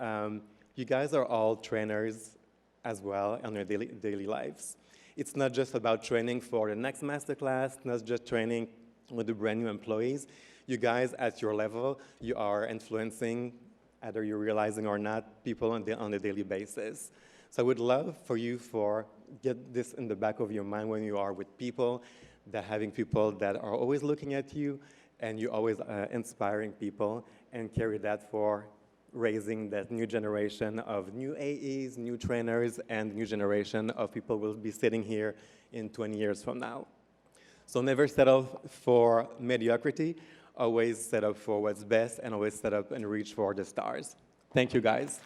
you guys are all trainers as well in your daily lives. It's not just about training for the next masterclass, not just training with the brand new employees. You guys at your level, you are influencing, either you're realizing or not, people on a daily basis. So I would love for you to get this in the back of your mind when you are with people, that having people that are always looking at you and you're always inspiring people, and carry that for raising that new generation of new AEs, new trainers, and new generation of people who will be sitting here in 20 years from now. So never settle for mediocrity, always set up for what's best, and always set up and reach for the stars. Thank you, guys.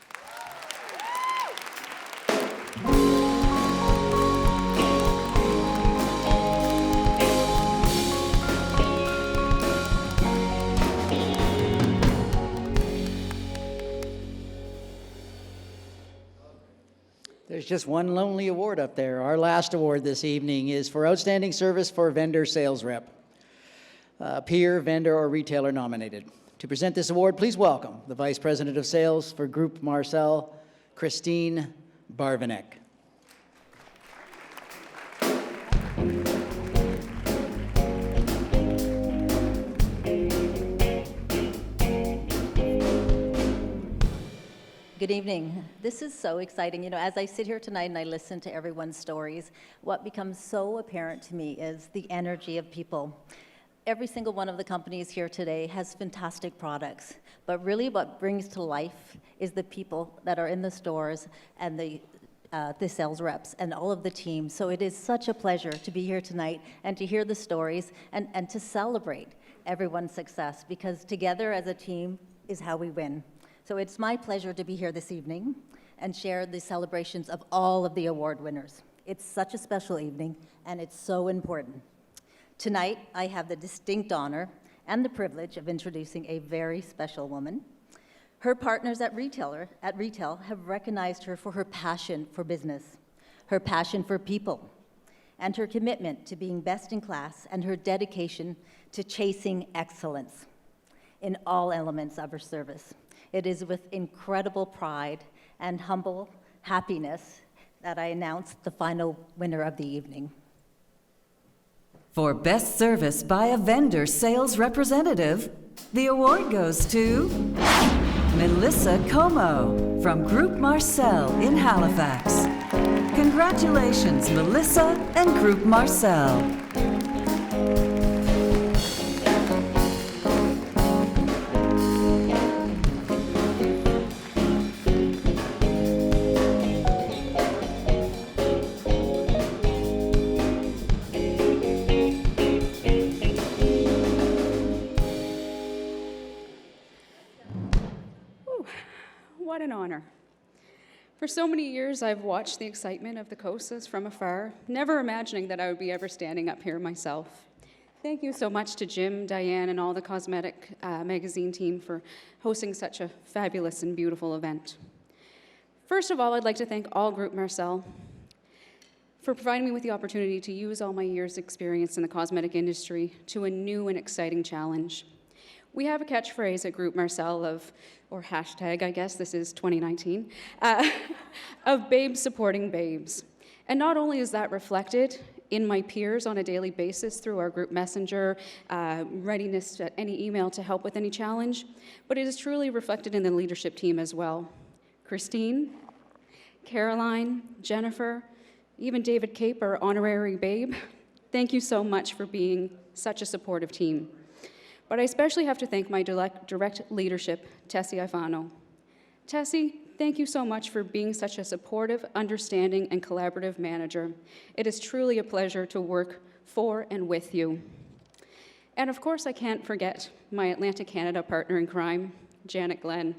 There's just one lonely award up there. Our last award this evening is for Outstanding Service for Vendor Sales Rep. Peer, vendor, or retailer nominated. To present this award, please welcome the Vice President of Sales for Group Marcel, Christine Barvanek. Good evening. This is so exciting. You know, as I sit here tonight and I listen to everyone's stories, what becomes so apparent to me is the energy of people. Every single one of the companies here today has fantastic products, but really what brings to life is the people that are in the stores and the sales reps and all of the teams. So it is such a pleasure to be here tonight and to hear the stories and to celebrate everyone's success, because together as a team is how we win. So it's my pleasure to be here this evening and share the celebrations of all of the award winners. It's such a special evening, and it's so important. Tonight, I have the distinct honor and the privilege of introducing a very special woman. Her partners at retail have recognized her for her passion for business, her passion for people, and her commitment to being best in class, and her dedication to chasing excellence in all elements of her service. It is with incredible pride and humble happiness that I announce the final winner of the evening. For Best Service by a Vendor Sales Representative, the award goes to Melissa Como from Group Marcel in Halifax. Congratulations, Melissa and Group Marcel. What an honor. For so many years, I've watched the excitement of the Cosas from afar, never imagining that I would be ever standing up here myself. Thank you so much to Jim, Diane, and all the Cosmetic magazine team for hosting such a fabulous and beautiful event. First of all, I'd like to thank all Group Marcel for providing me with the opportunity to use all my years' experience in the cosmetic industry to a new and exciting challenge. We have a catchphrase at Group Marcel or hashtag, I guess, this is 2019, of babes supporting babes. And not only is that reflected in my peers on a daily basis through our group messenger, readiness at any email to help with any challenge, but it is truly reflected in the leadership team as well. Christine, Caroline, Jennifer, even David Cape, our honorary babe, thank you so much for being such a supportive team. But I especially have to thank my direct leadership, Tessie Ifano. Tessie, thank you so much for being such a supportive, understanding, and collaborative manager. It is truly a pleasure to work for and with you. And of course, I can't forget my Atlantic Canada partner in crime, Janet Glenn,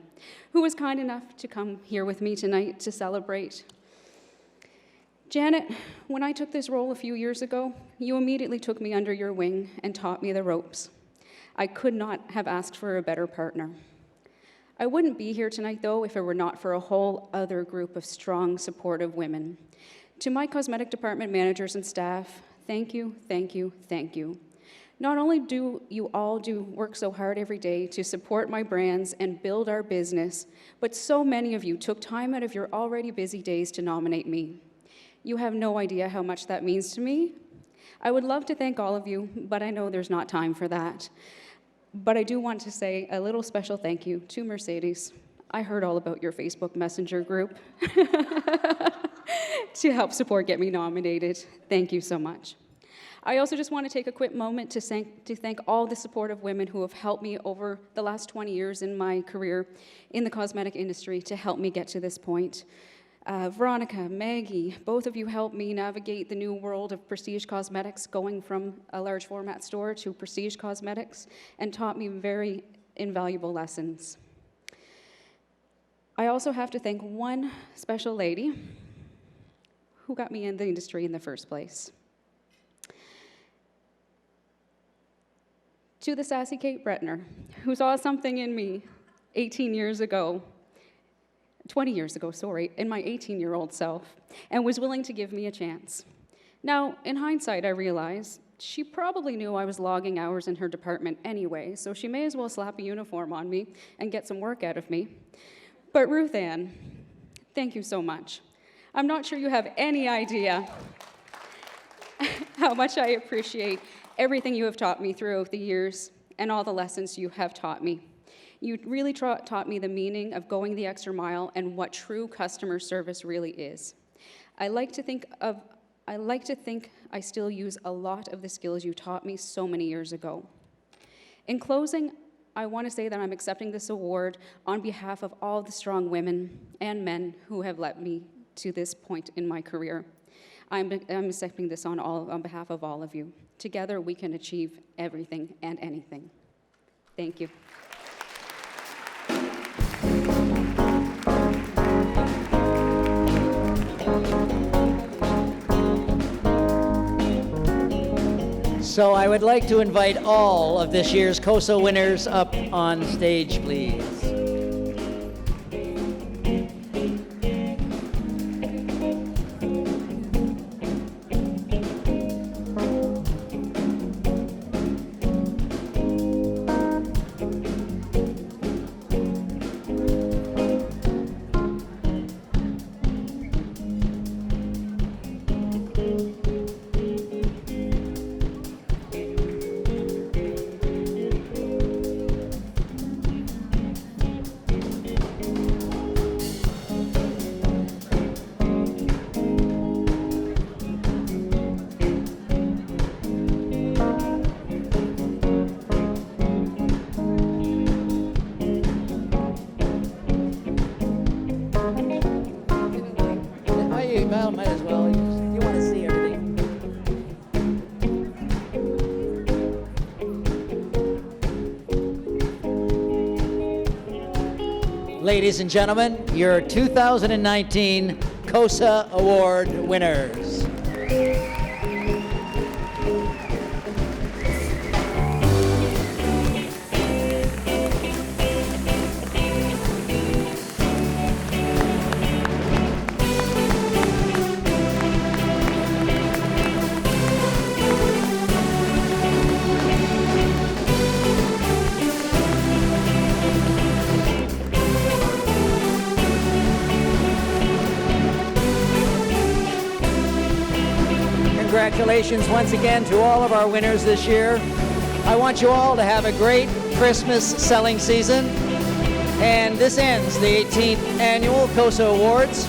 who was kind enough to come here with me tonight to celebrate. Janet, when I took this role a few years ago, you immediately took me under your wing and taught me the ropes. I could not have asked for a better partner. I wouldn't be here tonight, though, if it were not for a whole other group of strong, supportive women. To my cosmetic department managers and staff, thank you, thank you, thank you. Not only do you all work so hard every day to support my brands and build our business, but so many of you took time out of your already busy days to nominate me. You have no idea how much that means to me. I would love to thank all of you, but I know there's not time for that. But I do want to say a little special thank you to Mercedes. I heard all about your Facebook Messenger group to help support get me nominated. Thank you so much. I also just want to take a quick moment to thank all the supportive women who have helped me over the last 20 years in my career in the cosmetic industry to help me get to this point. Veronica, Maggie, both of you helped me navigate the new world of prestige cosmetics, going from a large format store to prestige cosmetics, and taught me very invaluable lessons. I also have to thank one special lady who got me in the industry in the first place. To the sassy Kate Bretner, who saw something in me 20 years ago, in my 18-year-old self, and was willing to give me a chance. Now, in hindsight, I realize she probably knew I was logging hours in her department anyway, so she may as well slap a uniform on me and get some work out of me. But Ruth Ann, thank you so much. I'm not sure you have any idea how much I appreciate everything you have taught me throughout the years and all the lessons you have taught me. You really taught me the meaning of going the extra mile and what true customer service really is. I like to think I still use a lot of the skills you taught me so many years ago. In closing, I want to say that I'm accepting this award on behalf of all the strong women and men who have led me to this point in my career. I'm accepting this on behalf of all of you. Together, we can achieve everything and anything. Thank you. So I would like to invite all of this year's Cosa winners up on stage, please. Might as well. You want to see everything. Ladies and gentlemen, your 2019 Cosa Award winners. Congratulations once again to all of our winners this year. I want you all to have a great Christmas selling season. And this ends the 18th Annual Cosa Awards.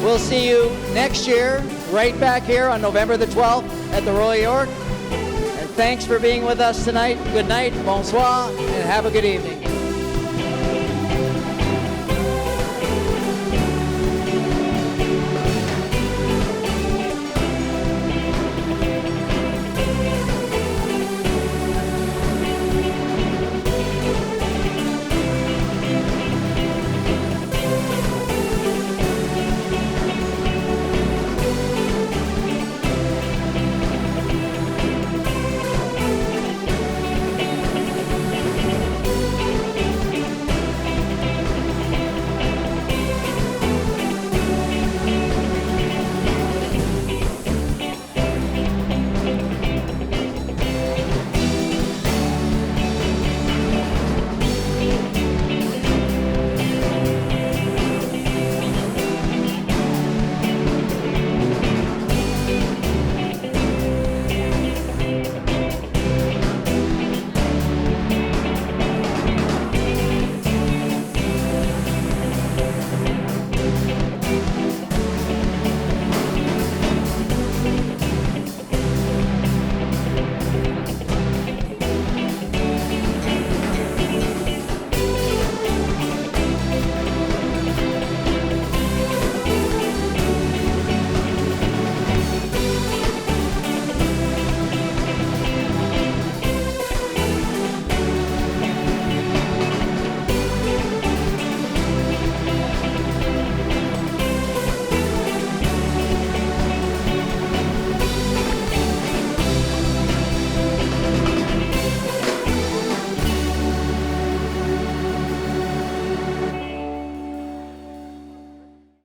We'll see you next year, right back here on November the 12th at the Royal York. And thanks for being with us tonight. Good night, bonsoir, and have a good evening.